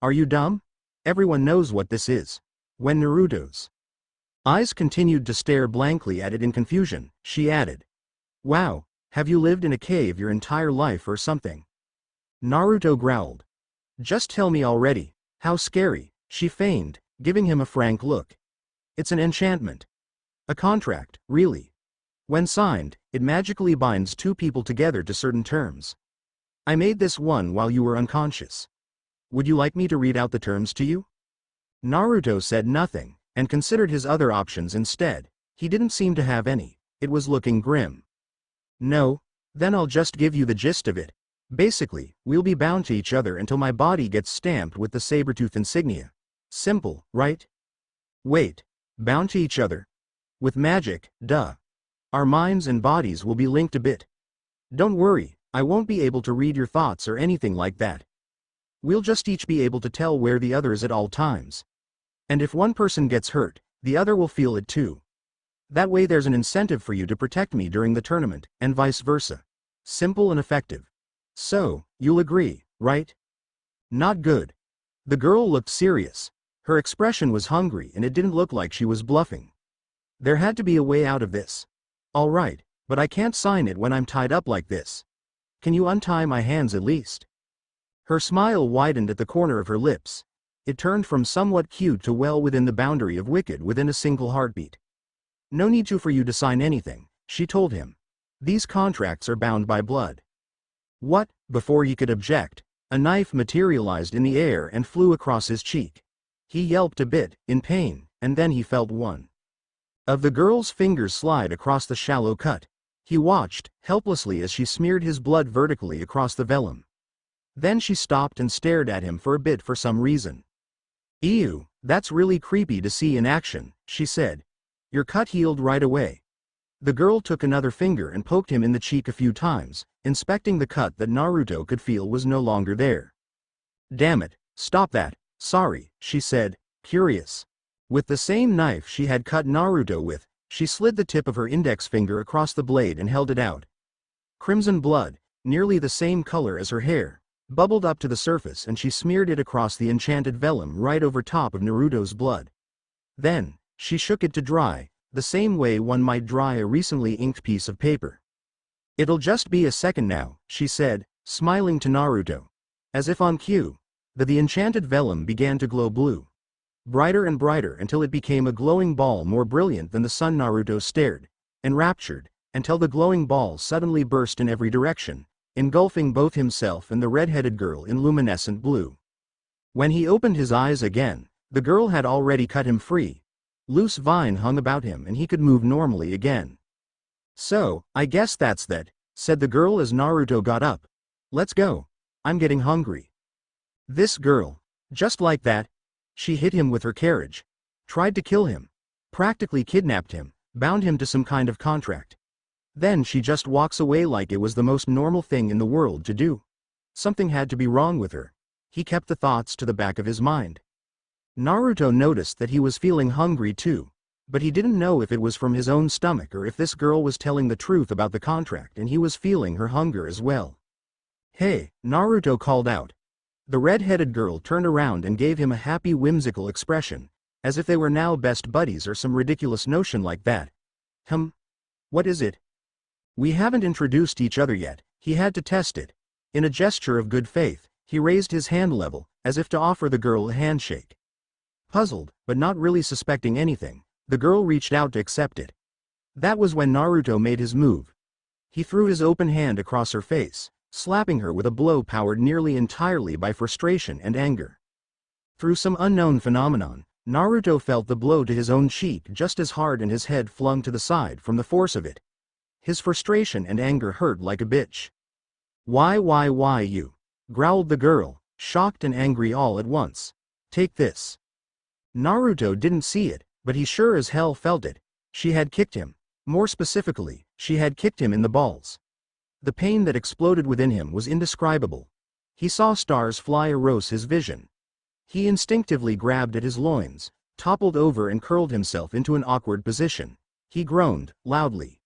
Are you dumb? Everyone knows what this is. When Naruto's eyes continued to stare blankly at it in confusion, she added. Wow, have you lived in a cave your entire life or something? Naruto growled. Just tell me already. How scary, she feigned, giving him a frank look. It's an enchantment. A contract, really. When signed, it magically binds 2 people together to certain terms. I made this one while you were unconscious. Would you like me to read out the terms to you? Naruto said nothing, and considered his other options instead. He didn't seem to have any. It was looking grim. No, then I'll just give you the gist of it. Basically, we'll be bound to each other until my body gets stamped with the saber-tooth insignia. Simple, right? Wait, bound to each other? With magic, duh. Our minds and bodies will be linked a bit. Don't worry, I won't be able to read your thoughts or anything like that. We'll just each be able to tell where the other is at all times. And if one person gets hurt, the other will feel it too. That way there's an incentive for you to protect me during the tournament, and vice versa. Simple and effective. So, you'll agree, right? Not good. The girl looked serious. Her expression was hungry and it didn't look like she was bluffing. There had to be a way out of this. All right, but I can't sign it when I'm tied up like this. Can you untie my hands at least? Her smile widened at the corner of her lips. It turned from somewhat cute to well within the boundary of wicked within a single heartbeat. No need for you to sign anything, she told him. These contracts are bound by blood. What? Before he could object, a knife materialized in the air and flew across his cheek. He yelped a bit, in pain, and then he felt one of the girl's fingers slide across the shallow cut. He watched, helplessly, as she smeared his blood vertically across the vellum. Then she stopped and stared at him for a bit for some reason. Ew, that's really creepy to see in action, she said. Your cut healed right away. The girl took another finger and poked him in the cheek a few times, inspecting the cut that Naruto could feel was no longer there. Damn it, stop that, sorry, she said. Curious. With the same knife she had cut Naruto with, she slid the tip of her index finger across the blade and held it out. Crimson blood, nearly the same color as her hair, bubbled up to the surface and she smeared it across the enchanted vellum right over top of Naruto's blood. Then, she shook it to dry, the same way one might dry a recently inked piece of paper. "It'll just be a second now," she said, smiling to Naruto. As if on cue, the enchanted vellum began to glow blue. Brighter and brighter until it became a glowing ball more brilliant than the sun. Naruto stared, enraptured, until the glowing ball suddenly burst in every direction, engulfing both himself and the red-headed girl in luminescent blue. When he opened his eyes again, the girl had already cut him free. Loose vine hung about him and he could move normally again. "So, I guess that's that," said the girl as Naruto got up. "Let's go. I'm getting hungry." This girl, just like that, she hit him with her carriage, tried to kill him, practically kidnapped him, bound him to some kind of contract. Then she just walks away like it was the most normal thing in the world to do. Something had to be wrong with her. He kept the thoughts to the back of his mind. Naruto noticed that he was feeling hungry too, but he didn't know if it was from his own stomach or if this girl was telling the truth about the contract and he was feeling her hunger as well. "Hey," Naruto called out. The red-headed girl turned around and gave him a happy whimsical expression, as if they were now best buddies or some ridiculous notion like that. What is it?" "We haven't introduced each other yet," he had to test it. In a gesture of good faith, he raised his hand level, as if to offer the girl a handshake. Puzzled, but not really suspecting anything, the girl reached out to accept it. That was when Naruto made his move. He threw his open hand across her face, slapping her with a blow powered nearly entirely by frustration and anger. Through some unknown phenomenon, Naruto felt the blow to his own cheek just as hard and his head flung to the side from the force of it. His frustration and anger hurt like a bitch. Why you?" growled the girl, shocked and angry all at once. "Take this." Naruto didn't see it, but he sure as hell felt it. She had kicked him. More specifically, she had kicked him in the balls. The pain that exploded within him was indescribable. He saw stars fly across his vision. He instinctively grabbed at his loins, toppled over and curled himself into an awkward position. He groaned, loudly.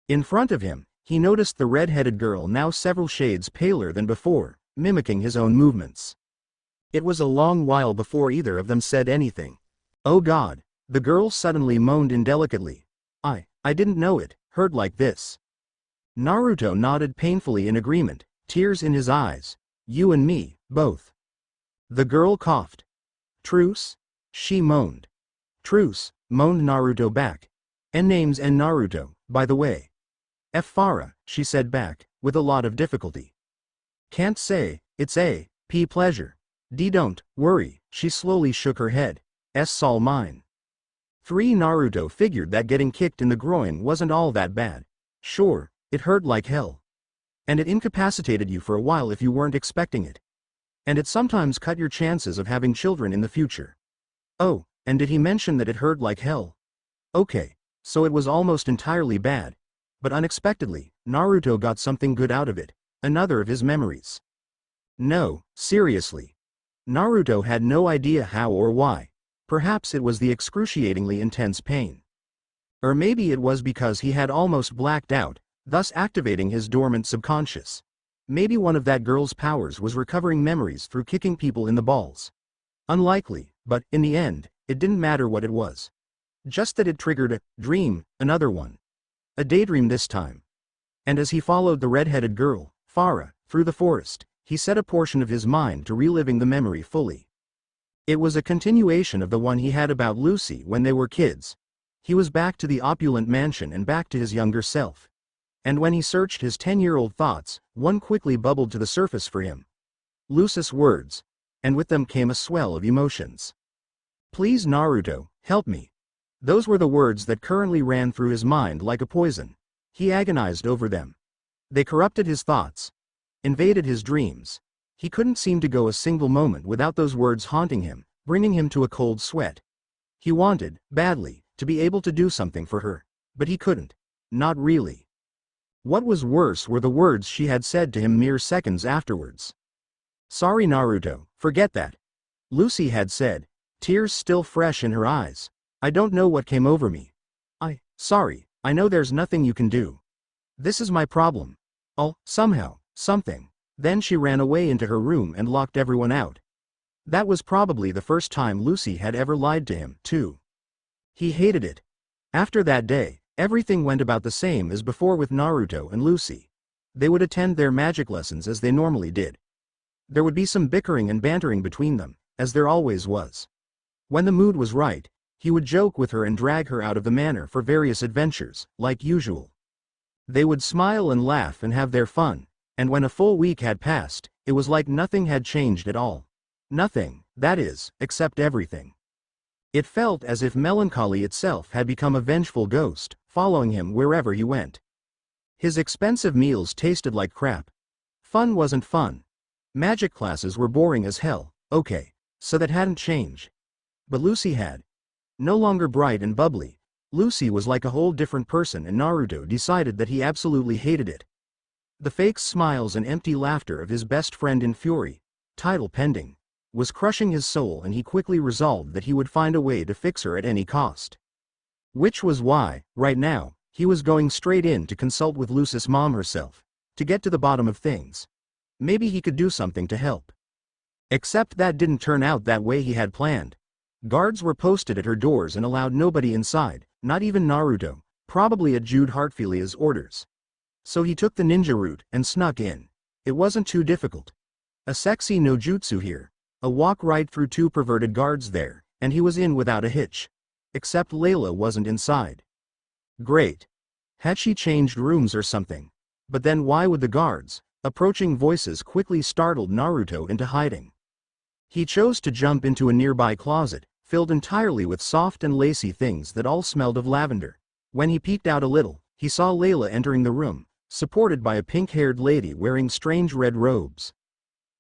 In front of him, he noticed the red-headed girl now several shades paler than before, mimicking his own movements. It was a long while before either of them said anything. "Oh God," the girl suddenly moaned indelicately. I didn't know it hurt like this." Naruto nodded painfully in agreement, tears in his eyes. "You and me, both." The girl coughed. "Truce?" she moaned. "Truce," moaned Naruto back. "And name's Naruto, by the way." "Farah," she said back, with a lot of difficulty. "Can't say, it's P pleasure. Don't worry," she slowly shook her head. "All mine." Naruto figured that getting kicked in the groin wasn't all that bad. Sure, it hurt like hell. And it incapacitated you for a while if you weren't expecting it. And it sometimes cut your chances of having children in the future. Oh, and did he mention that it hurt like hell? Okay, so it was almost entirely bad. But unexpectedly, Naruto got something good out of it, another of his memories. No, seriously. Naruto had no idea how or why. Perhaps it was the excruciatingly intense pain. Or maybe it was because he had almost blacked out, thus activating his dormant subconscious. Maybe one of that girl's powers was recovering memories through kicking people in the balls. Unlikely, but, in the end, it didn't matter what it was. Just that it triggered a dream, another one. A daydream this time. And as he followed the red-headed girl, Farah, through the forest, he set a portion of his mind to reliving the memory fully. It was a continuation of the one he had about Lucy when they were kids. He was back to the opulent mansion and back to his younger self. And when he searched his 10-year-old thoughts, one quickly bubbled to the surface for him. Lucy's words. And with them came a swell of emotions. "Please Naruto, help me." Those were the words that currently ran through his mind like a poison. He agonized over them. They corrupted his thoughts. Invaded his dreams. He couldn't seem to go a single moment without those words haunting him, bringing him to a cold sweat. He wanted, badly, to be able to do something for her. But he couldn't. Not really. What was worse were the words she had said to him mere seconds afterwards. "Sorry Naruto, forget that." Lucy had said. tears still fresh in her eyes. I don't know what came over me. Sorry, I know there's nothing you can do. This is my problem. Somehow, something. Then she ran away into her room and locked everyone out. That was probably the first time Lucy had ever lied to him, too. He hated it. After that day, everything went about the same as before with Naruto and Lucy. They would attend their magic lessons as they normally did. There would be some bickering and bantering between them, as there always was. When the mood was right, he would joke with her and drag her out of the manor for various adventures, like usual. They would smile and laugh and have their fun, and when a full week had passed, it was like nothing had changed at all. Nothing, that is, except everything. It felt as if melancholy itself had become a vengeful ghost, following him wherever he went. His expensive meals tasted like crap. Fun wasn't fun. Magic classes were boring as hell. Okay, so that hadn't changed. But Lucy had. No longer bright and bubbly, Lucy was like a whole different person, and Naruto decided that he absolutely hated it. The fake smiles and empty laughter of his best friend in Fury, title pending, was crushing his soul, and he quickly resolved that he would find a way to fix her at any cost. Which was why, right now, he was going straight in to consult with Lucy's mom herself, to get to the bottom of things. Maybe he could do something to help. Except that didn't turn out that way he had planned. Guards were posted at her doors and allowed nobody inside, not even Naruto, probably at Jude Heartfilia's orders. So he took the ninja route and snuck in. It wasn't too difficult. A sexy no jutsu here, a walk right through two perverted guards there, and he was in without a hitch. Except Layla wasn't inside. Great. Had she changed rooms or something? But then why would the guards? Approaching voices quickly startled Naruto into hiding. He chose to jump into a nearby closet, filled entirely with soft and lacy things that all smelled of lavender. When he peeked out a little, he saw Layla entering the room, supported by a pink-haired lady wearing strange red robes.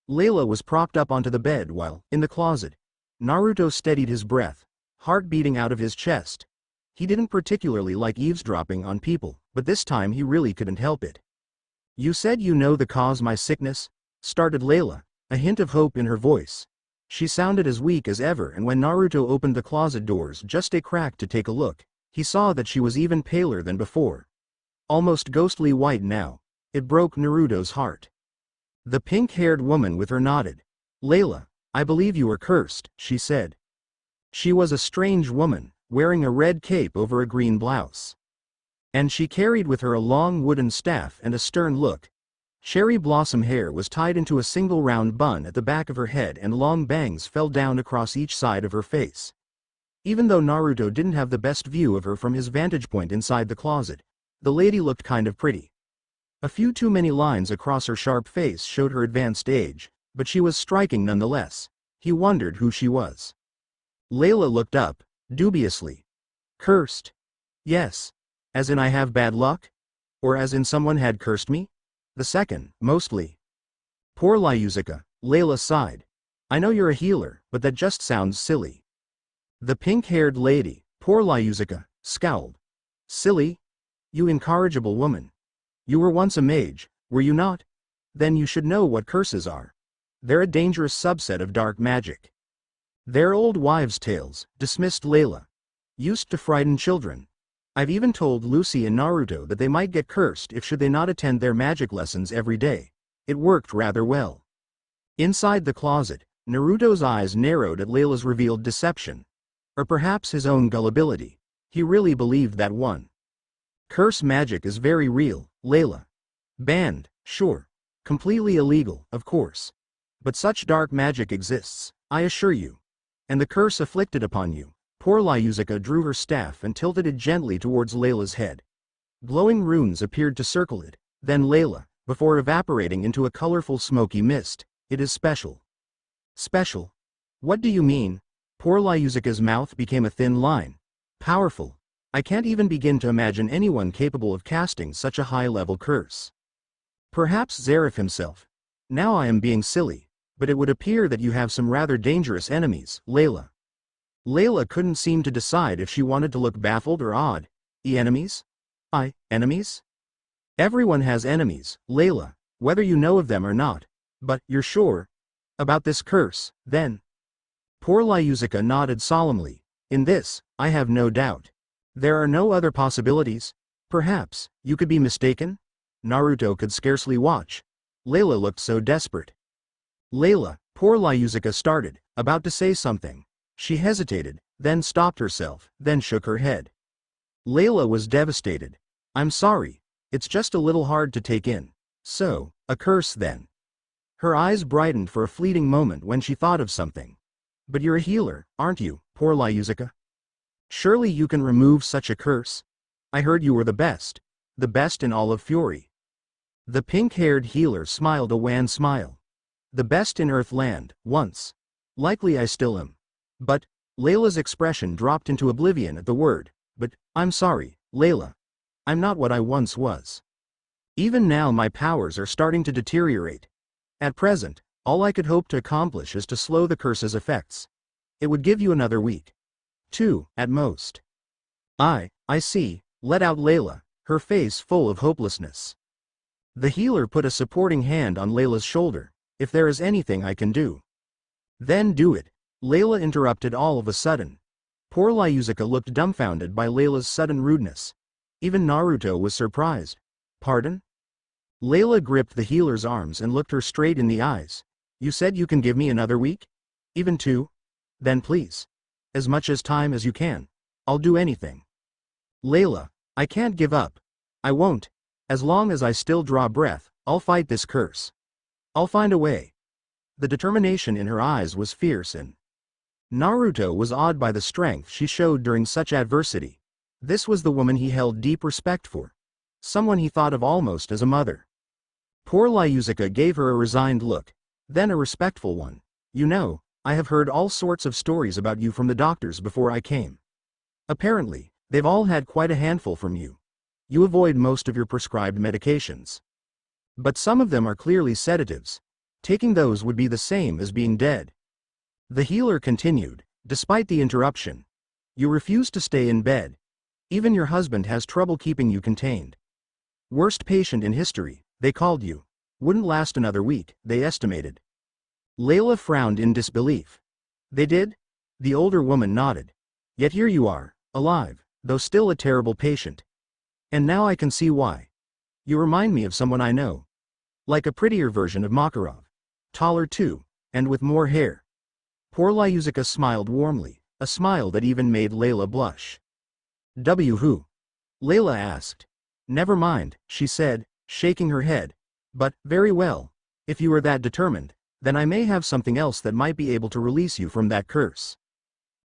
Layla was propped up onto the bed while, in the closet, Naruto steadied his breath, heart beating out of his chest. He didn't particularly like eavesdropping on people, but this time he really couldn't help it. "You said you know the cause my sickness?" started Layla, a hint of hope in her voice. She sounded as weak as ever, and when Naruto opened the closet doors just a crack to take a look, he saw that she was even paler than before. Almost ghostly white now. It broke Naruto's heart. The pink-haired woman with her nodded. "Layla, I believe you are cursed," she said. She was a strange woman, wearing a red cape over a green blouse. And she carried with her a long wooden staff and a stern look. Cherry blossom hair was tied into a single round bun at the back of her head, and long bangs fell down across each side of her face. Even though Naruto didn't have the best view of her from his vantage point inside the closet, the lady looked kind of pretty. A few too many lines across her sharp face showed her advanced age, but she was striking nonetheless. He wondered who she was. Layla looked up, dubiously. "Cursed?" "Yes. As in I have bad luck? Or as in someone had cursed me?" "The second, mostly." "Poor Lyuzuka," Layla sighed. "I know you're a healer, but that just sounds silly." The pink-haired lady, poor Lyuzuka, scowled. "Silly? You incorrigible woman. You were once a mage, were you not? Then you should know what curses are. They're a dangerous subset of dark magic." "They're old wives' tales," dismissed Layla. "Used to frighten children. I've even told Lucy and Naruto that they might get cursed if should they not attend their magic lessons every day. It worked rather well." Inside the closet, Naruto's eyes narrowed at Layla's revealed deception. Or perhaps his own gullibility. He really believed that one. "Curse magic is very real, Layla. Banned, sure. Completely illegal, of course. But such dark magic exists, I assure you. And the curse afflicted upon you." Poor Lyuzuka drew her staff and tilted it gently towards Layla's head. Glowing runes appeared to circle it. Then Layla, before evaporating into a colorful smoky mist, "It is special." "Special? What do you mean?" Poor Lyuzuka's mouth became a thin line. "Powerful. I can't even begin to imagine anyone capable of casting such a high-level curse. Perhaps Zarif himself. Now I am being silly, but it would appear that you have some rather dangerous enemies, Layla." Layla couldn't seem to decide if she wanted to look baffled or odd. Enemies? Enemies? Everyone has enemies, Layla, whether you know of them or not. But, you're sure? About this curse, then? Poor Lyuzica nodded solemnly. In this, I have no doubt. There are no other possibilities? Perhaps, you could be mistaken? Naruto could scarcely watch. Layla looked so desperate. Layla, poor Lyuzica started, about to say something. She hesitated, then stopped herself, then shook her head. Layla was devastated. I'm sorry, it's just a little hard to take in. So, a curse then. Her eyes brightened for a fleeting moment when she thought of something. But you're a healer, aren't you, poor Lyuzica? Surely you can remove such a curse? I heard you were the best in all of Fury. The pink-haired healer smiled a wan smile. The best in Earthland, once. Likely I still am. But, Layla's expression dropped into oblivion at the word, but, I'm sorry, Layla. I'm not what I once was. Even now my powers are starting to deteriorate. At present, all I could hope to accomplish is to slow the curse's effects. It would give you another week. 2, at most. I see, let out Layla, her face full of hopelessness. The healer put a supporting hand on Layla's shoulder. If there is anything I can do. Then do it, Layla interrupted all of a sudden. Poor Lyuzica looked dumbfounded by Layla's sudden rudeness. Even Naruto was surprised. Pardon? Layla gripped the healer's arms and looked her straight in the eyes. You said you can give me another week? Even 2? Then please. As much as time as you can. I'll do anything. Layla, I can't give up. I won't. As long as I still draw breath, I'll fight this curse. I'll find a way. The determination in her eyes was fierce and Naruto was awed by the strength she showed during such adversity. This was the woman he held deep respect for. Someone he thought of almost as a mother. Poor Lyuzica gave her a resigned look, then a respectful one. You know, I have heard all sorts of stories about you from the doctors before I came. Apparently, they've all had quite a handful from you. You avoid most of your prescribed medications. But some of them are clearly sedatives. Taking those would be the same as being dead. The healer continued, despite the interruption. You refuse to stay in bed. Even your husband has trouble keeping you contained. Worst patient in history, they called you. Wouldn't last another week, they estimated. Layla frowned in disbelief. They did? The older woman nodded. Yet here you are, alive, though still a terrible patient. And now I can see why. You remind me of someone I know. Like a prettier version of Makarov. Taller too, and with more hair. Poor Lyuzica smiled warmly, a smile that even made Layla blush. Who? Layla asked. Never mind, she said, shaking her head. But, very well. If you are that determined, then I may have something else that might be able to release you from that curse.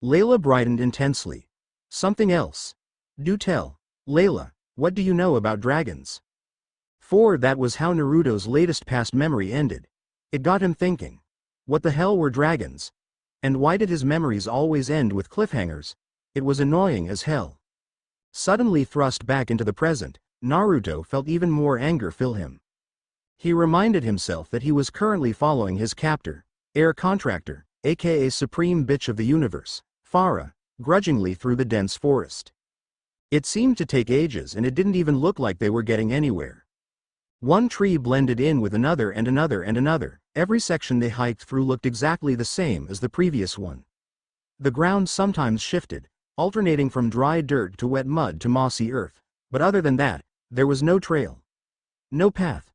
Layla brightened intensely. Something else? Do tell. Layla, what do you know about dragons? For that was how Naruto's latest past memory ended. It got him thinking. What the hell were dragons? And why did his memories always end with cliffhangers? It was annoying as hell. Suddenly thrust back into the present, Naruto felt even more anger fill him. He reminded himself that he was currently following his captor, Air Contractor, aka Supreme Bitch of the Universe, Farah, grudgingly through the dense forest. It seemed to take ages and it didn't even look like they were getting anywhere. One tree blended in with another and another and another. Every section they hiked through looked exactly the same as the previous one. The ground sometimes shifted, alternating from dry dirt to wet mud to mossy earth, but other than that, there was no trail. No path.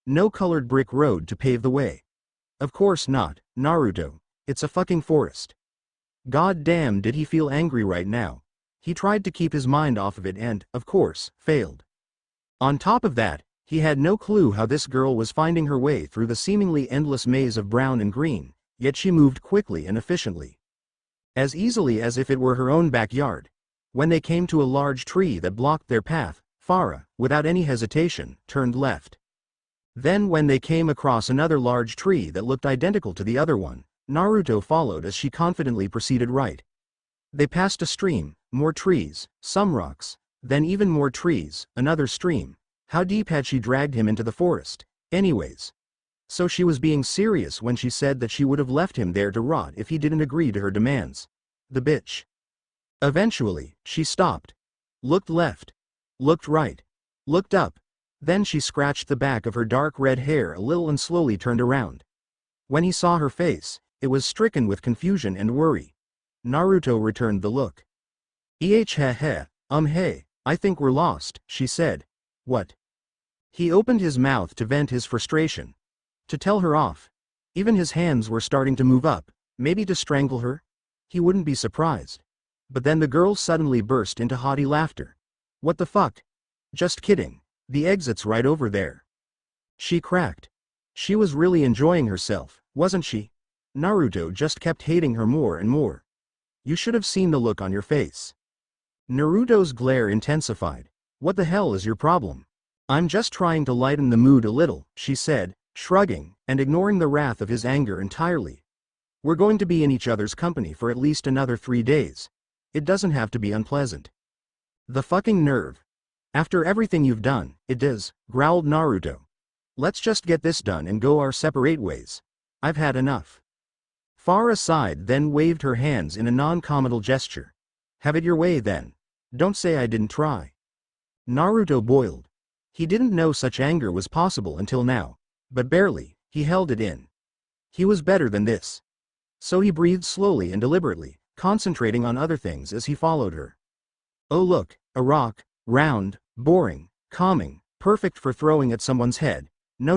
No colored brick road to pave the way. Of course not, Naruto, it's a fucking forest. God damn, did he feel angry right now. He tried to keep his mind off of it and, of course, failed. On top of that, he had no clue how this girl was finding her way through the seemingly endless maze of brown and green, yet she moved quickly and efficiently. As easily as if it were her own backyard. When they came to a large tree that blocked their path, Farah, without any hesitation, turned left. Then when they came across another large tree that looked identical to the other one, Naruto followed as she confidently proceeded right. They passed a stream, more trees, some rocks, then even more trees, another stream. How deep had she dragged him into the forest, anyways? So she was being serious when she said that she would have left him there to rot if he didn't agree to her demands. The bitch. Eventually, she stopped. Looked left. Looked right. Looked up. Then she scratched the back of her dark red hair a little and slowly turned around. When he saw her face, It was stricken with confusion and worry. Naruto returned the look. Hey, I think we're lost, she said. What? He opened his mouth to vent his frustration. To tell her off. Even his hands were starting to move up, maybe to strangle her? He wouldn't be surprised. But then the girl suddenly burst into haughty laughter. What the fuck? Just kidding. The exit's right over there. She cracked. She was really enjoying herself, wasn't she? Naruto just kept hating her more and more. You should have seen the look on your face. Naruto's glare intensified. What the hell is your problem? I'm just trying to lighten the mood a little, she said, shrugging, and ignoring the wrath of his anger entirely. We're going to be in each other's company for at least another 3 days. It doesn't have to be unpleasant. The fucking nerve. After everything you've done, it does, growled Naruto. Let's just get this done and go our separate ways. I've had enough. Farah sighed, then waved her hands in a non-committal gesture. Have it your way then. Don't say I didn't try. Naruto boiled. He didn't know such anger was possible until now, but barely, he held it in. He was better than this. So he breathed slowly and deliberately, concentrating on other things as he followed her. Oh look, a rock, round, boring, calming, perfect for throwing at someone's head. No,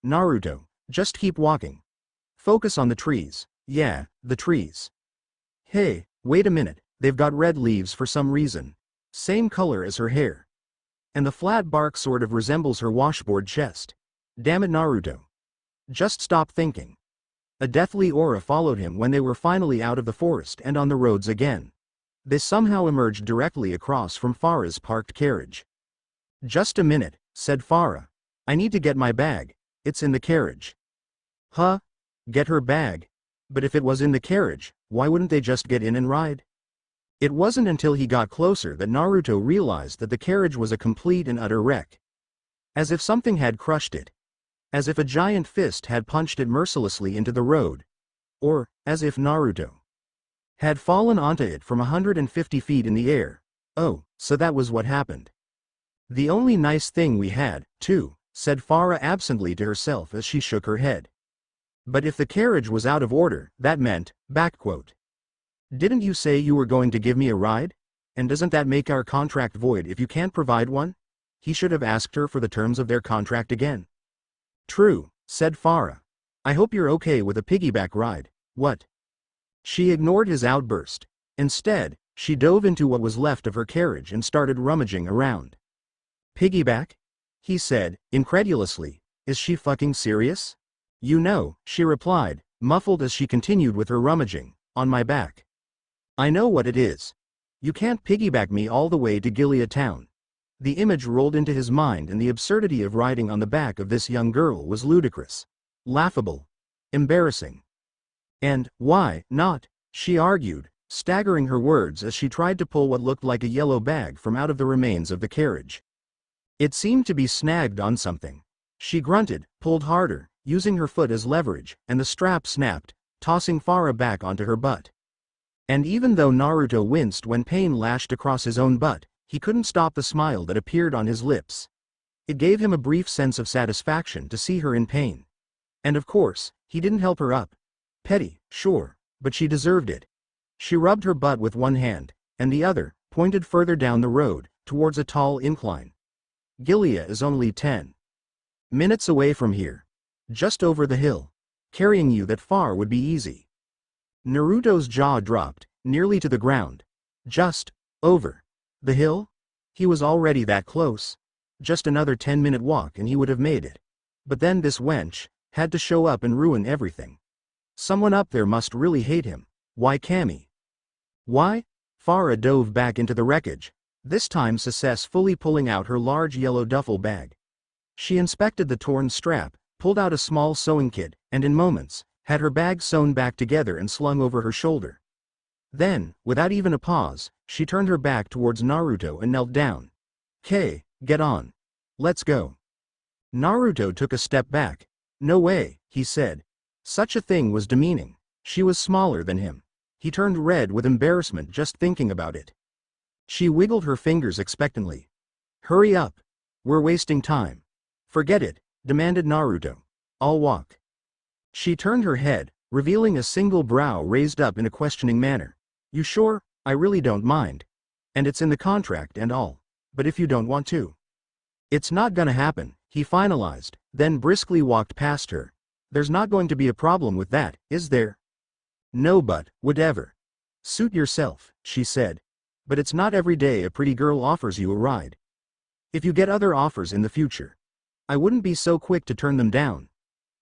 Naruto, just keep walking. Focus on the trees. Yeah, the trees. Hey, wait a minute, they've got red leaves for some reason. Same color as her hair. And the flat bark sort of resembles her washboard chest. Damn it, Naruto. Just stop thinking. A deathly aura followed him when they were finally out of the forest and on the roads again. They somehow emerged directly across from Farah's parked carriage. Just a minute, said Farah. I need to get my bag. It's in the carriage. Huh? Get her bag? But if it was in the carriage, why wouldn't they just get in and ride? It wasn't until he got closer that Naruto realized that the carriage was a complete and utter wreck. As if something had crushed it. As if a giant fist had punched it mercilessly into the road. Or, as if Naruto had fallen onto it from 150 feet in the air. Oh, so that was what happened. The only nice thing we had, too, said Farah absently to herself as she shook her head. But if the carriage was out of order, that meant, backquote. Didn't you say you were going to give me a ride? And doesn't that make our contract void if you can't provide one? He should have asked her for the terms of their contract again. True, said Farah. I hope you're okay with a piggyback ride. What? She ignored his outburst. Instead, she dove into what was left of her carriage and started rummaging around. Piggyback? He said, incredulously. Is she fucking serious? You know, she replied, muffled as she continued with her rummaging, on my back. I know what it is. You can't piggyback me all the way to Gilead town. The image rolled into his mind and the absurdity of riding on the back of this young girl was ludicrous. Laughable. Embarrassing. And, why not? She argued, staggering her words as she tried to pull what looked like a yellow bag from out of the remains of the carriage. It seemed to be snagged on something. She grunted, pulled harder, using her foot as leverage, and the strap snapped, tossing Farah back onto her butt. And even though Naruto winced when pain lashed across his own butt, he couldn't stop the smile that appeared on his lips. It gave him a brief sense of satisfaction to see her in pain. And of course, he didn't help her up. Petty, sure, but she deserved it. She rubbed her butt with one hand, and the other, pointed further down the road, towards a tall incline. Gilead is only 10 minutes away from here. Just over the hill. Carrying you that far would be easy. Naruto's jaw dropped, nearly to the ground. Just over the hill? He was already that close. Just another 10-minute walk and he would have made it. But then this wench had to show up and ruin everything. Someone up there must really hate him. Why Cammy? Why? Farah dove back into the wreckage, this time successfully pulling out her large yellow duffel bag. She inspected the torn strap, pulled out a small sewing kit, and in moments, had her bag sewn back together and slung over her shoulder. Then, without even a pause, she turned her back towards Naruto and knelt down. "'Kay, get on. Let's go." Naruto took a step back. "No way," he said. Such a thing was demeaning. She was smaller than him. He turned red with embarrassment just thinking about it. She wiggled her fingers expectantly. "Hurry up. We're wasting time." "Forget it," demanded Naruto. "I'll walk." She turned her head, revealing a single brow raised up in a questioning manner. You sure? I really don't mind. And it's in the contract and all. But if you don't want to. It's not gonna happen, he finalized, then briskly walked past her. There's not going to be a problem with that, is there? No, but, whatever. Suit yourself, she said. But it's not every day a pretty girl offers you a ride. If you get other offers in the future, I wouldn't be so quick to turn them down.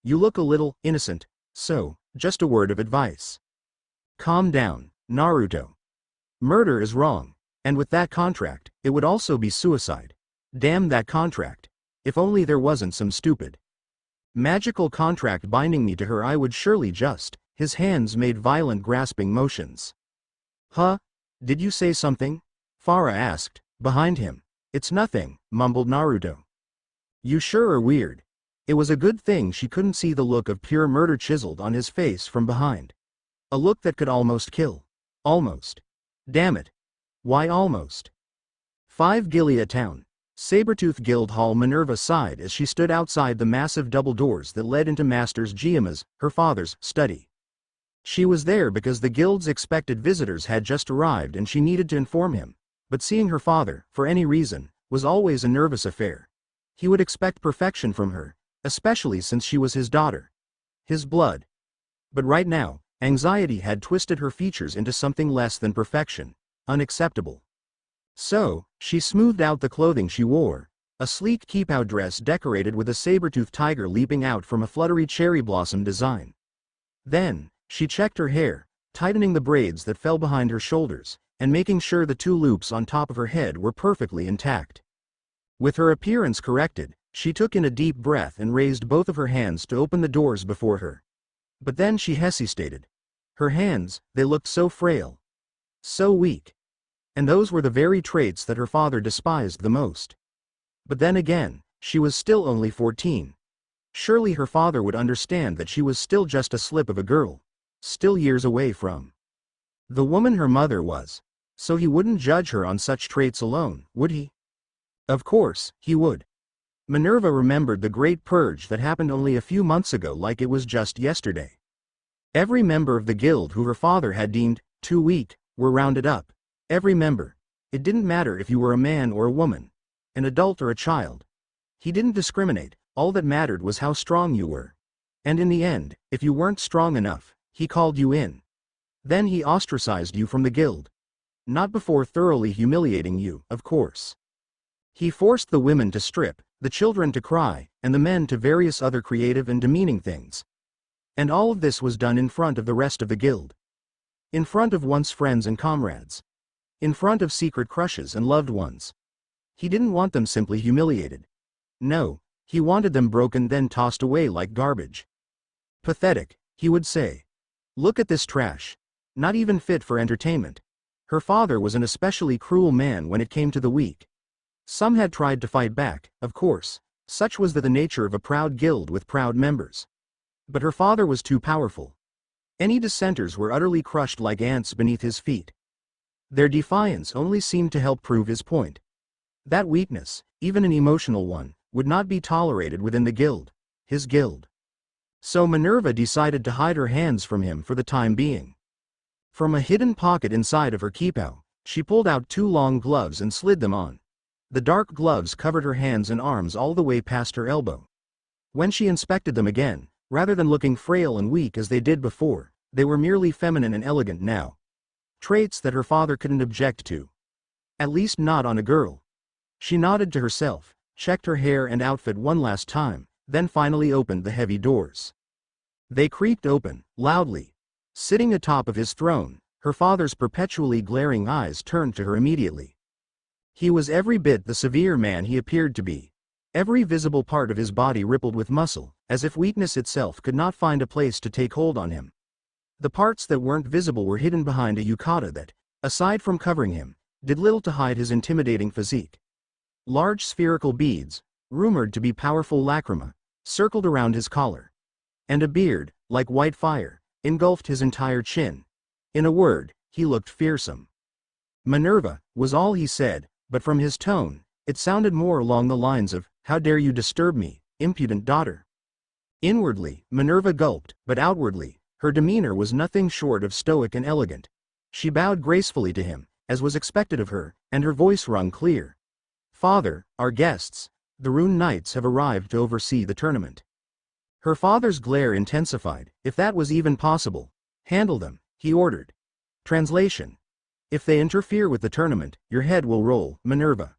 You look a little innocent, so, just a word of advice. Calm down, Naruto. Murder is wrong, and with that contract, it would also be suicide. Damn that contract. If only there wasn't some stupid magical contract binding me to her, I would surely just. His hands made violent grasping motions. Huh? Did you say something? Farah asked, behind him. It's nothing, mumbled Naruto. You sure are weird. It was a good thing she couldn't see the look of pure murder chiseled on his face from behind. A look that could almost kill. Almost. Damn it. Why almost? 5 Gilead Town. Saber-tooth Guild Hall. Minerva sighed as she stood outside the massive double doors that led into Master Giama's, her father's, study. She was there because the guild's expected visitors had just arrived and she needed to inform him. But seeing her father, for any reason, was always a nervous affair. He would expect perfection from her, especially since she was his daughter. His blood. But right now, anxiety had twisted her features into something less than perfection. Unacceptable. So, she smoothed out the clothing she wore, a sleek keep-out dress decorated with a saber-toothed tiger leaping out from a fluttery cherry blossom design. Then, she checked her hair, tightening the braids that fell behind her shoulders, and making sure the 2 loops on top of her head were perfectly intact. With her appearance corrected, she took in a deep breath and raised both of her hands to open the doors before her. But then she hesitated. Her hands, they looked so frail. So weak. And those were the very traits that her father despised the most. But then again, she was still only 14. Surely her father would understand that she was still just a slip of a girl. Still years away from the woman her mother was. So he wouldn't judge her on such traits alone, would he? Of course, he would. Minerva remembered the great purge that happened only a few months ago like it was just yesterday. Every member of the guild who her father had deemed too weak were rounded up. Every member. It didn't matter if you were a man or a woman, an adult or a child. He didn't discriminate, all that mattered was how strong you were. And in the end, if you weren't strong enough, he called you in. Then he ostracized you from the guild. Not before thoroughly humiliating you, of course. He forced the women to strip, the children to cry, and the men to various other creative and demeaning things. And all of this was done in front of the rest of the guild. In front of one's friends and comrades. In front of secret crushes and loved ones. He didn't want them simply humiliated. No, he wanted them broken then tossed away like garbage. Pathetic, he would say. Look at this trash. Not even fit for entertainment. Her father was an especially cruel man when it came to the weak. Some had tried to fight back, of course. Such was the nature of a proud guild with proud members. But her father was too powerful. Any dissenters were utterly crushed like ants beneath his feet. Their defiance only seemed to help prove his point. That weakness, even an emotional one, would not be tolerated within the guild, his guild. So Minerva decided to hide her hands from him for the time being. From a hidden pocket inside of her keepao, she pulled out 2 long gloves and slid them on. The dark gloves covered her hands and arms all the way past her elbow. When she inspected them again, rather than looking frail and weak as they did before, they were merely feminine and elegant now. Traits that her father couldn't object to. At least not on a girl. She nodded to herself, checked her hair and outfit one last time, then finally opened the heavy doors. They creaked open, loudly. Sitting atop of his throne, her father's perpetually glaring eyes turned to her immediately. He was every bit the severe man he appeared to be. Every visible part of his body rippled with muscle, as if weakness itself could not find a place to take hold on him. The parts that weren't visible were hidden behind a yukata that, aside from covering him, did little to hide his intimidating physique. Large spherical beads, rumored to be powerful lacrima, circled around his collar. And a beard, like white fire, engulfed his entire chin. In a word, he looked fearsome. Minerva, was all he said, but from his tone, it sounded more along the lines of, "How dare you disturb me, impudent daughter?" Inwardly, Minerva gulped, but outwardly, Her demeanor was nothing short of stoic and elegant. She bowed gracefully to him, as was expected of her, and her voice rung clear. "Father, our guests, the Rune Knights have arrived to oversee the tournament." Her father's glare intensified. If that was even possible. "Handle them," he ordered. Translation: "If they interfere with the tournament, your head will roll, Minerva."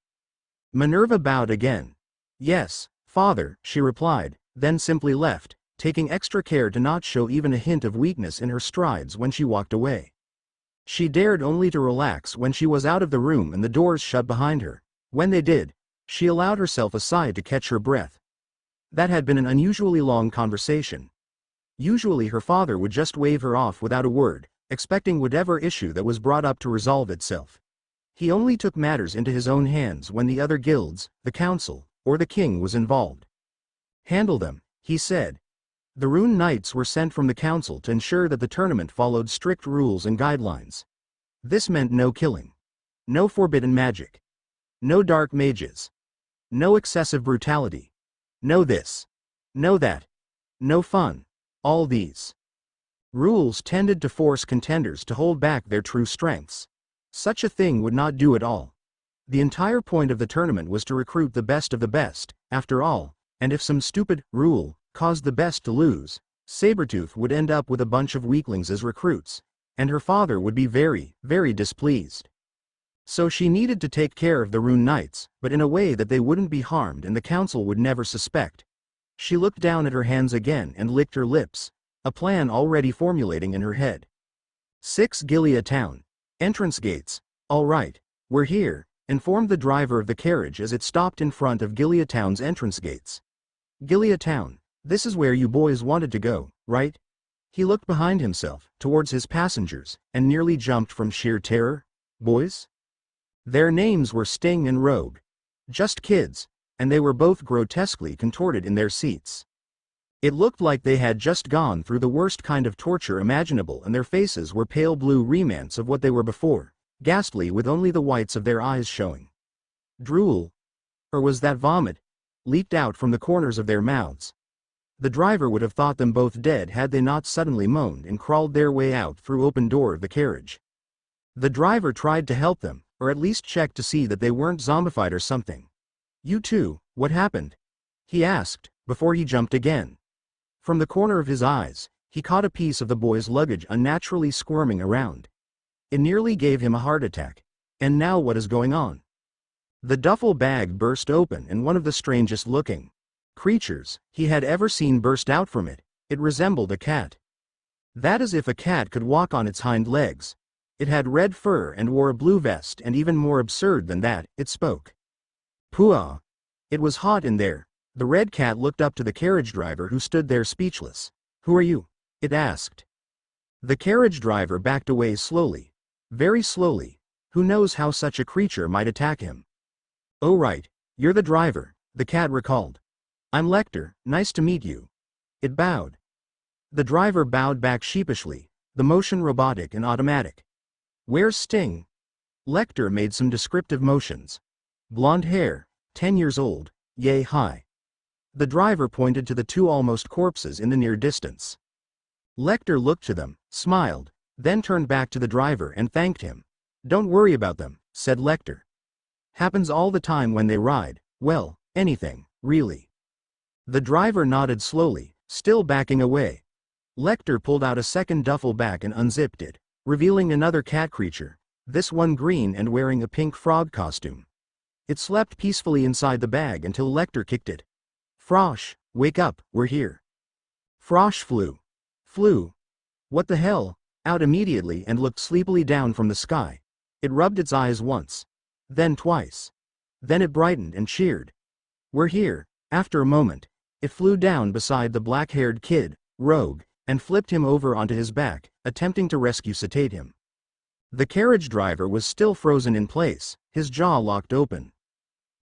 Minerva bowed again. "Yes, father," she replied, then simply left, taking extra care to not show even a hint of weakness in her strides when she walked away. She dared only to relax when she was out of the room and the doors shut behind her. When they did, she allowed herself a sigh to catch her breath. That had been an unusually long conversation. Usually her father would just wave her off without a word, expecting whatever issue that was brought up to resolve itself. He only took matters into his own hands when the other guilds, the council, or the king was involved. "Handle them," he said. The Rune Knights were sent from the council to ensure that the tournament followed strict rules and guidelines. This meant no killing. No forbidden magic. No dark mages. No excessive brutality. No this. No that. No fun. All these rules tended to force contenders to hold back their true strengths. Such a thing would not do at all. The entire point of the tournament was to recruit the best of the best, after all, and if some stupid rule caused the best to lose, Saber-tooth would end up with a bunch of weaklings as recruits, and her father would be very, very displeased. So she needed to take care of the Rune Knights, but in a way that they wouldn't be harmed and the council would never suspect. She looked down at her hands again and licked her lips, a plan already formulating in her head. 6 Gilead Town. Entrance gates. "All right, we're here," informed the driver of the carriage as it stopped in front of Gilead Town's entrance gates. "Gilead Town, this is where you boys wanted to go, right?" He looked behind himself, towards his passengers, and nearly jumped from sheer terror. Boys? Their names were Sting and Rogue. Just kids, and they were both grotesquely contorted in their seats. It looked like they had just gone through the worst kind of torture imaginable, and their faces were pale blue remnants of what they were before, ghastly with only the whites of their eyes showing. Drool, or was that vomit, leaked out from the corners of their mouths. The driver would have thought them both dead had they not suddenly moaned and crawled their way out through open door of the carriage. The driver tried to help them, or at least check to see that they weren't zombified or something. "You two, what happened?" he asked, before he jumped again. From the corner of his eyes, he caught a piece of the boy's luggage unnaturally squirming around. It nearly gave him a heart attack. And now what is going on? The duffel bag burst open and one of the strangest looking creatures he had ever seen burst out from it. It resembled a cat. That is, if a cat could walk on its hind legs. It had red fur and wore a blue vest, and even more absurd than that, it spoke. Pooah! It was hot in there. The red cat looked up to the carriage driver, who stood there speechless. "Who are you?" it asked. The carriage driver backed away slowly. Very slowly. Who knows how such a creature might attack him? "Oh right, you're the driver," the cat recalled. "I'm Lecter, nice to meet you." It bowed. The driver bowed back sheepishly, the motion robotic and automatic. "Where's Sting?" Lecter made some descriptive motions. "Blonde hair, 10 years old, yay high." The driver pointed to the 2 almost corpses in the near distance. Lecter looked to them, smiled, then turned back to the driver and thanked him. "Don't worry about them," said Lecter. "Happens all the time when they ride, well, anything, really." The driver nodded slowly, still backing away. Lecter pulled out a second duffel bag and unzipped it, revealing another cat creature, this one green and wearing a pink frog costume. It slept peacefully inside the bag until Lecter kicked it. "Frosh, wake up, we're here." Frosh flew. What the hell? Out immediately and looked sleepily down from the sky. It rubbed its eyes once. Then twice. Then it brightened and cheered. "We're here." After a moment, it flew down beside the black-haired kid, Rogue, and flipped him over onto his back, attempting to resuscitate him. The carriage driver was still frozen in place, his jaw locked open.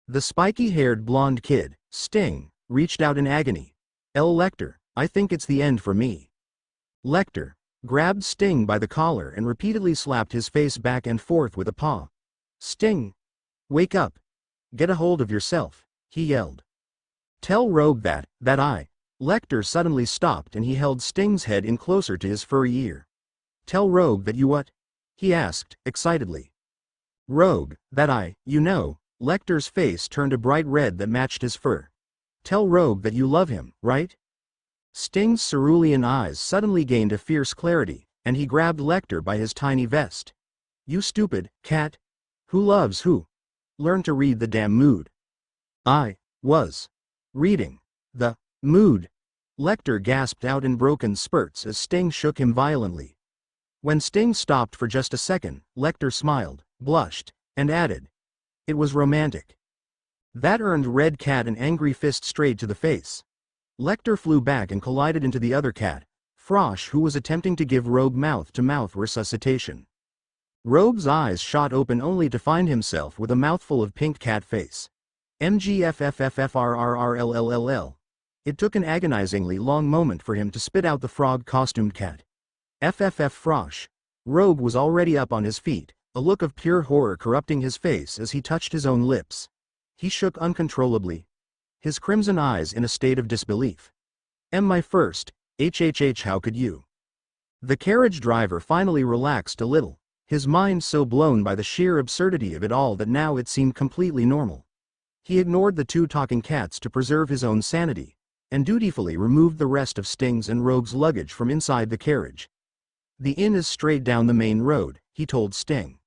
The spiky-haired blonde kid, Sting, reached out in agony. Lecter, I think it's the end for me." Lecter grabbed Sting by the collar and repeatedly slapped his face back and forth with a paw. "Sting! Wake up! Get a hold of yourself," he yelled. "Tell Rogue that I, Lecter suddenly stopped and he held Sting's head in closer to his furry ear. "Tell Rogue that you what?" he asked, excitedly. "Rogue, that Lecter's face turned a bright red that matched his fur. "Tell Rogue that you love him, right?" Sting's cerulean eyes suddenly gained a fierce clarity, and he grabbed Lecter by his tiny vest. "You stupid cat. Who loves who? Learn to read the damn mood." "I was reading the mood," Lecter gasped out in broken spurts as Sting shook him violently. When Sting stopped for just a second, Lecter smiled, blushed, and added, "It was romantic." That earned Red Cat an angry fist straight to the face. Lecter flew back and collided into the other cat, Frosh, who was attempting to give Rogue mouth-to-mouth resuscitation. Rogue's eyes shot open only to find himself with a mouthful of pink cat face. MGFFFFRRRLLLL. It took an agonizingly long moment for him to spit out the frog-costumed cat. FFF Frosh. Rogue was already up on his feet, a look of pure horror corrupting his face as he touched his own lips. He shook uncontrollably, his crimson eyes in a state of disbelief. My first, HHH, how could you?" The carriage driver finally relaxed a little, his mind so blown by the sheer absurdity of it all that now it seemed completely normal. He ignored the two talking cats to preserve his own sanity, and dutifully removed the rest of Sting's and Rogue's luggage from inside the carriage. "The inn is straight down the main road," he told Sting.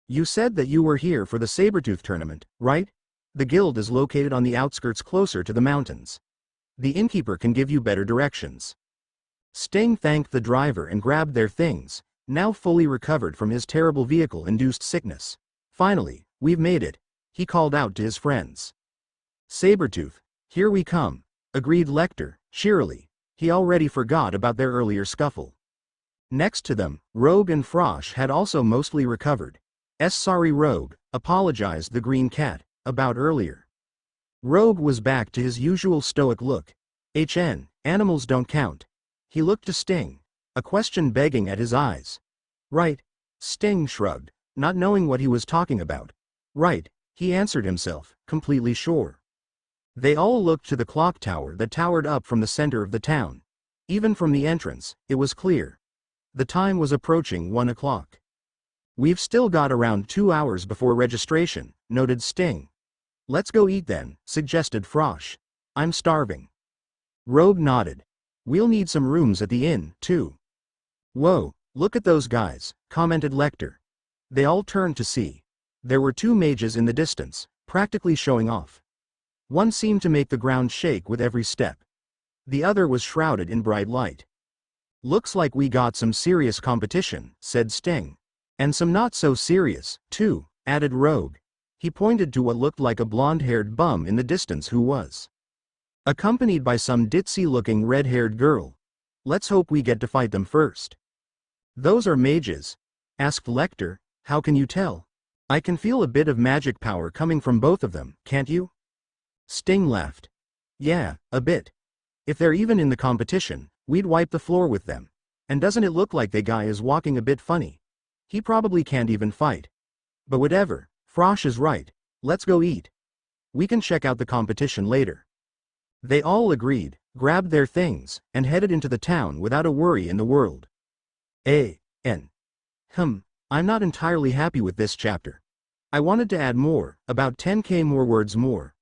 "You said that you were here for the Saber-tooth tournament, right? The guild is located on the outskirts closer to the mountains. The innkeeper can give you better directions." Sting thanked the driver and grabbed their things, now fully recovered from his terrible vehicle-induced sickness. "Finally, we've made it," he called out to his friends. "Saber-tooth, here we come," agreed Lecter, cheerily. He already forgot about their earlier scuffle. Next to them, Rogue and Frosh had also mostly recovered. Sorry Rogue, apologized the green cat, about earlier. Rogue was back to his usual stoic look. Animals don't count." He looked to Sting, a question begging at his eyes. "Right." Sting shrugged, not knowing what he was talking about. "Right," he answered himself, completely sure. They all looked to the clock tower that towered up from the center of the town. Even from the entrance, it was clear. The time was approaching 1 o'clock. "We've still got around 2 hours before registration," noted Sting. "Let's go eat then," suggested Frosh. "I'm starving." Rogue nodded. "We'll need some rooms at the inn, too." "Whoa, look at those guys," commented Lecter. They all turned to see. There were 2 mages in the distance, practically showing off. One seemed to make the ground shake with every step. The other was shrouded in bright light. "Looks like we got some serious competition," said Sting. "And some not so serious, too," added Rogue. He pointed to what looked like a blonde-haired bum in the distance who was accompanied by some ditzy-looking red-haired girl. "Let's hope we get to fight them first." "Those are mages?" asked Lecter. "How can you tell?" "I can feel a bit of magic power coming from both of them, can't you?" Sting laughed. "Yeah, a bit. If they're even in the competition, we'd wipe the floor with them. And doesn't it look like the guy is walking a bit funny? He probably can't even fight. But whatever, Frosh is right. Let's go eat. We can check out the competition later." They all agreed, grabbed their things, and headed into the town without a worry in the world. I'm not entirely happy with this chapter. I wanted to add more, about 10k more words more.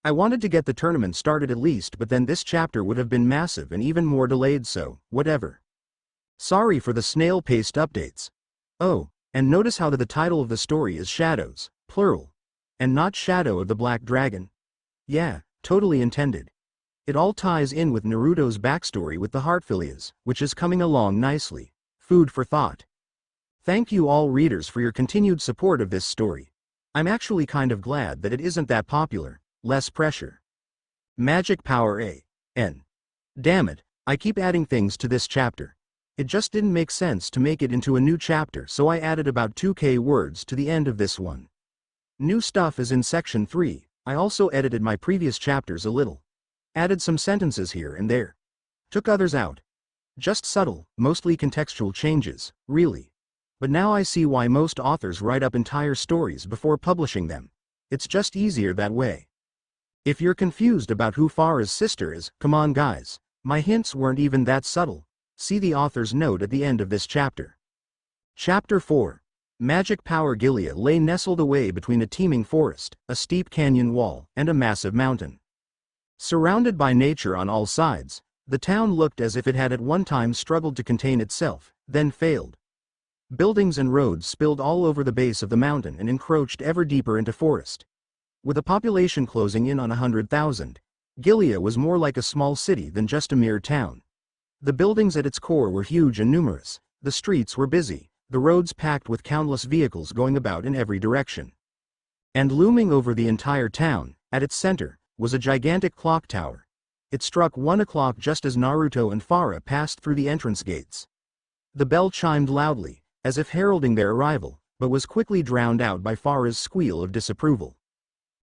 I wanted to get the tournament started at least, but then this chapter would have been massive and even more delayed, so, whatever. Sorry for the snail-paced updates. Oh, and notice how the title of the story is Shadows, plural, and not Shadow of the Black Dragon. Yeah, totally intended. It all ties in with Naruto's backstory with the Heartphilias, which is coming along nicely. Food for thought. Thank you all readers for your continued support of this story. I'm actually kind of glad that it isn't that popular. Less pressure. Magic power N. Damn it, I keep adding things to this chapter. It just didn't make sense to make it into a new chapter, so I added about 2k words to the end of this one. New stuff is in section 3, I also edited my previous chapters a little. Added some sentences here and there. Took others out. Just subtle, mostly contextual changes, really. But now I see why most authors write up entire stories before publishing them. It's just easier that way. If you're confused about who Farah's sister is, come on guys, my hints weren't even that subtle. See the author's note at the end of this chapter. Chapter 4. Magic Power. Gilead lay nestled away between a teeming forest, a steep canyon wall, and a massive mountain. Surrounded by nature on all sides, the town looked as if it had at one time struggled to contain itself, then failed. Buildings and roads spilled all over the base of the mountain and encroached ever deeper into forest. With a population closing in on 100,000, Gilead was more like a small city than just a mere town. The buildings at its core were huge and numerous, the streets were busy, the roads packed with countless vehicles going about in every direction. And looming over the entire town, at its center, was a gigantic clock tower. It struck 1 o'clock just as Naruto and Farah passed through the entrance gates. The bell chimed loudly, as if heralding their arrival, but was quickly drowned out by Farah's squeal of disapproval.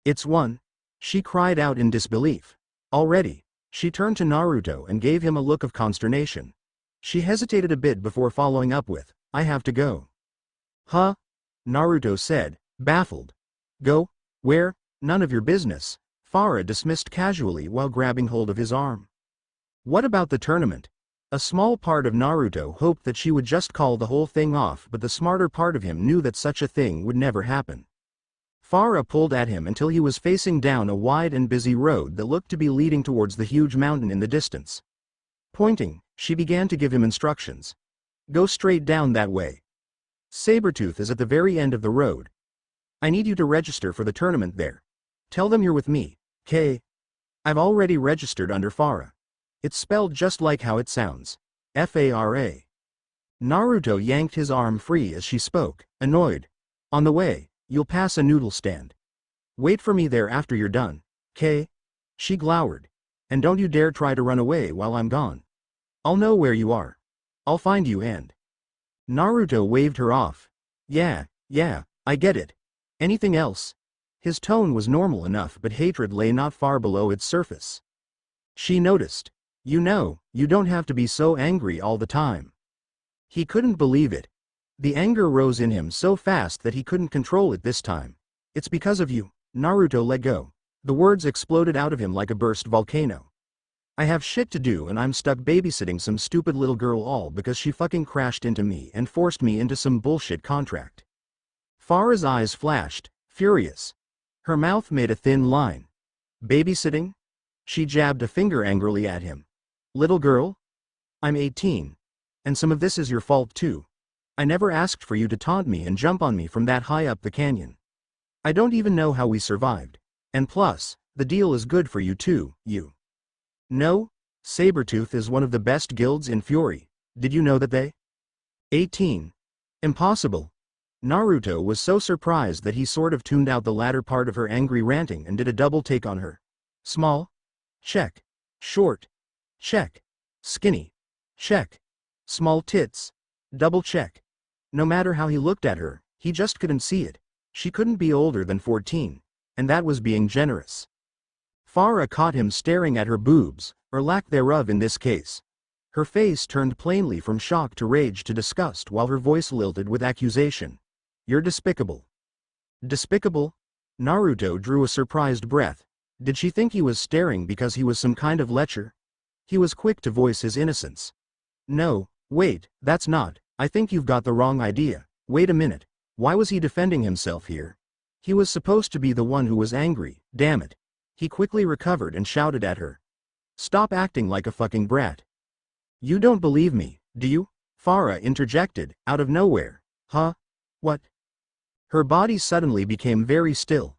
"It's 1. She cried out in disbelief. Already. She turned to Naruto and gave him a look of consternation. She hesitated a bit before following up with, "I have to go." "Huh?" Naruto said, baffled. "Go? Where? None of your business," Farah dismissed casually while grabbing hold of his arm. "What about the tournament?" A small part of Naruto hoped that she would just call the whole thing off, but the smarter part of him knew that such a thing would never happen. Farah pulled at him until he was facing down a wide and busy road that looked to be leading towards the huge mountain in the distance. Pointing, she began to give him instructions. "Go straight down that way. Saber-tooth is at the very end of the road. I need you to register for the tournament there. Tell them you're with me, K. I've already registered under Farah. It's spelled just like how it sounds. F-A-R-A. Naruto yanked his arm free as she spoke, annoyed. "On the way, you'll pass a noodle stand. Wait for me there after you're done, K." She glowered. "And don't you dare try to run away while I'm gone. I'll know where you are. I'll find you and..." Naruto waved her off. Yeah, I get it. Anything else?" His tone was normal enough, but hatred lay not far below its surface. She noticed. "You know, you don't have to be so angry all the time." He couldn't believe it. The anger rose in him so fast that he couldn't control it this time. "It's because of you." Naruto let go. The words exploded out of him like a burst volcano. "I have shit to do and I'm stuck babysitting some stupid little girl all because she fucking crashed into me and forced me into some bullshit contract." Farah's eyes flashed, furious. Her mouth made a thin line. "Babysitting?" She jabbed a finger angrily at him. "Little girl? I'm 18. And some of this is your fault too. I never asked for you to taunt me and jump on me from that high up the canyon. I don't even know how we survived. And plus, the deal is good for you too, you." "No, Saber-tooth is one of the best guilds in Fury. Did you know that they..." 18. Impossible. Naruto was so surprised that he sort of tuned out the latter part of her angry ranting and did a double take on her. "Small? Check. Short? Check. Skinny? Check. Small tits? Double check." No matter how he looked at her, he just couldn't see it. She couldn't be older than 14, and that was being generous. Farah caught him staring at her boobs, or lack thereof in this case. Her face turned plainly from shock to rage to disgust while her voice lilted with accusation. "You're despicable." "Despicable?" Naruto drew a surprised breath. Did she think he was staring because he was some kind of lecher? He was quick to voice his innocence. "No, wait, that's not, I think you've got the wrong idea. Wait a minute. Why was he defending himself here? He was supposed to be the one who was angry, damn it." He quickly recovered and shouted at her. "Stop acting like a fucking brat." "You don't believe me, do you?" Farah interjected, out of nowhere. "Huh? What?" Her body suddenly became very still,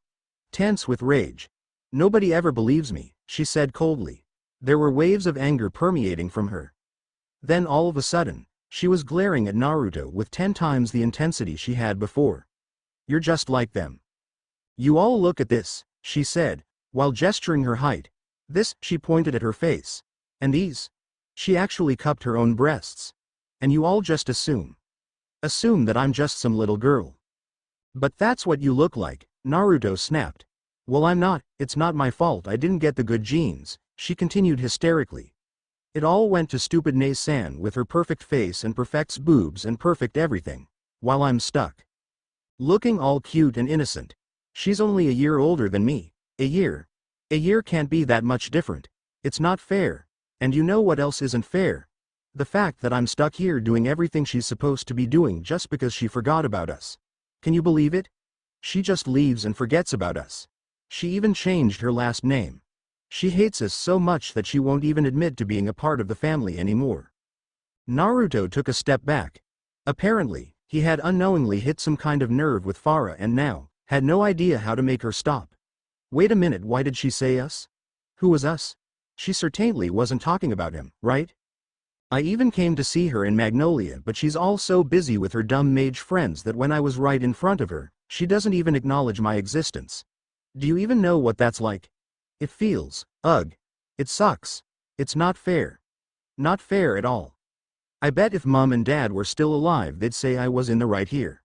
tense with rage. "Nobody ever believes me," she said coldly. There were waves of anger permeating from her. Then all of a sudden, she was glaring at Naruto with 10 times the intensity she had before. "You're just like them. You all look at this," she said, while gesturing her height. "This," she pointed at her face. "And these." She actually cupped her own breasts. "And you all just assume that I'm just some little girl. But that's what you look like," Naruto snapped. "Well, I'm not, it's not my fault I didn't get the good genes," she continued hysterically. "It all went to stupid Nae-san with her perfect face and perfect boobs and perfect everything, while I'm stuck looking all cute and innocent. She's only a year older than me. A year. A year can't be that much different. It's not fair. And you know what else isn't fair? The fact that I'm stuck here doing everything she's supposed to be doing just because she forgot about us. Can you believe it? She just leaves and forgets about us. She even changed her last name. She hates us so much that she won't even admit to being a part of the family anymore. Naruto took a step back. Apparently, he had unknowingly hit some kind of nerve with Farah and now had no idea how to make her stop. Wait a minute, why did she say us? Who was us? She certainly wasn't talking about him, right? I even came to see her in Magnolia, but she's all so busy with her dumb mage friends that when I was right in front of her, she doesn't even acknowledge my existence. Do you even know what that's like? It feels, ugh. It sucks. It's not fair. Not fair at all. I bet if Mom and Dad were still alive they'd say I was in the right here.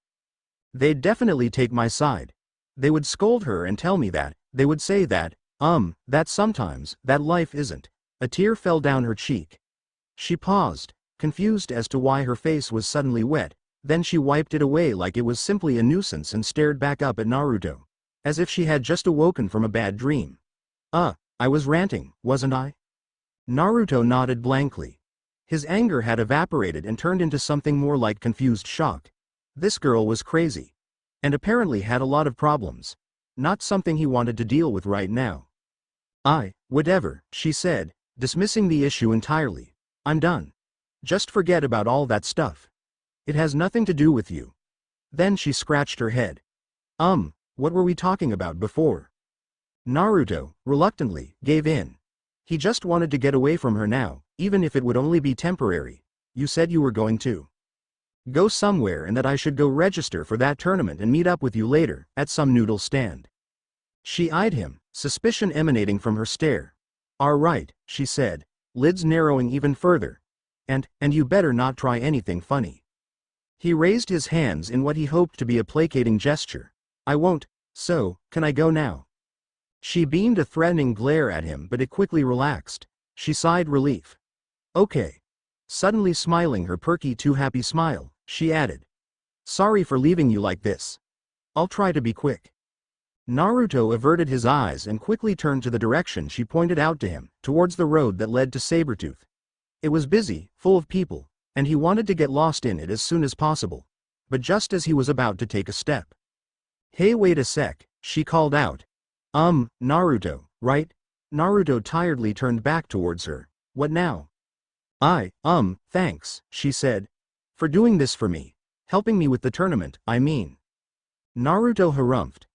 They'd definitely take my side. They would scold her and tell me that, they would say that sometimes, that life isn't. A tear fell down her cheek. She paused, confused as to why her face was suddenly wet, then she wiped it away like it was simply a nuisance and stared back up at Naruto, as if she had just awoken from a bad dream. I was ranting, wasn't I? Naruto nodded blankly. His anger had evaporated and turned into something more like confused shock. This girl was crazy. And apparently had a lot of problems. Not something he wanted to deal with right now. Whatever, she said, dismissing the issue entirely. I'm done. Just forget about all that stuff. It has nothing to do with you. Then she scratched her head. What were we talking about before? Naruto, reluctantly, gave in. He just wanted to get away from her now, even if it would only be temporary. You said you were going to go somewhere and that I should go register for that tournament and meet up with you later, at some noodle stand. She eyed him, suspicion emanating from her stare. All right, she said, lids narrowing even further. And you better not try anything funny. He raised his hands in what he hoped to be a placating gesture. I won't, so, can I go now? She beamed a threatening glare at him, but it quickly relaxed. She sighed relief. Okay. Suddenly smiling her perky too happy smile, she added. Sorry for leaving you like this. I'll try to be quick. Naruto averted his eyes and quickly turned to the direction she pointed out to him, towards the road that led to Saber-tooth. It was busy, full of people, and he wanted to get lost in it as soon as possible. But just as he was about to take a step. Hey, wait a sec, she called out. Naruto, right? Naruto tiredly turned back towards her. What now? Thanks, she said. For doing this for me. Helping me with the tournament, I mean. Naruto harumphed.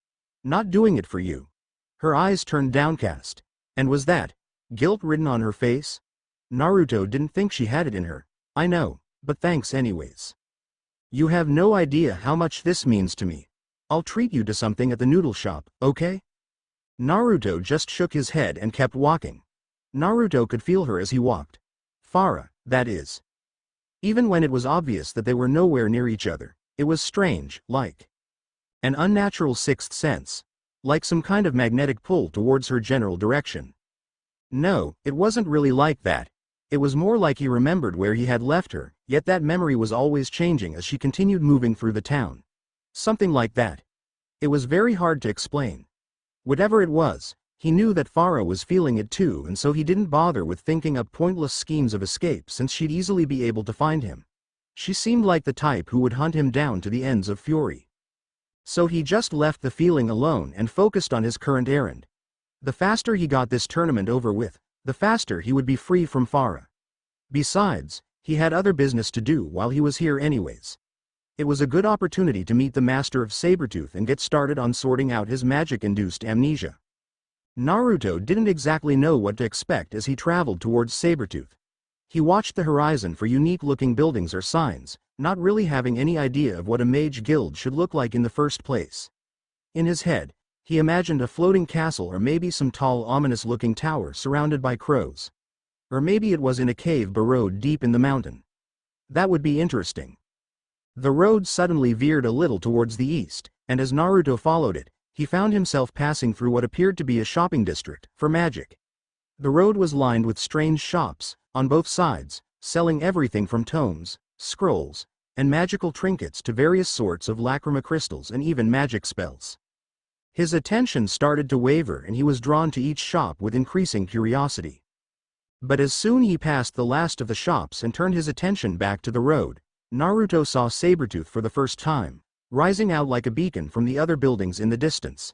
Not doing it for you. Her eyes turned downcast. And was that guilt written on her face? Naruto didn't think she had it in her. I know, but thanks anyways. You have no idea how much this means to me. I'll treat you to something at the noodle shop, okay? Naruto just shook his head and kept walking. Naruto could feel her as he walked. Farah, that is. Even when it was obvious that they were nowhere near each other, it was strange, like an unnatural sixth sense. Like some kind of magnetic pull towards her general direction. No, it wasn't really like that. It was more like he remembered where he had left her, yet that memory was always changing as she continued moving through the town. Something like that. It was very hard to explain. Whatever it was, he knew that Farah was feeling it too, and so he didn't bother with thinking up pointless schemes of escape since she'd easily be able to find him. She seemed like the type who would hunt him down to the ends of fury. So he just left the feeling alone and focused on his current errand. The faster he got this tournament over with, the faster he would be free from Farah. Besides, he had other business to do while he was here anyways. It was a good opportunity to meet the master of Saber-tooth and get started on sorting out his magic-induced amnesia. Naruto didn't exactly know what to expect as he traveled towards Saber-tooth. He watched the horizon for unique-looking buildings or signs, not really having any idea of what a mage guild should look like in the first place. In his head, he imagined a floating castle or maybe some tall ominous-looking tower surrounded by crows. Or maybe it was in a cave burrowed deep in the mountain. That would be interesting. The road suddenly veered a little towards the east, and as Naruto followed it, he found himself passing through what appeared to be a shopping district for magic. The road was lined with strange shops, on both sides, selling everything from tomes, scrolls, and magical trinkets to various sorts of lacrima crystals and even magic spells. His attention started to waver and he was drawn to each shop with increasing curiosity. But as soon he passed the last of the shops and turned his attention back to the road, Naruto saw Saber-tooth for the first time, rising out like a beacon from the other buildings in the distance.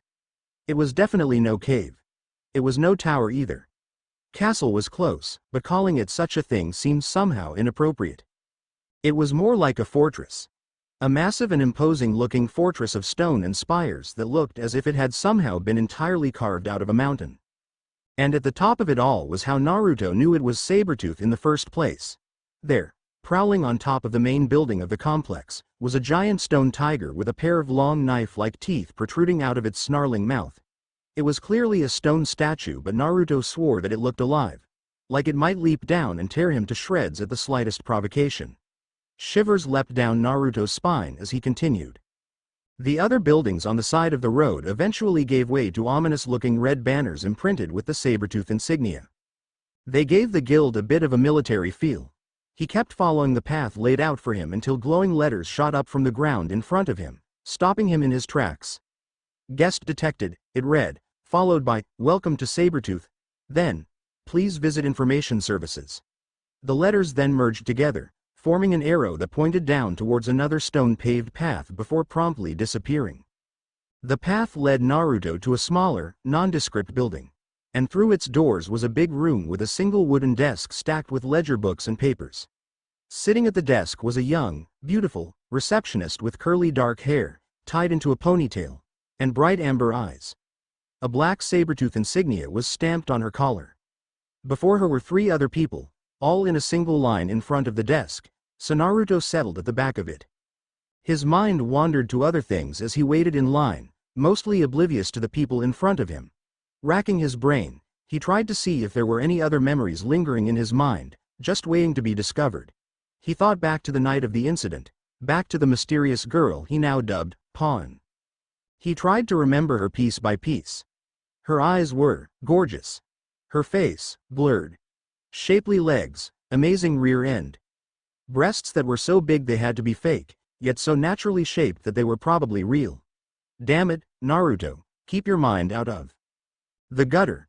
It was definitely no cave. It was no tower either. Castle was close, but calling it such a thing seemed somehow inappropriate. It was more like a fortress. A massive and imposing-looking fortress of stone and spires that looked as if it had somehow been entirely carved out of a mountain. And at the top of it all was how Naruto knew it was Saber-tooth in the first place. There, prowling on top of the main building of the complex, was a giant stone tiger with a pair of long knife-like teeth protruding out of its snarling mouth. It was clearly a stone statue, but Naruto swore that it looked alive, like it might leap down and tear him to shreds at the slightest provocation. Shivers leapt down Naruto's spine as he continued. The other buildings on the side of the road eventually gave way to ominous-looking red banners imprinted with the saber-tooth insignia. They gave the guild a bit of a military feel. He kept following the path laid out for him until glowing letters shot up from the ground in front of him, stopping him in his tracks. Guest detected, it read, followed by, "Welcome to Saber-tooth." Then, "Please visit information services." The letters then merged together, forming an arrow that pointed down towards another stone-paved path before promptly disappearing. The path led Naruto to a smaller, nondescript building, and through its doors was a big room with a single wooden desk stacked with ledger books and papers. Sitting at the desk was a young, beautiful, receptionist with curly dark hair, tied into a ponytail, and bright amber eyes. A black saber-tooth insignia was stamped on her collar. Before her were 3 other people, all in a single line in front of the desk, so Naruto settled at the back of it. His mind wandered to other things as he waited in line, mostly oblivious to the people in front of him. Racking his brain, he tried to see if there were any other memories lingering in his mind, just waiting to be discovered. He thought back to the night of the incident, back to the mysterious girl he now dubbed Pawn. He tried to remember her piece by piece. Her eyes were gorgeous. Her face, blurred. Shapely legs, amazing rear end. Breasts that were so big they had to be fake, yet so naturally shaped that they were probably real. Damn it, Naruto, keep your mind out of the gutter.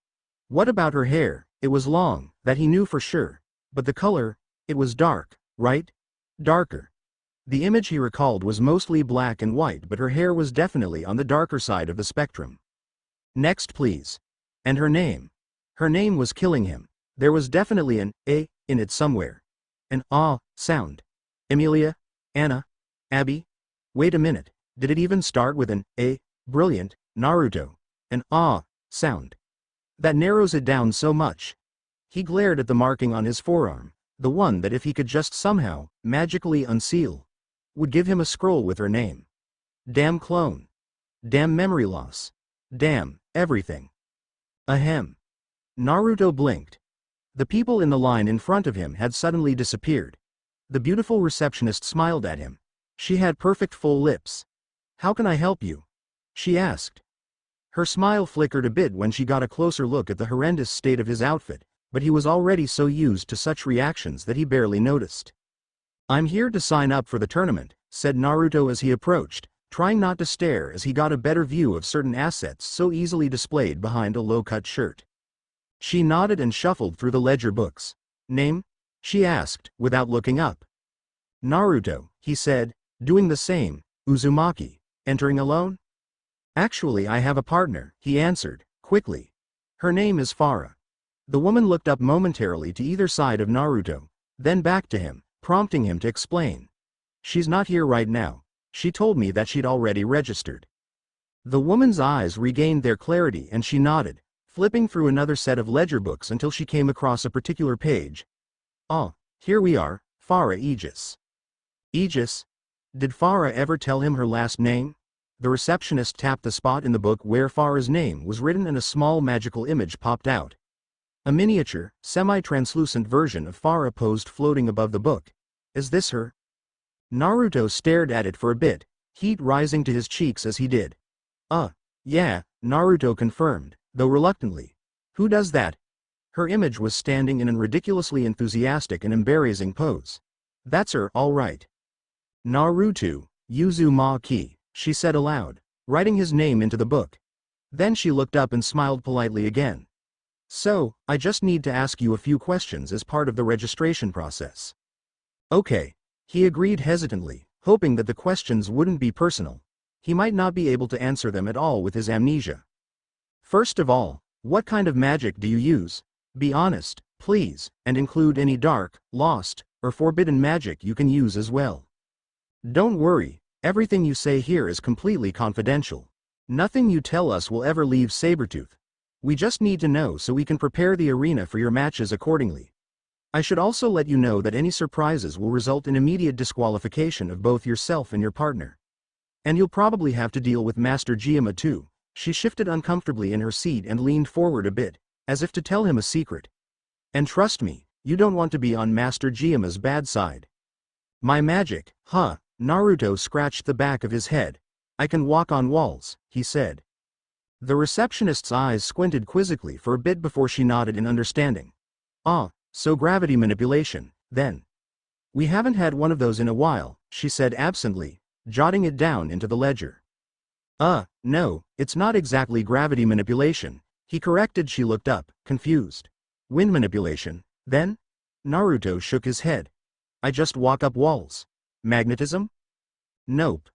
What about her hair? It was long, that he knew for sure, but the color, it was dark, right? Darker. The image he recalled was mostly black and white, but her hair was definitely on the darker side of the spectrum. Next please. And her name. Her name was killing him. There was definitely an A in it somewhere. An ah sound. Emilia? Anna? Abby? Wait a minute, did it even start with an A? Brilliant, Naruto. An ah sound. That narrows it down so much. He glared at the marking on his forearm, the one that if he could just somehow, magically unseal, would give him a scroll with her name. Damn clone. Damn memory loss. Damn, everything. Ahem. Naruto blinked. The people in the line in front of him had suddenly disappeared. The beautiful receptionist smiled at him. She had perfect full lips. "How can I help you?" she asked. Her smile flickered a bit when she got a closer look at the horrendous state of his outfit, but he was already so used to such reactions that he barely noticed. "I'm here to sign up for the tournament," said Naruto as he approached, trying not to stare as he got a better view of certain assets so easily displayed behind a low-cut shirt. She nodded and shuffled through the ledger books. "Name?" she asked, without looking up. "Naruto," he said, doing the same. "Uzumaki. Entering alone?" "Actually I have a partner," he answered, quickly. "Her name is Farah." The woman looked up momentarily to either side of Naruto, then back to him, prompting him to explain. "She's not here right now. She told me that she'd already registered." The woman's eyes regained their clarity and she nodded, flipping through another set of ledger books until she came across a particular page. "Ah, here we are, Farah Aegis." Aegis? Did Farah ever tell him her last name? The receptionist tapped the spot in the book where Farah's name was written and a small magical image popped out. A miniature, semi-translucent version of Farah posed floating above the book. Is this her? Naruto stared at it for a bit, heat rising to his cheeks as he did. Yeah, Naruto confirmed, though reluctantly. "Who does that?" Her image was standing in an ridiculously enthusiastic and embarrassing pose. "That's her, all right." "Naruto, Uzumaki," she said aloud, writing his name into the book. Then she looked up and smiled politely again. So, I just need to ask you a few questions as part of the registration process. Okay. He agreed hesitantly, hoping that the questions wouldn't be personal. He might not be able to answer them at all with his amnesia. First of all, what kind of magic do you use? Be honest, please, and include any dark, lost, or forbidden magic you can use as well. Don't worry, everything you say here is completely confidential. Nothing you tell us will ever leave Saber-tooth. We just need to know so we can prepare the arena for your matches accordingly. I should also let you know that any surprises will result in immediate disqualification of both yourself and your partner. And you'll probably have to deal with Master Gilead too. She shifted uncomfortably in her seat and leaned forward a bit, as if to tell him a secret. And trust me, you don't want to be on Master Gilead's bad side. My magic, huh? Naruto scratched the back of his head. I can walk on walls, he said. The receptionist's eyes squinted quizzically for a bit before she nodded in understanding. Ah, so gravity manipulation, then. We haven't had one of those in a while, she said absently, jotting it down into the ledger. No, it's not exactly gravity manipulation, he corrected. She looked up, confused. Wind manipulation, then? Naruto shook his head. I just walk up walls. Magnetism? Nope.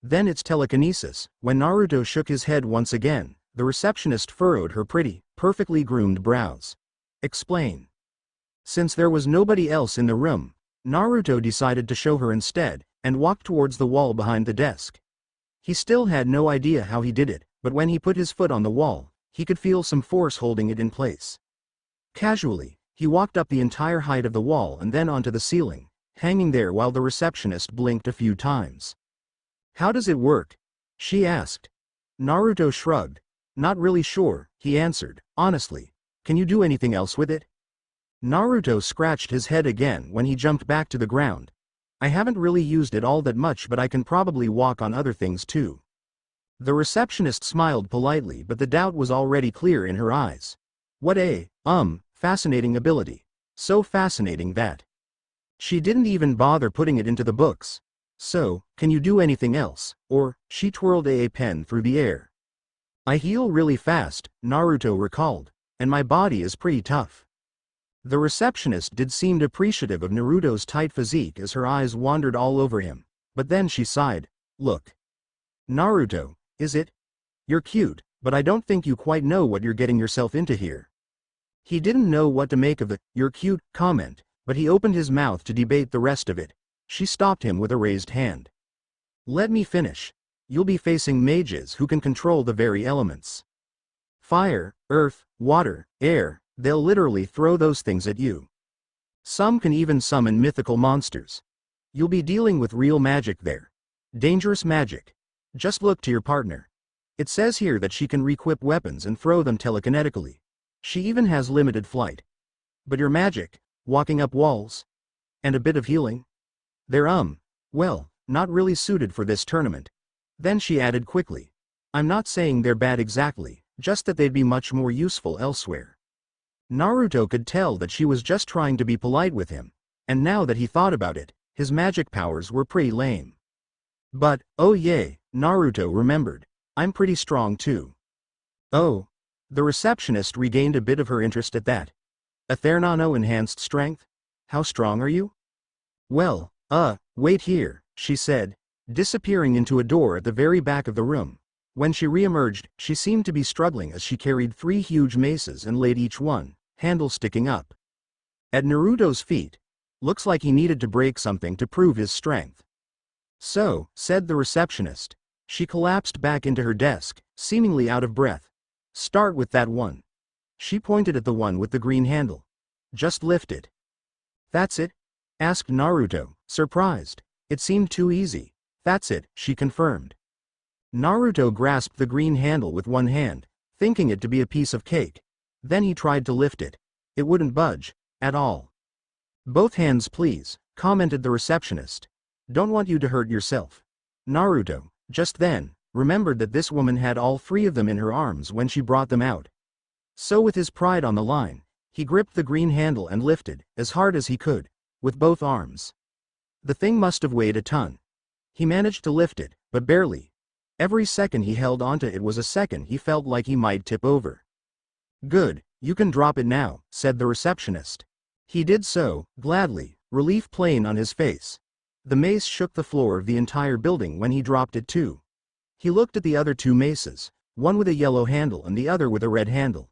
Then it's telekinesis. When Naruto shook his head once again, the receptionist furrowed her pretty, perfectly groomed brows. Explain. Since there was nobody else in the room, Naruto decided to show her instead, and walked towards the wall behind the desk. He still had no idea how he did it, but when he put his foot on the wall, he could feel some force holding it in place. Casually, he walked up the entire height of the wall and then onto the ceiling, hanging there while the receptionist blinked a few times. How does it work? She asked. Naruto shrugged. Not really sure, he answered. Honestly, can you do anything else with it? Naruto scratched his head again when he jumped back to the ground. I haven't really used it all that much, but I can probably walk on other things too. The receptionist smiled politely, but the doubt was already clear in her eyes. What a, fascinating ability. So fascinating that she didn't even bother putting it into the books. So, can you do anything else? Or, she twirled a pen through the air. I heal really fast, Naruto recalled, and my body is pretty tough. The receptionist did seem appreciative of Naruto's tight physique as her eyes wandered all over him, but then she sighed. Look. Naruto, is it? You're cute, but I don't think you quite know what you're getting yourself into here. He didn't know what to make of the "you're cute" comment, but he opened his mouth to debate the rest of it. She stopped him with a raised hand. Let me finish. You'll be facing mages who can control the very elements. Fire, earth, water, air, they'll literally throw those things at you. Some can even summon mythical monsters. You'll be dealing with real magic there. Dangerous magic. Just look to your partner. It says here that she can re-equip weapons and throw them telekinetically. She even has limited flight. But your magic, walking up walls, and a bit of healing? They're well, not really suited for this tournament. Then she added quickly. I'm not saying they're bad exactly, just that they'd be much more useful elsewhere. Naruto could tell that she was just trying to be polite with him, and now that he thought about it, his magic powers were pretty lame. But, oh yay, Naruto remembered, I'm pretty strong too. Oh. The receptionist regained a bit of her interest at that. Athernano enhanced strength? How strong are you? Well, wait here, she said, disappearing into a door at the very back of the room. When she re-emerged, she seemed to be struggling as she carried 3 huge maces and laid each one, handle sticking up, at Naruto's feet. Looks like he needed to break something to prove his strength. So, said the receptionist. She collapsed back into her desk, seemingly out of breath. Start with that one. She pointed at the one with the green handle. Just lift it. That's it? Asked Naruto, surprised. It seemed too easy. That's it, she confirmed. Naruto grasped the green handle with one hand, thinking it to be a piece of cake. Then he tried to lift it. It wouldn't budge, at all. Both hands please, commented the receptionist. Don't want you to hurt yourself. Naruto, just then, remembered that this woman had all 3 of them in her arms when she brought them out. So with his pride on the line, he gripped the green handle and lifted, as hard as he could, with both arms. The thing must have weighed a ton. He managed to lift it, but barely. Every second he held onto it was a second he felt like he might tip over. "Good, you can drop it now," said the receptionist. He did so, gladly, relief plain on his face. The mace shook the floor of the entire building when he dropped it too. He looked at the other two maces, one with a yellow handle and the other with a red handle.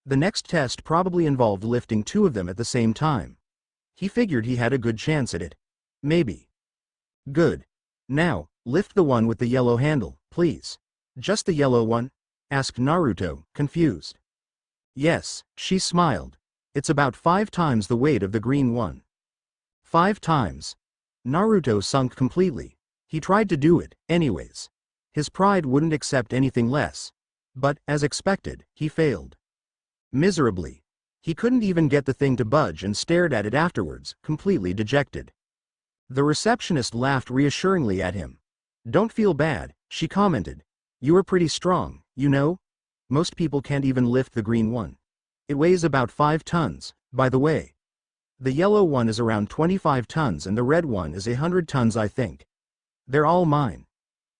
The next test probably involved lifting two of them at the same time. He figured he had a good chance at it. Maybe. "Good. Now, lift the one with the yellow handle, please." "Just the yellow one?" asked Naruto, confused. "Yes," she smiled. "It's about 5 times the weight of the green one." 5 times. Naruto sunk completely. He tried to do it, anyways. His pride wouldn't accept anything less. But, as expected, he failed. Miserably. He couldn't even get the thing to budge and stared at it afterwards, completely dejected. The receptionist laughed reassuringly at him. "Don't feel bad," she commented. "You are pretty strong, you know? Most people can't even lift the green one. It weighs about 5 tons, by the way. The yellow one is around 25 tons and the red one is 100 tons, I think. They're all mine.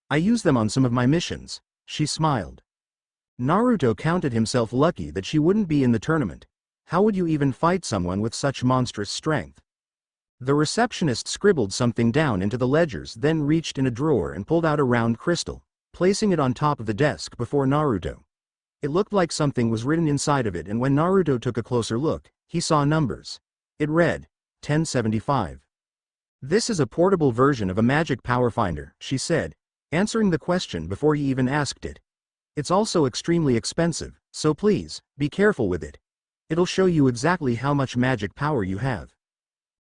I use them on some of my missions," she smiled. Naruto counted himself lucky that she wouldn't be in the tournament. How would you even fight someone with such monstrous strength? The receptionist scribbled something down into the ledgers, then reached in a drawer and pulled out a round crystal, placing it on top of the desk before Naruto. It looked like something was written inside of it, and when Naruto took a closer look, he saw numbers. It read, 1075. "This is a portable version of a magic power finder," she said, answering the question before he even asked it. "It's also extremely expensive, so please, be careful with it. It'll show you exactly how much magic power you have."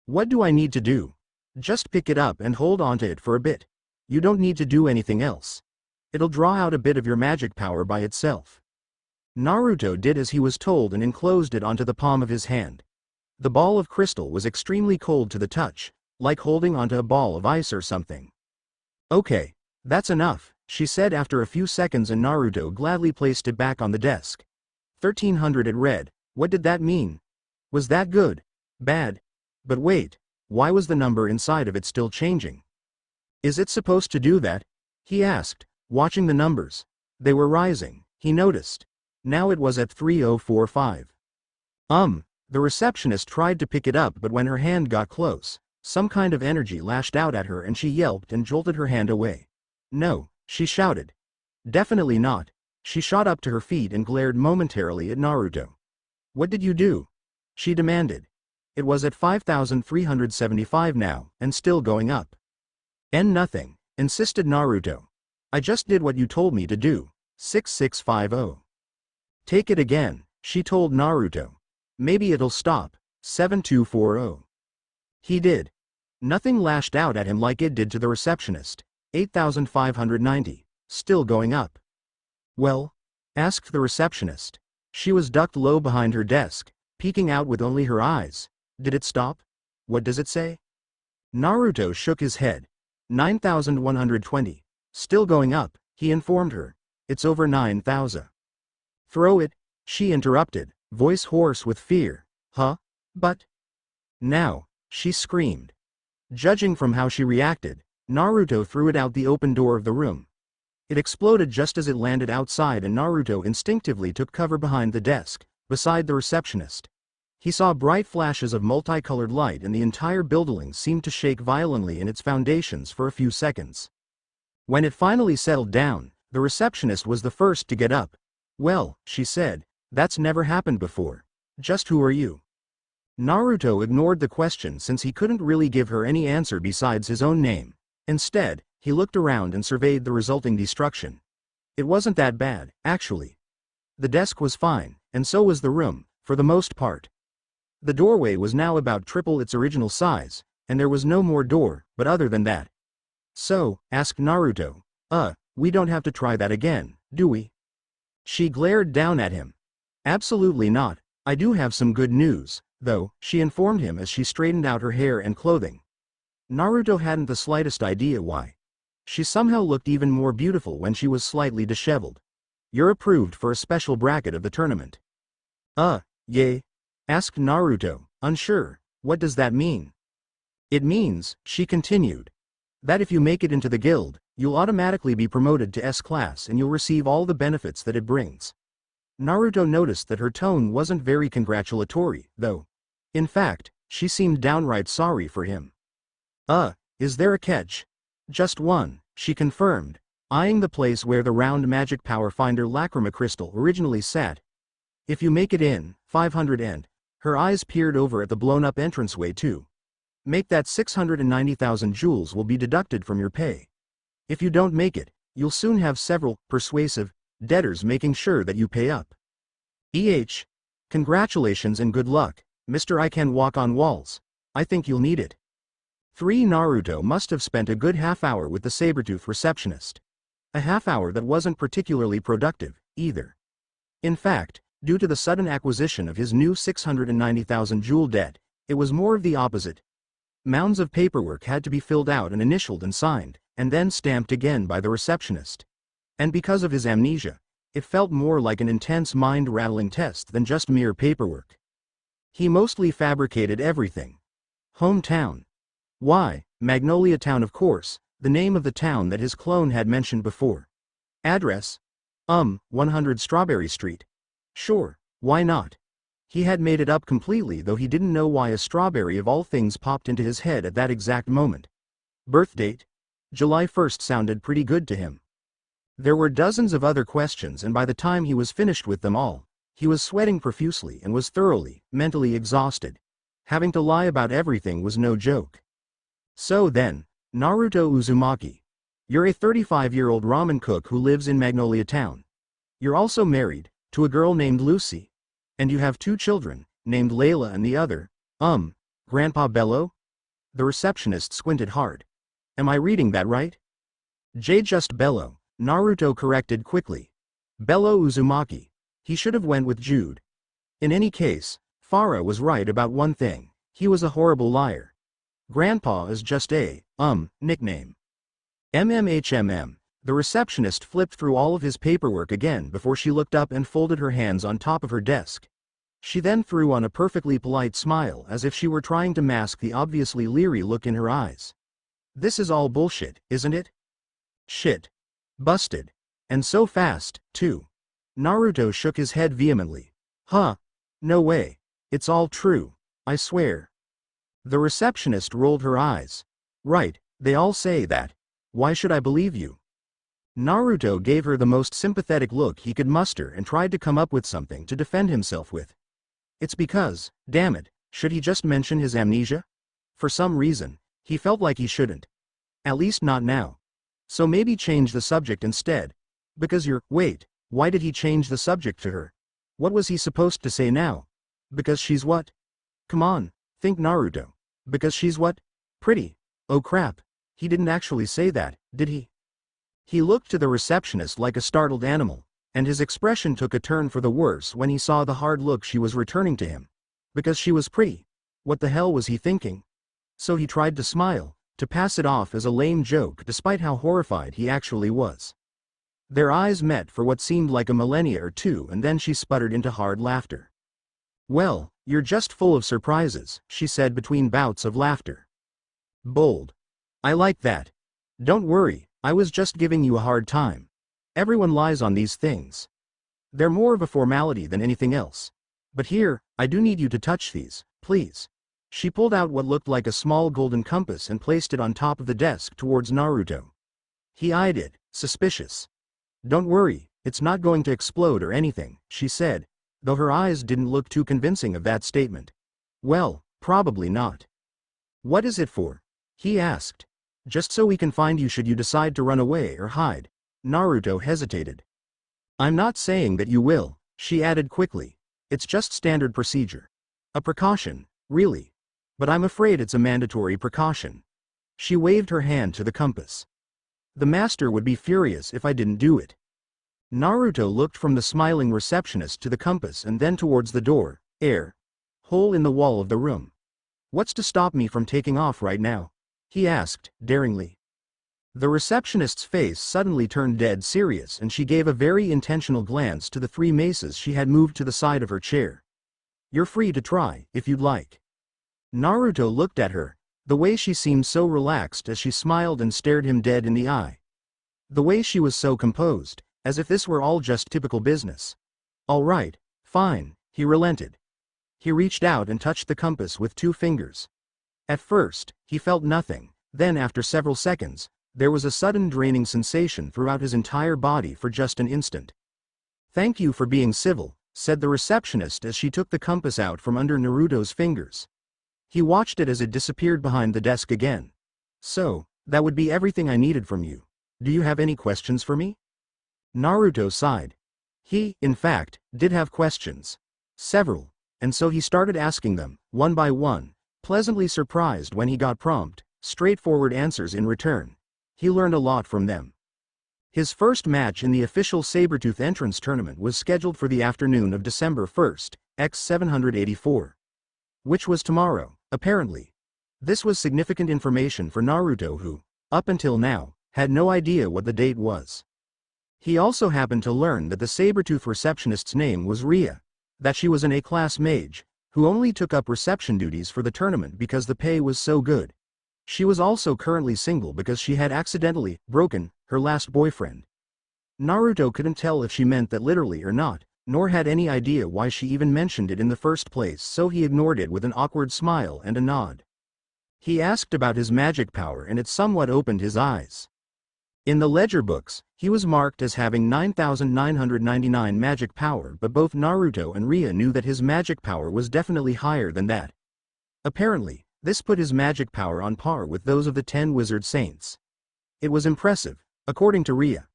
"What do I need to do?" "Just pick it up and hold onto it for a bit. You don't need to do anything else. It'll draw out a bit of your magic power by itself." Naruto did as he was told and enclosed it onto the palm of his hand. The ball of crystal was extremely cold to the touch, like holding onto a ball of ice or something. "Okay, that's enough," she said after a few seconds, and Naruto gladly placed it back on the desk. 1300 it read. What did that mean? Was that good? Bad? But wait, why was the number inside of it still changing? "Is it supposed to do that?" he asked, watching the numbers. They were rising, he noticed. Now it was at 3045. The receptionist tried to pick it up, but when her hand got close, some kind of energy lashed out at her and she yelped and jolted her hand away. "No," she shouted. "Definitely not." She shot up to her feet and glared momentarily at Naruto. "What did you do?" she demanded. It was at 5375 now, and still going up. "And nothing," insisted Naruto. "I just did what you told me to do. 6650. "Take it again," she told Naruto. "Maybe it'll stop." 7240. He did. Nothing lashed out at him like it did to the receptionist. 8590. Still going up. "Well?" asked the receptionist. She was ducked low behind her desk, peeking out with only her eyes. "Did it stop? What does it say?" Naruto shook his head. 9120. Still going up, he informed her. "It's over 9000. "Throw it," she interrupted, voice hoarse with fear. "Huh? But..." "Now," she screamed. Judging from how she reacted, Naruto threw it out the open door of the room. It exploded just as it landed outside, and Naruto instinctively took cover behind the desk, beside the receptionist. He saw bright flashes of multicolored light, and the entire building seemed to shake violently in its foundations for a few seconds. When it finally settled down, the receptionist was the first to get up. "Well," she said, "that's never happened before. Just who are you?" Naruto ignored the question since he couldn't really give her any answer besides his own name. Instead, he looked around and surveyed the resulting destruction. It wasn't that bad, actually. The desk was fine, and so was the room, for the most part. The doorway was now about triple its original size, and there was no more door, but other than that. "So," asked Naruto, we don't have to try that again, do we?" She glared down at him. "Absolutely not. I do have some good news, though," she informed him as she straightened out her hair and clothing. Naruto hadn't the slightest idea why. She somehow looked even more beautiful when she was slightly disheveled. "You're approved for a special bracket of the tournament." Yay?" asked Naruto, unsure. "What does that mean?" "It means," she continued, "that if you make it into the guild, You'll automatically be promoted to S-class and you'll receive all the benefits that it brings. Naruto noticed that her tone wasn't very congratulatory, though. In fact, she seemed downright sorry for him. Is there a catch? Just one, she confirmed, eyeing the place where the round magic power finder lacrima crystal originally sat. If you make it in, 500 and, her eyes peered over at the blown-up entranceway too. Make that 690,000 joules will be deducted from your pay. If you don't make it, you'll soon have several, persuasive, debtors making sure that you pay up. Congratulations and good luck, Mr. I Can Walk on Walls. I think you'll need it. 3. Naruto must have spent a good half-hour with the Saber-tooth receptionist. A half-hour that wasn't particularly productive, either. In fact, due to the sudden acquisition of his new 690,000 joule debt, it was more of the opposite. Mounds of paperwork had to be filled out and initialed and signed, and then stamped again by the receptionist. And because of his amnesia, it felt more like an intense mind-rattling test than just mere paperwork. He mostly fabricated everything. Hometown. Why, Magnolia Town, of course, the name of the town that his clone had mentioned before. Address? 100 Strawberry Street. Sure, why not? He had made it up completely, though he didn't know why a strawberry of all things popped into his head at that exact moment. Birth date? July 1st sounded pretty good to him. There were dozens of other questions, and by the time he was finished with them all, he was sweating profusely and was thoroughly, mentally exhausted. Having to lie about everything was no joke. So then, Naruto Uzumaki. You're a 35-year-old ramen cook who lives in Magnolia Town. You're also married, to a girl named Lucy. And you have 2 children, named Layla and the other, Grandpa Bello? The receptionist squinted hard. Am I reading that right? Just Bello, Naruto corrected quickly. Bello Uzumaki. He should have went with Jude. In any case, Farah was right about one thing. He was a horrible liar. Grandpa is just a, nickname. The receptionist flipped through all of his paperwork again before she looked up and folded her hands on top of her desk. She then threw on a perfectly polite smile as if she were trying to mask the obviously leery look in her eyes. This is all bullshit, isn't it? Shit. Busted. And so fast, too. Naruto shook his head vehemently. No way. It's all true, I swear. The receptionist rolled her eyes. Right, they all say that. Why should I believe you? Naruto gave her the most sympathetic look he could muster and tried to come up with something to defend himself with. It's because, damn it, should he just mention his amnesia? For some reason, he felt like he shouldn't. At least not now. So maybe change the subject instead. Because wait, why did he change the subject to her? What was he supposed to say now? Because she's what? Come on, think, Naruto. Because she's what? Pretty. Oh crap, he didn't actually say that, did he? He looked to the receptionist like a startled animal, and his expression took a turn for the worse when he saw the hard look she was returning to him. Because she was pretty. What the hell was he thinking? So he tried to smile, to pass it off as a lame joke despite how horrified he actually was. Their eyes met for what seemed like a millennia or two, and then she sputtered into hard laughter. Well, you're just full of surprises, she said between bouts of laughter. Bold. I like that. Don't worry, I was just giving you a hard time. Everyone lies on these things. They're more of a formality than anything else. But here, I do need you to touch these, please. She pulled out what looked like a small golden compass and placed it on top of the desk towards Naruto. He eyed it, suspicious. Don't worry, it's not going to explode or anything, she said, though her eyes didn't look too convincing of that statement. Well, probably not. What is it for? He asked. Just so we can find you should you decide to run away or hide. Naruto hesitated. I'm not saying that you will, she added quickly. It's just standard procedure. A precaution, really. But I'm afraid it's a mandatory precaution. She waved her hand to the compass. The master would be furious if I didn't do it. Naruto looked from the smiling receptionist to the compass and then towards the door, hole in the wall of the room. What's to stop me from taking off right now? He asked, daringly. The receptionist's face suddenly turned dead serious and she gave a very intentional glance to the 3 maces she had moved to the side of her chair. You're free to try, if you'd like. Naruto looked at her, the way she seemed so relaxed as she smiled and stared him dead in the eye. The way she was so composed, as if this were all just typical business. All right, fine, he relented. He reached out and touched the compass with 2 fingers. At first, he felt nothing, then after several seconds, there was a sudden draining sensation throughout his entire body for just an instant. "Thank you for being civil," said the receptionist as she took the compass out from under Naruto's fingers. He watched it as it disappeared behind the desk again. "So, that would be everything I needed from you. Do you have any questions for me?" Naruto sighed. He, in fact, did have questions. Several, and so he started asking them, one by one, pleasantly surprised when he got prompt, straightforward answers in return. He learned a lot from them. His first match in the official Saber-tooth entrance tournament was scheduled for the afternoon of December 1st, X 784. Which was tomorrow, apparently. This was significant information for Naruto who, up until now, had no idea what the date was. He also happened to learn that the Saber-tooth receptionist's name was Ria, that she was an A-class mage, who only took up reception duties for the tournament because the pay was so good. She was also currently single because she had accidentally broken her last boyfriend. Naruto couldn't tell if she meant that literally or not, nor had any idea why she even mentioned it in the first place, so he ignored it with an awkward smile and a nod. He asked about his magic power and it somewhat opened his eyes. In the ledger books, he was marked as having 9,999 magic power, but both Naruto and Ria knew that his magic power was definitely higher than that. Apparently, this put his magic power on par with those of the 10 wizard saints. It was impressive, according to Ria.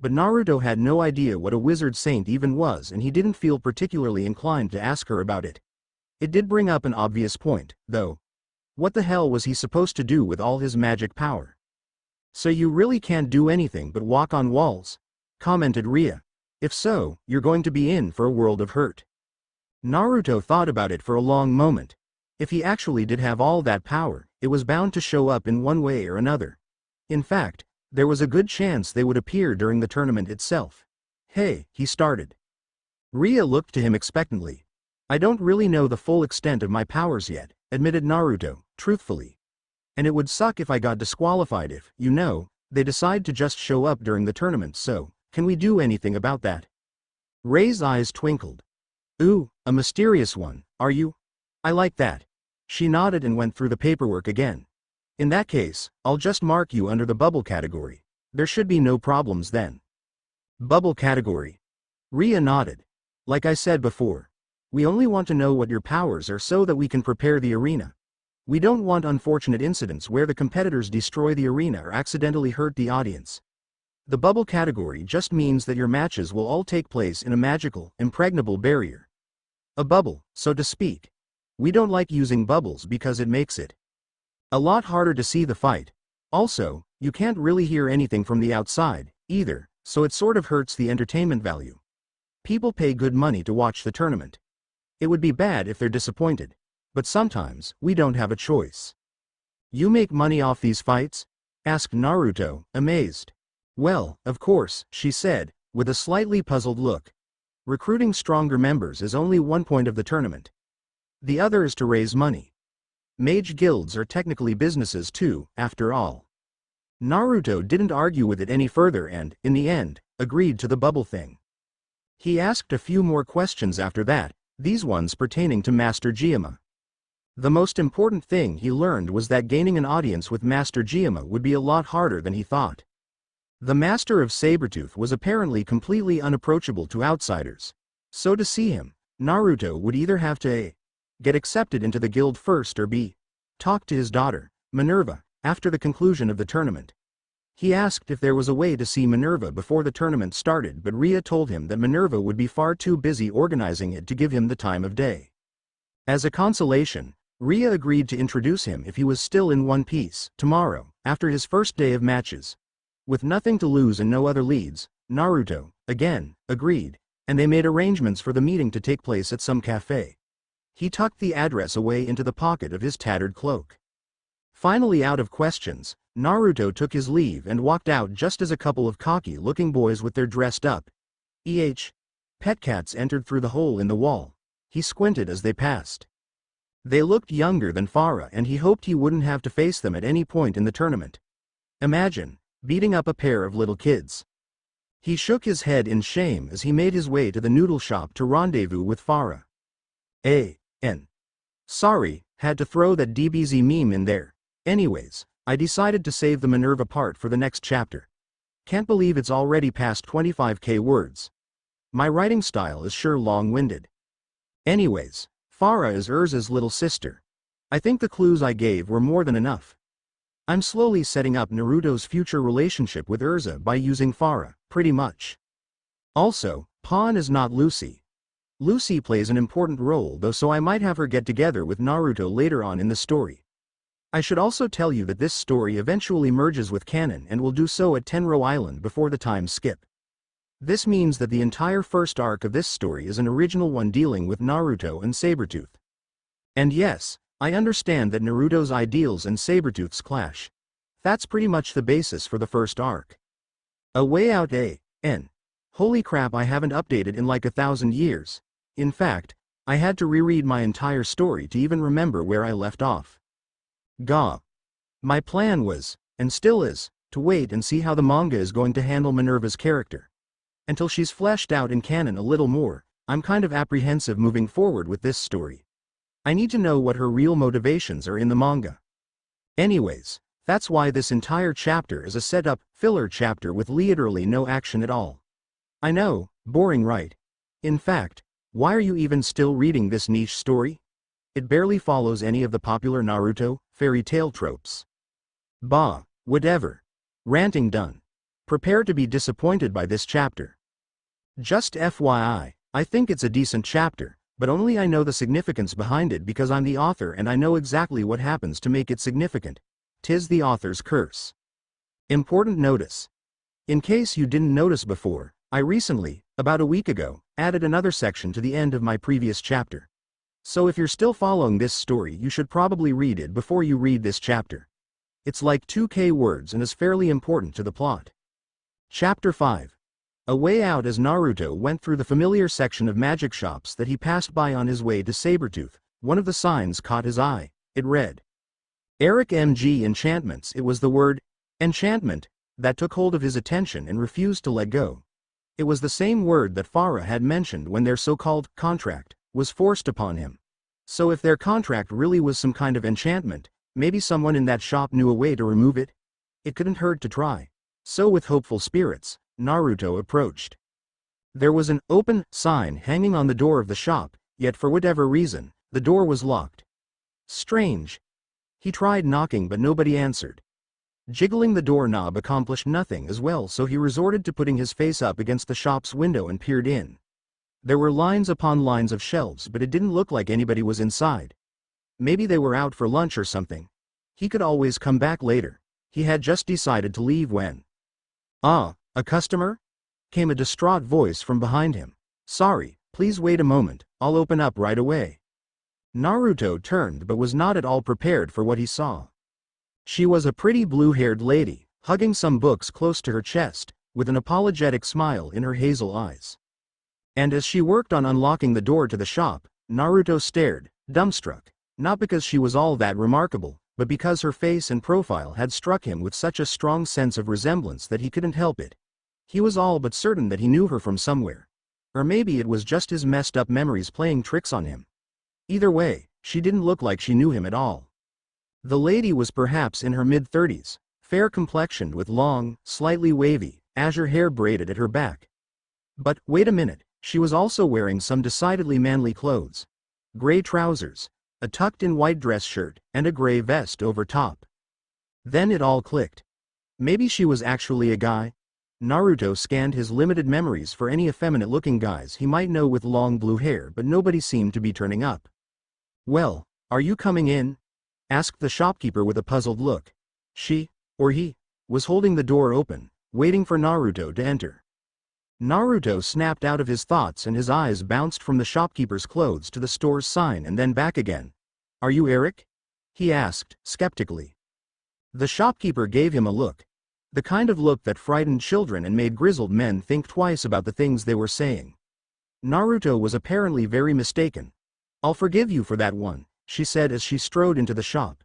But Naruto had no idea what a wizard saint even was and he didn't feel particularly inclined to ask her about it. It did bring up an obvious point, though. What the hell was he supposed to do with all his magic power? "So you really can't do anything but walk on walls?" commented Ria. "If so, you're going to be in for a world of hurt." Naruto thought about it for a long moment. If he actually did have all that power, it was bound to show up in one way or another. In fact, there was a good chance they would appear during the tournament itself. "Hey," he started. Ria looked to him expectantly. "I don't really know the full extent of my powers yet," admitted Naruto, truthfully. "And it would suck if I got disqualified if, they decide to just show up during the tournament, so, can we do anything about that?" Ray's eyes twinkled. "Ooh, a mysterious one, are you? I like that." She nodded and went through the paperwork again. "In that case, I'll just mark you under the bubble category. There should be no problems then." Bubble category. Ria nodded. "Like I said before, we only want to know what your powers are so that we can prepare the arena. We don't want unfortunate incidents where the competitors destroy the arena or accidentally hurt the audience. The bubble category just means that your matches will all take place in a magical, impregnable barrier. A bubble, so to speak. We don't like using bubbles because it makes it a lot harder to see the fight. Also, you can't really hear anything from the outside, either, so it sort of hurts the entertainment value. People pay good money to watch the tournament. It would be bad if they're disappointed. But sometimes, we don't have a choice." "You make money off these fights?" asked Naruto, amazed. "Well, of course," she said, with a slightly puzzled look. "Recruiting stronger members is only one point of the tournament. The other is to raise money. Mage guilds are technically businesses too, after all." Naruto didn't argue with it any further and, in the end, agreed to the bubble thing. He asked a few more questions after that, these ones pertaining to Master Gyama. The most important thing he learned was that gaining an audience with Master Gyama would be a lot harder than he thought. The master of Saber-tooth was apparently completely unapproachable to outsiders. So to see him, Naruto would either have to A. Get accepted into the guild first or B. Talk to his daughter, Minerva, after the conclusion of the tournament. He asked if there was a way to see Minerva before the tournament started, but Ria told him that Minerva would be far too busy organizing it to give him the time of day. As a consolation, Ria agreed to introduce him if he was still in One Piece, tomorrow, after his first day of matches. With nothing to lose and no other leads, Naruto, again, agreed, and they made arrangements for the meeting to take place at some cafe. He tucked the address away into the pocket of his tattered cloak. Finally out of questions, Naruto took his leave and walked out just as a couple of cocky-looking boys with their dressed-up pet cats entered through the hole in the wall. He squinted as they passed. They looked younger than Farah and he hoped he wouldn't have to face them at any point in the tournament. Imagine beating up a pair of little kids. He shook his head in shame as he made his way to the noodle shop to rendezvous with Farah. Sorry, had to throw that DBZ meme in there. Anyways, I decided to save the Minerva part for the next chapter. Can't believe it's already past 25k words. My writing style is sure long-winded. Anyways, Farah is Urza's little sister. I think the clues I gave were more than enough. I'm slowly setting up Naruto's future relationship with Urza by using Farah, pretty much. Also, Pawn is not Lucy. Lucy plays an important role though, so I might have her get together with Naruto later on in the story. I should also tell you that this story eventually merges with canon and will do so at Tenro Island before the time skip. This means that the entire first arc of this story is an original one dealing with Naruto and Saber-tooth. And yes, I understand that Naruto's ideals and Saber-tooth's clash. That's pretty much the basis for the first arc. A way out. Holy crap, I haven't updated in like 1,000 years. In fact, I had to reread my entire story to even remember where I left off. Gah. My plan was, and still is, to wait and see how the manga is going to handle Minerva's character. Until she's fleshed out in canon a little more, I'm kind of apprehensive moving forward with this story. I need to know what her real motivations are in the manga. Anyways, that's why this entire chapter is a set-up, filler chapter with literally no action at all. I know, boring, right? In fact, why are you even still reading this niche story? It barely follows any of the popular Naruto, fairy tale tropes. Bah, whatever. Ranting done. Prepare to be disappointed by this chapter. Just FYI, I think it's a decent chapter, but only I know the significance behind it because I'm the author and I know exactly what happens to make it significant. 'Tis the author's curse. Important notice. In case you didn't notice before, I recently, about a week ago, added another section to the end of my previous chapter. So if you're still following this story, you should probably read it before you read this chapter. It's like 2k words and is fairly important to the plot. Chapter 5. A way out. As Naruto went through the familiar section of magic shops that he passed by on his way to Saber-tooth, one of the signs caught his eye. It read, Eric MG Enchantments. It was the word, enchantment, that took hold of his attention and refused to let go. It was the same word that Farah had mentioned when their so-called contract was forced upon him. So if their contract really was some kind of enchantment, maybe someone in that shop knew a way to remove it? It couldn't hurt to try. So with hopeful spirits, Naruto approached. There was an open sign hanging on the door of the shop, yet for whatever reason, the door was locked. Strange. He tried knocking but nobody answered. Jiggling the doorknob accomplished nothing as well, so he resorted to putting his face up against the shop's window and peered in. There were lines upon lines of shelves, but it didn't look like anybody was inside. Maybe they were out for lunch or something. He could always come back later. He had just decided to leave when... Ah, a customer? Came a distraught voice from behind him. Sorry, please wait a moment, I'll open up right away. Naruto turned but was not at all prepared for what he saw. She was a pretty blue-haired lady, hugging some books close to her chest, with an apologetic smile in her hazel eyes. And as she worked on unlocking the door to the shop, Naruto stared, dumbstruck, not because she was all that remarkable, but because her face and profile had struck him with such a strong sense of resemblance that he couldn't help it. He was all but certain that he knew her from somewhere. Or maybe it was just his messed up memories playing tricks on him. Either way, she didn't look like she knew him at all. The lady was perhaps in her mid-30s, fair-complexioned with long, slightly wavy, azure hair braided at her back. But, wait a minute, she was also wearing some decidedly manly clothes. Gray trousers, a tucked-in white dress shirt, and a gray vest over top. Then it all clicked. Maybe she was actually a guy? Naruto scanned his limited memories for any effeminate-looking guys he might know with long blue hair, but nobody seemed to be turning up. Well, are you coming in? Asked the shopkeeper with a puzzled look. She, or he, was holding the door open, waiting for Naruto to enter. Naruto snapped out of his thoughts and his eyes bounced from the shopkeeper's clothes to the store's sign and then back again. Are you Eric? He asked, skeptically. The shopkeeper gave him a look. The kind of look that frightened children and made grizzled men think twice about the things they were saying. Naruto was apparently very mistaken. I'll forgive you for that one, she said as she strode into the shop.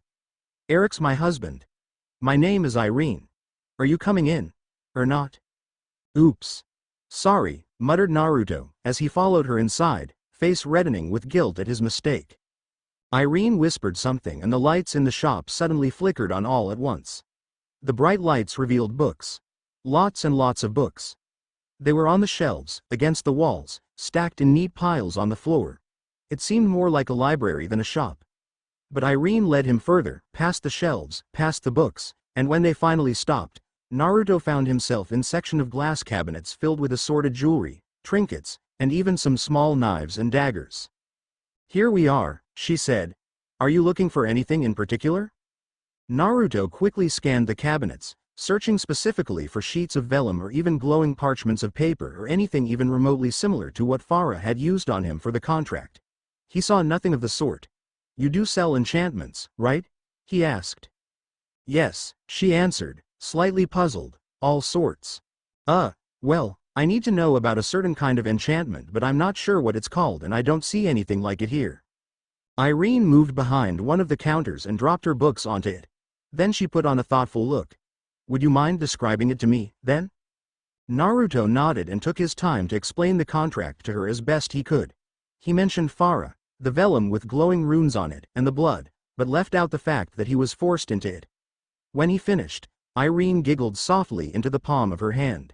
Eric's my husband. My name is Irene. Are you coming in? Or not? Oops. Sorry, muttered Naruto, as he followed her inside, face reddening with guilt at his mistake. Irene whispered something and the lights in the shop suddenly flickered on all at once. The bright lights revealed books. Lots and lots of books. They were on the shelves, against the walls, stacked in neat piles on the floor. It seemed more like a library than a shop. But Irene led him further, past the shelves, past the books, and when they finally stopped, Naruto found himself in a section of glass cabinets filled with assorted jewelry, trinkets, and even some small knives and daggers. Here we are, she said. Are you looking for anything in particular? Naruto quickly scanned the cabinets, searching specifically for sheets of vellum or even glowing parchments of paper or anything even remotely similar to what Farah had used on him for the contract. He saw nothing of the sort. You do sell enchantments, right? He asked. Yes, she answered, slightly puzzled. All sorts. Well, I need to know about a certain kind of enchantment but I'm not sure what it's called and I don't see anything like it here. Irene moved behind one of the counters and dropped her books onto it. Then she put on a thoughtful look. Would you mind describing it to me, then? Naruto nodded and took his time to explain the contract to her as best he could. He mentioned Farah, the vellum with glowing runes on it, and the blood, but left out the fact that he was forced into it. When he finished, Irene giggled softly into the palm of her hand.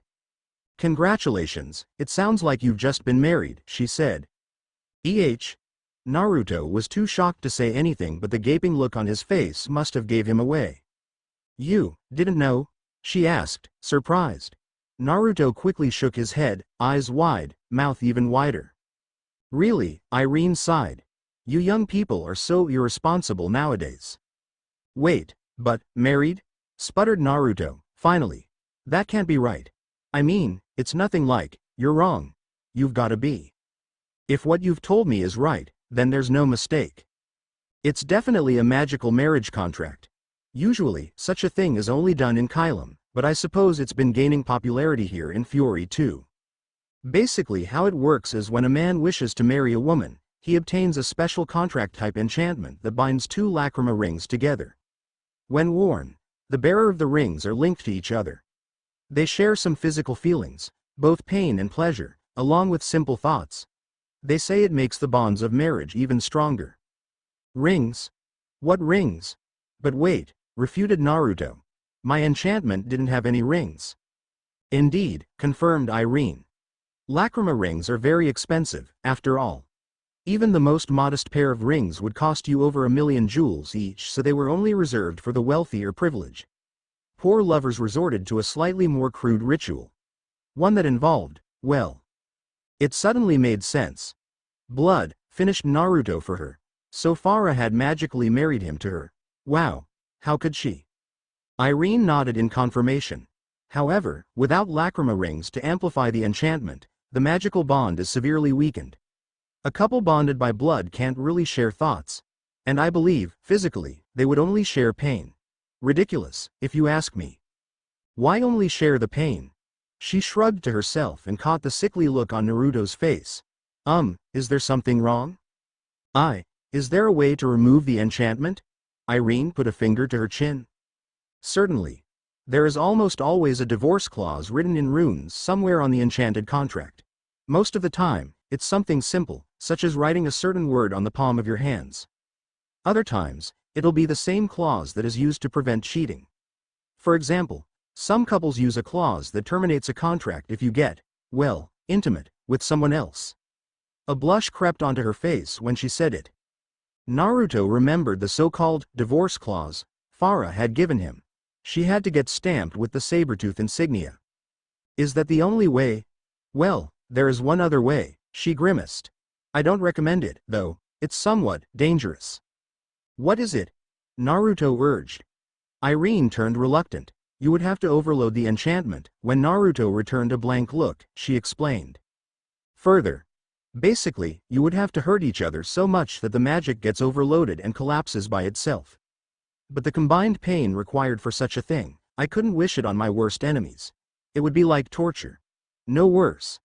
Congratulations, it sounds like you've just been married, she said. Naruto was too shocked to say anything but the gaping look on his face must have gave him away. You didn't know? She asked, surprised. Naruto quickly shook his head, eyes wide, mouth even wider. Really, Irene sighed. You young people are so irresponsible nowadays. Wait, but, married? Sputtered Naruto, finally. That can't be right. I mean, it's nothing like, you're wrong. You've gotta be. If what you've told me is right, then there's no mistake. It's definitely a magical marriage contract. Usually, such a thing is only done in Kylam, but I suppose it's been gaining popularity here in Fury too. Basically how it works is when a man wishes to marry a woman, he obtains a special contract-type enchantment that binds two lacrima rings together. When worn, the bearer of the rings are linked to each other. They share some physical feelings, both pain and pleasure, along with simple thoughts. They say it makes the bonds of marriage even stronger. Rings? What rings? But wait, refuted Naruto. My enchantment didn't have any rings. Indeed, confirmed Irene. Lacrima rings are very expensive, after all. Even the most modest pair of rings would cost you over 1,000,000 jewels each, so they were only reserved for the wealthy or privileged. Poor lovers resorted to a slightly more crude ritual. One that involved, well. It suddenly made sense. Blood, finished Naruto for her. So Farah had magically married him to her. Wow, how could she? Irene nodded in confirmation. However, without lacrima rings to amplify the enchantment, the magical bond is severely weakened. A couple bonded by blood can't really share thoughts. And I believe, physically, they would only share pain. Ridiculous, if you ask me. Why only share the pain? She shrugged to herself and caught the sickly look on Naruto's face. Is there something wrong? Is there a way to remove the enchantment? Irene put a finger to her chin. Certainly. There is almost always a divorce clause written in runes somewhere on the enchanted contract. Most of the time, it's something simple, such as writing a certain word on the palm of your hands. Other times, it'll be the same clause that is used to prevent cheating. For example, some couples use a clause that terminates a contract if you get, well, intimate, with someone else. A blush crept onto her face when she said it. Naruto remembered the so-called divorce clause Farah had given him. She had to get stamped with the saber-tooth insignia. Is that the only way? Well, there is one other way, she grimaced. I don't recommend it, though. It's somewhat dangerous. What is it? Naruto urged. Irene turned reluctant. You would have to overload the enchantment. When Naruto returned a blank look, she explained. Further. Basically, you would have to hurt each other so much that the magic gets overloaded and collapses by itself. But the combined pain required for such a thing, I couldn't wish it on my worst enemies. It would be like torture. No worse.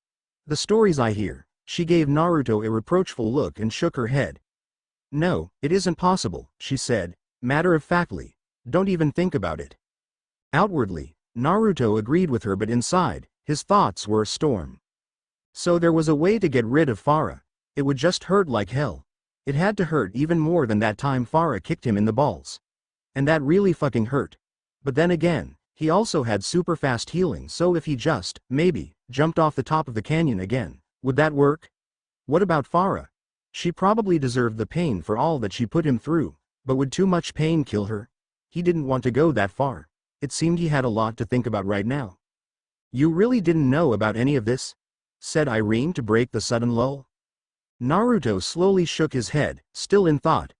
The stories I hear, she gave Naruto a reproachful look and shook her head. No, it isn't possible, she said, matter-of-factly. Don't even think about it. Outwardly, Naruto agreed with her, but inside, his thoughts were a storm. So there was a way to get rid of Farah. It would just hurt like hell. It had to hurt even more than that time Farah kicked him in the balls. And that really fucking hurt. But then again, he also had super fast healing, so if he just, maybe, jumped off the top of the canyon again, would that work? What about Farah? She probably deserved the pain for all that she put him through, but would too much pain kill her? He didn't want to go that far. It seemed he had a lot to think about right now. You really didn't know about any of this? Said Irene to break the sudden lull. Naruto slowly shook his head, still in thought.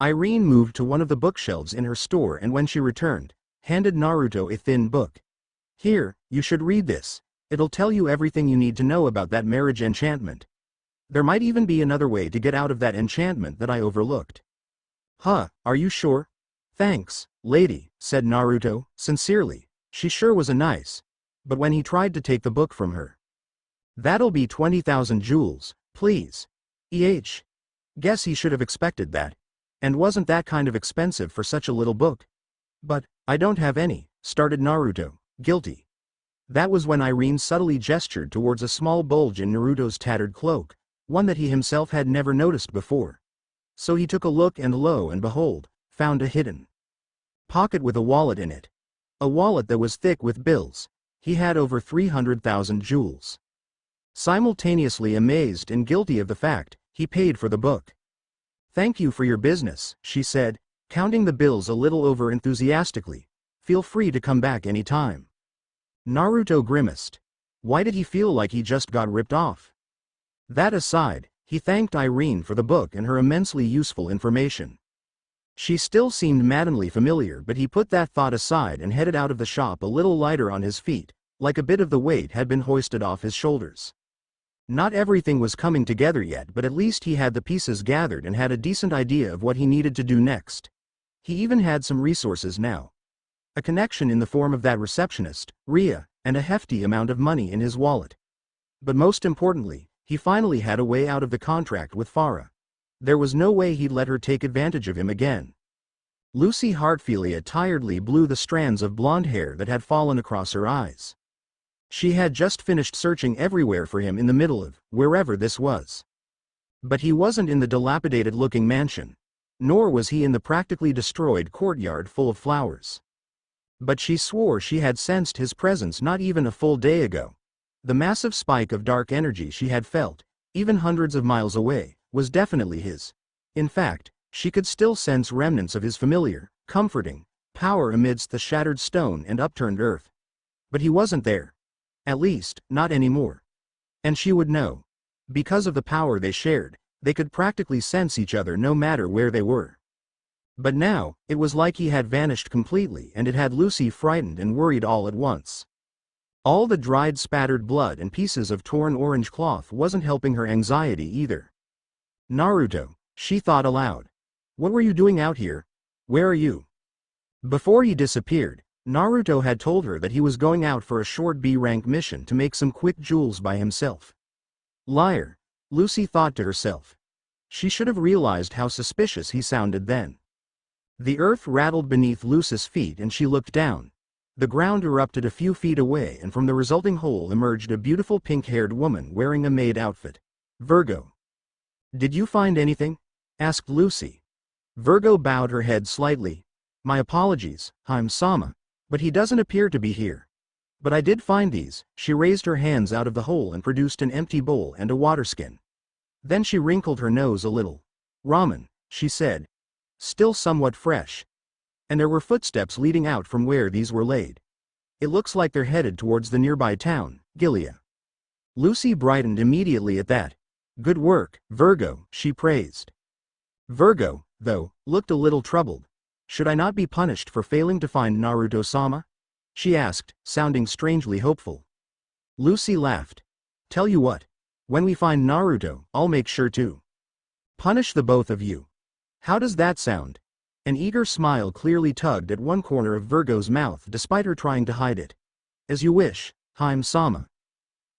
Irene moved to one of the bookshelves in her store and when she returned, handed Naruto a thin book. Here, you should read this. It'll tell you everything you need to know about that marriage enchantment. There might even be another way to get out of that enchantment that I overlooked. Huh, are you sure? Thanks, lady, said Naruto, sincerely. She sure was a nice. But when he tried to take the book from her. That'll be 20,000 jewels, please. Guess he should have expected that. And wasn't that kind of expensive for such a little book? But, I don't have any, started Naruto, guilty. That was when Irene subtly gestured towards a small bulge in Naruto's tattered cloak, one that he himself had never noticed before. So he took a look and lo and behold, found a hidden pocket with a wallet in it. A wallet that was thick with bills. He had over 300,000 jewels. Simultaneously amazed and guilty of the fact, he paid for the book. Thank you for your business, she said, counting the bills a little over enthusiastically. Feel free to come back any time. Naruto grimaced. Why did he feel like he just got ripped off? That aside, he thanked Irene for the book and her immensely useful information. She still seemed maddeningly familiar, but he put that thought aside and headed out of the shop a little lighter on his feet, like a bit of the weight had been hoisted off his shoulders. Not everything was coming together yet, but at least he had the pieces gathered and had a decent idea of what he needed to do next. He even had some resources now. A connection in the form of that receptionist, Rhea, and a hefty amount of money in his wallet. But most importantly, he finally had a way out of the contract with Farah. There was no way he'd let her take advantage of him again. Lucy Hartfilia tiredly blew the strands of blonde hair that had fallen across her eyes. She had just finished searching everywhere for him in the middle of wherever this was. But he wasn't in the dilapidated-looking mansion. Nor was he in the practically destroyed courtyard full of flowers. But she swore she had sensed his presence not even a full day ago. The massive spike of dark energy she had felt, even hundreds of miles away, was definitely his. In fact, she could still sense remnants of his familiar, comforting power amidst the shattered stone and upturned earth. But he wasn't there. At least, not anymore. And she would know. Because of the power they shared, they could practically sense each other no matter where they were. But now, it was like he had vanished completely, and it had Lucy frightened and worried all at once. All the dried spattered blood and pieces of torn orange cloth wasn't helping her anxiety either. Naruto, she thought aloud. What were you doing out here? Where are you? Before he disappeared, Naruto had told her that he was going out for a short B-rank mission to make some quick jewels by himself. Liar, Lucy thought to herself. She should have realized how suspicious he sounded then. The earth rattled beneath Lucy's feet and she looked down. The ground erupted a few feet away and from the resulting hole emerged a beautiful pink-haired woman wearing a maid outfit. Virgo. Did you find anything? Asked Lucy. Virgo bowed her head slightly. My apologies, Haim-sama. But he doesn't appear to be here. But I did find these. She raised her hands out of the hole and produced an empty bowl and a water skin. Then she wrinkled her nose a little. Ramen, she said. Still somewhat fresh. And there were footsteps leading out from where these were laid. It looks like they're headed towards the nearby town, Gilead. Lucy brightened immediately at that. Good work, Virgo, she praised. Virgo, though, looked a little troubled. Should I not be punished for failing to find Naruto-sama? She asked, sounding strangely hopeful. Lucy laughed. Tell you what. When we find Naruto, I'll make sure to punish the both of you. How does that sound? An eager smile clearly tugged at one corner of Virgo's mouth despite her trying to hide it. As you wish, Haim-sama.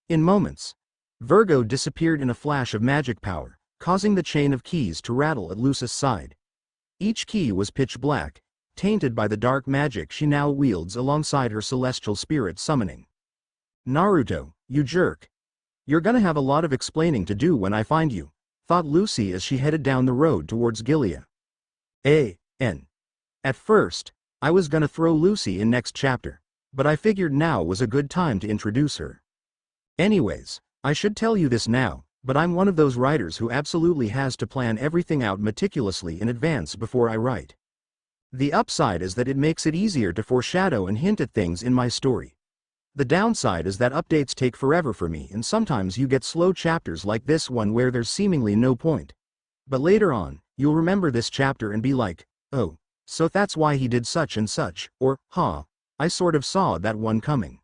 In moments, Virgo disappeared in a flash of magic power, causing the chain of keys to rattle at Lucy's side. Each key was pitch black, tainted by the dark magic she now wields alongside her celestial spirit summoning. Naruto, you jerk. You're gonna have a lot of explaining to do when I find you, thought Lucy as she headed down the road towards Gilead. At first, I was gonna throw Lucy in next chapter, but I figured now was a good time to introduce her. Anyways, I should tell you this now, but I'm one of those writers who absolutely has to plan everything out meticulously in advance before I write. The upside is that it makes it easier to foreshadow and hint at things in my story. The downside is that updates take forever for me, and sometimes you get slow chapters like this one where there's seemingly no point. But later on, you'll remember this chapter and be like, oh, so that's why he did such and such, or, huh, I sort of saw that one coming.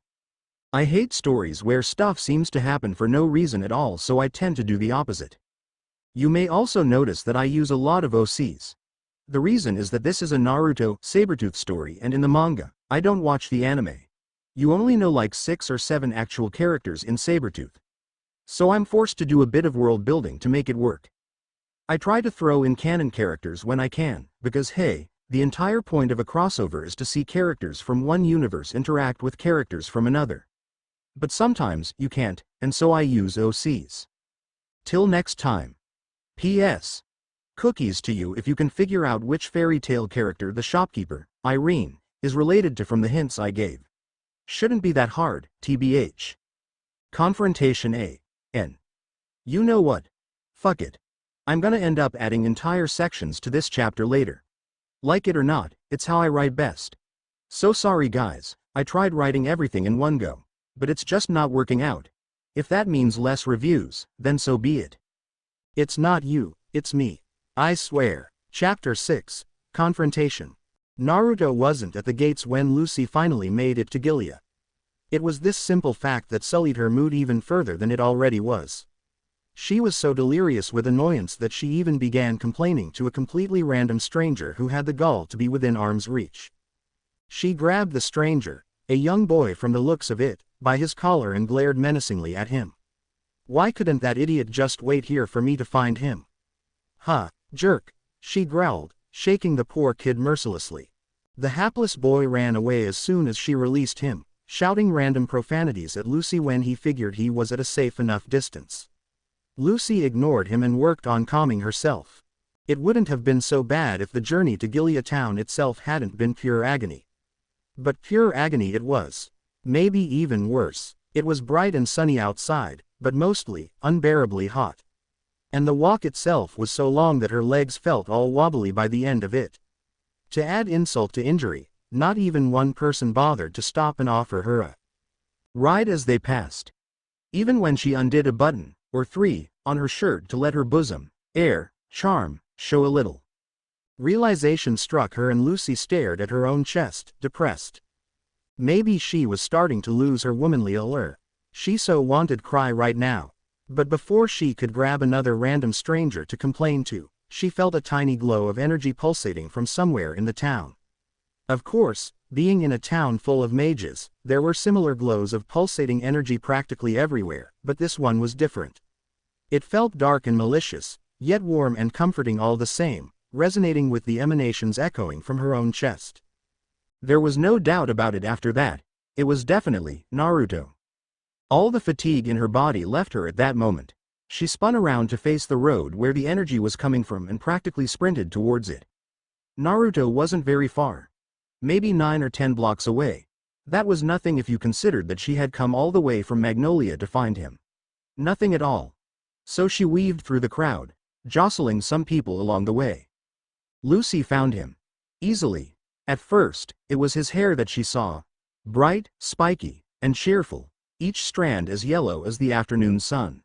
I hate stories where stuff seems to happen for no reason at all, so I tend to do the opposite. You may also notice that I use a lot of OCs. The reason is that this is a Naruto Saber-tooth story, and in the manga, I don't watch the anime. You only know like 6 or 7 actual characters in Saber-tooth. So I'm forced to do a bit of world building to make it work. I try to throw in canon characters when I can, because hey, the entire point of a crossover is to see characters from one universe interact with characters from another. But sometimes you can't, and so I use OCs. Till next time. P.S. Cookies to you if you can figure out which fairy tale character the shopkeeper, Irene, is related to from the hints I gave. Shouldn't be that hard, TBH. Confrontation A.N. You know what? Fuck it. I'm gonna end up adding entire sections to this chapter later. Like it or not, it's how I write best. So sorry guys, I tried writing everything in one go, but it's just not working out. If that means less reviews, then so be it. It's not you, it's me. I swear. Chapter 6, Confrontation. Naruto wasn't at the gates when Lucy finally made it to Gilead. It was this simple fact that sullied her mood even further than it already was. She was so delirious with annoyance that she even began complaining to a completely random stranger who had the gall to be within arm's reach. She grabbed the stranger, a young boy from the looks of it, by his collar and glared menacingly at him. Why couldn't that idiot just wait here for me to find him? Huh, jerk, she growled, shaking the poor kid mercilessly. The hapless boy ran away as soon as she released him, shouting random profanities at Lucy when he figured he was at a safe enough distance. Lucy ignored him and worked on calming herself. It wouldn't have been so bad if the journey to Gilead town itself hadn't been pure agony. But pure agony it was. Maybe even worse. It was bright and sunny outside, but mostly unbearably hot. And the walk itself was so long that her legs felt all wobbly by the end of it. To add insult to injury, not even one person bothered to stop and offer her a ride as they passed. Even when she undid a button, or 3, on her shirt to let her bosom, charm, show a little. Realization struck her and Lucy stared at her own chest, depressed. Maybe she was starting to lose her womanly allure. She so wanted cry right now. But before she could grab another random stranger to complain to, she felt a tiny glow of energy pulsating from somewhere in the town. Of course, being in a town full of mages, there were similar glows of pulsating energy practically everywhere, but this one was different. It felt dark and malicious, yet warm and comforting all the same, resonating with the emanations echoing from her own chest. There was no doubt about it after that, it was definitely Naruto. All the fatigue in her body left her at that moment. She spun around to face the road where the energy was coming from and practically sprinted towards it. Naruto wasn't very far. Maybe 9 or 10 blocks away. That was nothing if you considered that she had come all the way from Magnolia to find him. Nothing at all. So she weaved through the crowd, jostling some people along the way. Lucy found him. Easily. At first, it was his hair that she saw. Bright, spiky, and cheerful, each strand as yellow as the afternoon sun.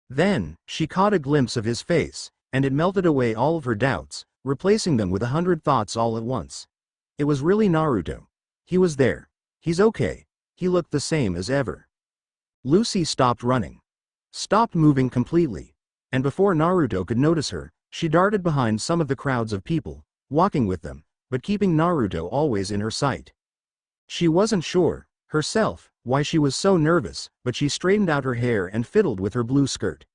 Then, she caught a glimpse of his face, and it melted away all of her doubts, replacing them with 100 thoughts all at once. It was really Naruto. He was there. He's okay. He looked the same as ever. Lucy stopped running. Stopped moving completely. And before Naruto could notice her, she darted behind some of the crowds of people, walking with them, but keeping Naruto always in her sight. She wasn't sure, herself, why she was so nervous, but she straightened out her hair and fiddled with her blue skirt.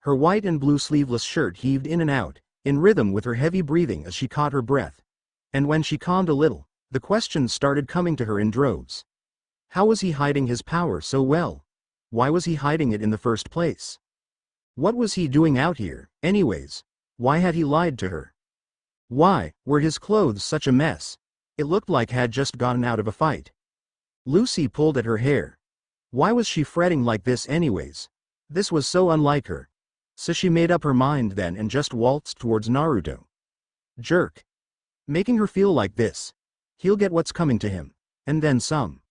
Her white and blue sleeveless shirt heaved in and out, in rhythm with her heavy breathing as she caught her breath. And when she calmed a little, the questions started coming to her in droves. How was he hiding his power so well? Why was he hiding it in the first place? What was he doing out here, anyways? Why had he lied to her? Why were his clothes such a mess? It looked like had just gotten out of a fight. Lucy pulled at her hair. Why was she fretting like this anyways? This was so unlike her. So she made up her mind then and just waltzed towards Naruto. Jerk. Making her feel like this. He'll get what's coming to him. And then some.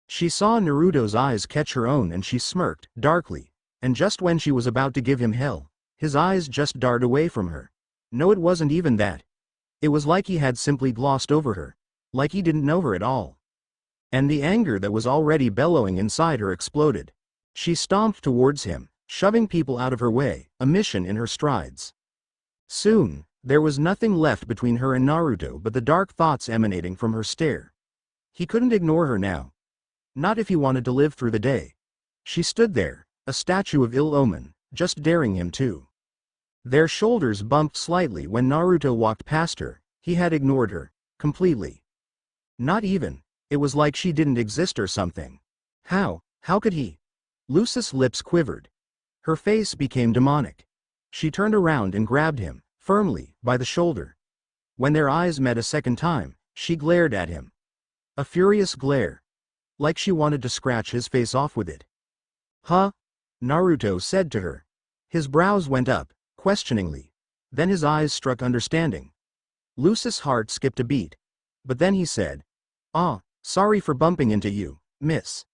She saw Naruto's eyes catch her own and she smirked, darkly, and just when she was about to give him hell, his eyes just darted away from her. No, it wasn't even that. It was like he had simply glossed over her, like he didn't know her at all. And the anger that was already bellowing inside her exploded. She stomped towards him, shoving people out of her way, a mission in her strides. Soon, there was nothing left between her and Naruto but the dark thoughts emanating from her stare. He couldn't ignore her now. Not if he wanted to live through the day. She stood there, a statue of ill omen, just daring him to. Their shoulders bumped slightly when Naruto walked past her. He had ignored her, completely. Not even. It was like she didn't exist or something. How could he? Lucy's lips quivered. Her face became demonic. She turned around and grabbed him, firmly, by the shoulder. When their eyes met a second time, she glared at him. A furious glare. Like she wanted to scratch his face off with it. Huh? Naruto said to her. His brows went up, questioningly. Then his eyes struck understanding. Lucy's heart skipped a beat. But then he said, sorry for bumping into you, miss.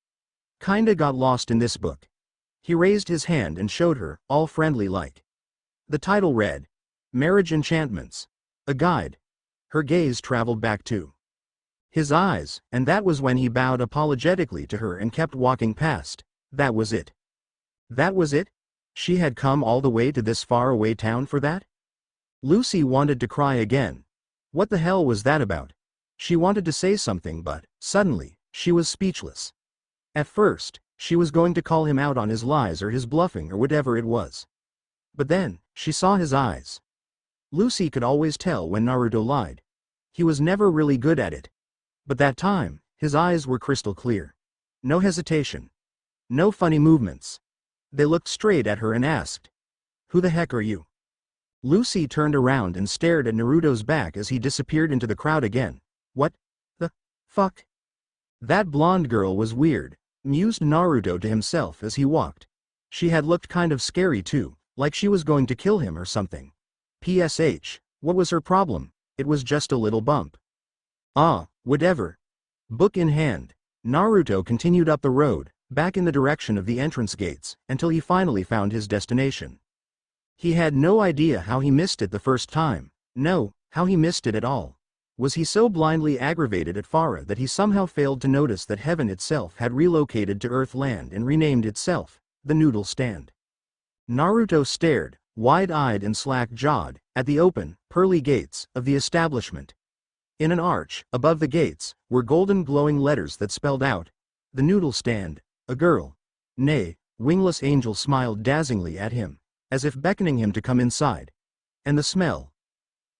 Kinda got lost in this book. He raised his hand and showed her, all friendly like. The title read, Marriage Enchantments. A guide. Her gaze traveled back to his eyes, and that was when he bowed apologetically to her and kept walking past. That was it. That was it? She had come all the way to this faraway town for that? Lucy wanted to cry again. What the hell was that about? She wanted to say something but, suddenly, she was speechless. At first, she was going to call him out on his lies or his bluffing or whatever it was. But then, she saw his eyes. Lucy could always tell when Naruto lied. He was never really good at it. But that time, his eyes were crystal clear. No hesitation. No funny movements. They looked straight at her and asked, "Who the heck are you?" Lucy turned around and stared at Naruto's back as he disappeared into the crowd again. What the fuck? That blonde girl was weird, mused Naruto to himself as he walked. She had looked kind of scary too, like she was going to kill him or something. PSH, what was her problem? It was just a little bump. Whatever. Book in hand, Naruto continued up the road, back in the direction of the entrance gates, until he finally found his destination. He had no idea how he missed it the first time. No, how he missed it at all. Was he so blindly aggravated at Farah that he somehow failed to notice that heaven itself had relocated to Earthland and renamed itself, the Noodle Stand? Naruto stared, wide-eyed and slack-jawed, at the open, pearly gates of the establishment. In an arch, above the gates, were golden glowing letters that spelled out, "The Noodle Stand, a girl." Nay, wingless angel smiled dazzlingly at him, as if beckoning him to come inside. And the smell.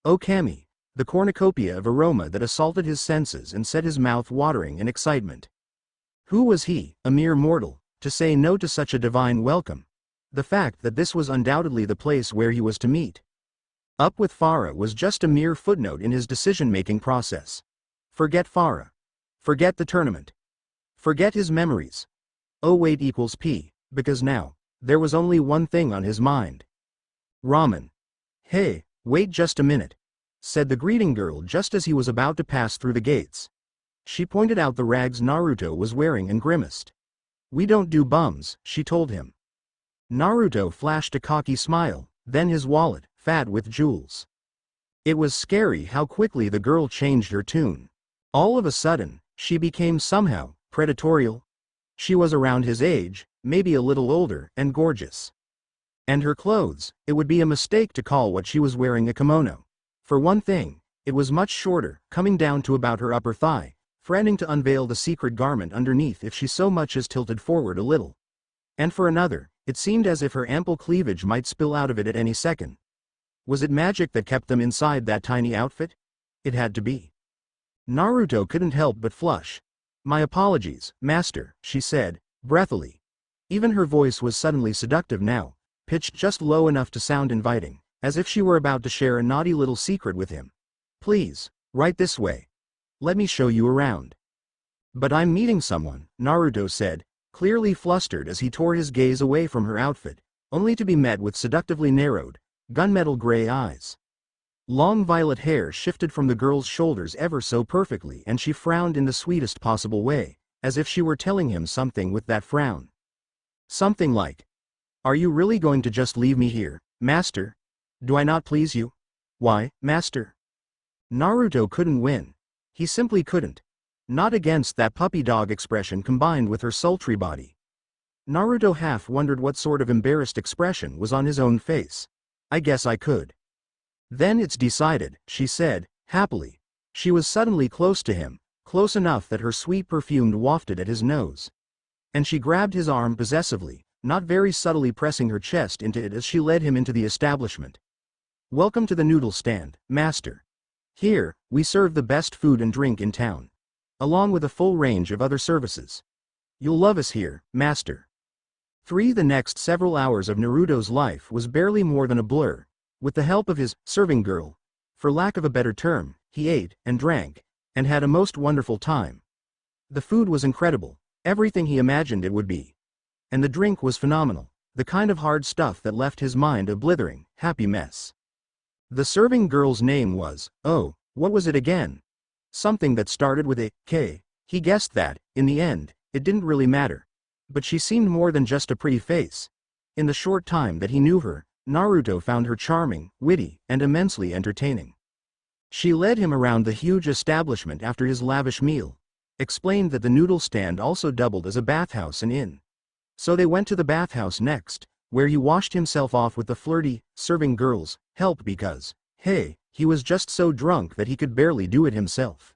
Oh Kami, the cornucopia of aroma that assaulted his senses and set his mouth watering in excitement. Who was he, a mere mortal, to say no to such a divine welcome? The fact that this was undoubtedly the place where he was to meet up with Farah was just a mere footnote in his decision-making process. Forget Farah. Forget the tournament. Forget his memories. Oh wait equals P, because now, there was only one thing on his mind. Ramen. Hey, wait just a minute, said the greeting girl just as he was about to pass through the gates. She pointed out the rags Naruto was wearing and grimaced. We don't do bums, she told him. Naruto flashed a cocky smile, then his wallet, fat with jewels. It was scary how quickly the girl changed her tune. All of a sudden, she became somehow predatorial. She was around his age, maybe a little older, and gorgeous. And her clothes, it would be a mistake to call what she was wearing a kimono. For one thing, it was much shorter, coming down to about her upper thigh, threatening to unveil the secret garment underneath if she so much as tilted forward a little. And for another, it seemed as if her ample cleavage might spill out of it at any second. Was it magic that kept them inside that tiny outfit? It had to be. Naruto couldn't help but flush. "My apologies, master," she said, breathily. Even her voice was suddenly seductive now, pitched just low enough to sound inviting, as if she were about to share a naughty little secret with him. "Please, right this way. Let me show you around." "But I'm meeting someone," Naruto said, clearly flustered as he tore his gaze away from her outfit, only to be met with seductively narrowed, gunmetal gray eyes. Long violet hair shifted from the girl's shoulders ever so perfectly, and she frowned in the sweetest possible way, as if she were telling him something with that frown. Something like, "Are you really going to just leave me here, master? Do I not please you? Why, master?" Naruto couldn't win. He simply couldn't. Not against that puppy dog expression combined with her sultry body. Naruto half wondered what sort of embarrassed expression was on his own face. "I guess I could." "Then it's decided," she said, happily. She was suddenly close to him, close enough that her sweet perfume wafted at his nose. And she grabbed his arm possessively, not very subtly pressing her chest into it as she led him into the establishment. "Welcome to the noodle stand, master. Here, we serve the best food and drink in town, along with a full range of other services. You'll love us here, master." The next several hours of Naruto's life was barely more than a blur. With the help of his serving girl, for lack of a better term, he ate and drank, and had a most wonderful time. The food was incredible, everything he imagined it would be. And the drink was phenomenal, the kind of hard stuff that left his mind a blithering, happy mess. The serving girl's name was, what was it again? Something that started with a K. He guessed that, in the end, it didn't really matter. But she seemed more than just a pretty face. In the short time that he knew her, Naruto found her charming, witty, and immensely entertaining. She led him around the huge establishment after his lavish meal, explained that the noodle stand also doubled as a bathhouse and inn. So they went to the bathhouse next, where he washed himself off with the flirty, serving girl's help because, hey, he was just so drunk that he could barely do it himself.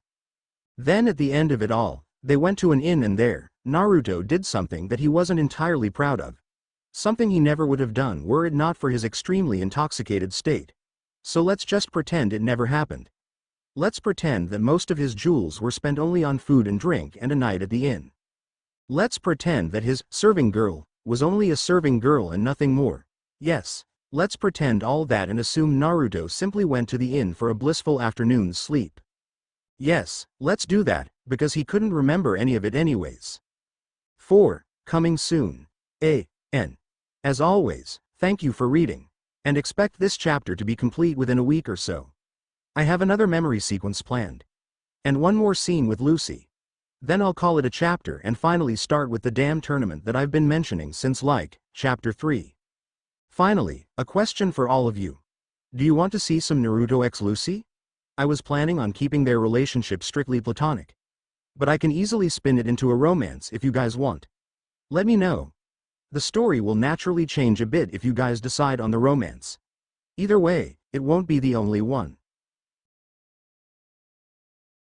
Then at the end of it all, they went to an inn, and there, Naruto did something that he wasn't entirely proud of. Something he never would have done were it not for his extremely intoxicated state. So let's just pretend it never happened. Let's pretend that most of his jewels were spent only on food and drink and a night at the inn. Let's pretend that his serving girl was only a serving girl and nothing more. Yes, let's pretend all that and assume Naruto simply went to the inn for a blissful afternoon's sleep. Yes, let's do that, because he couldn't remember any of it anyways. 4. Coming soon. A.N. As always, thank you for reading, and expect this chapter to be complete within a week or so. I have another memory sequence planned. And one more scene with Lucy. Then I'll call it a chapter and finally start with the damn tournament that I've been mentioning since chapter 3. Finally, a question for all of you. Do you want to see some Naruto x Lucy? I was planning on keeping their relationship strictly platonic. But I can easily spin it into a romance if you guys want. Let me know. The story will naturally change a bit if you guys decide on the romance. Either way, it won't be the only one.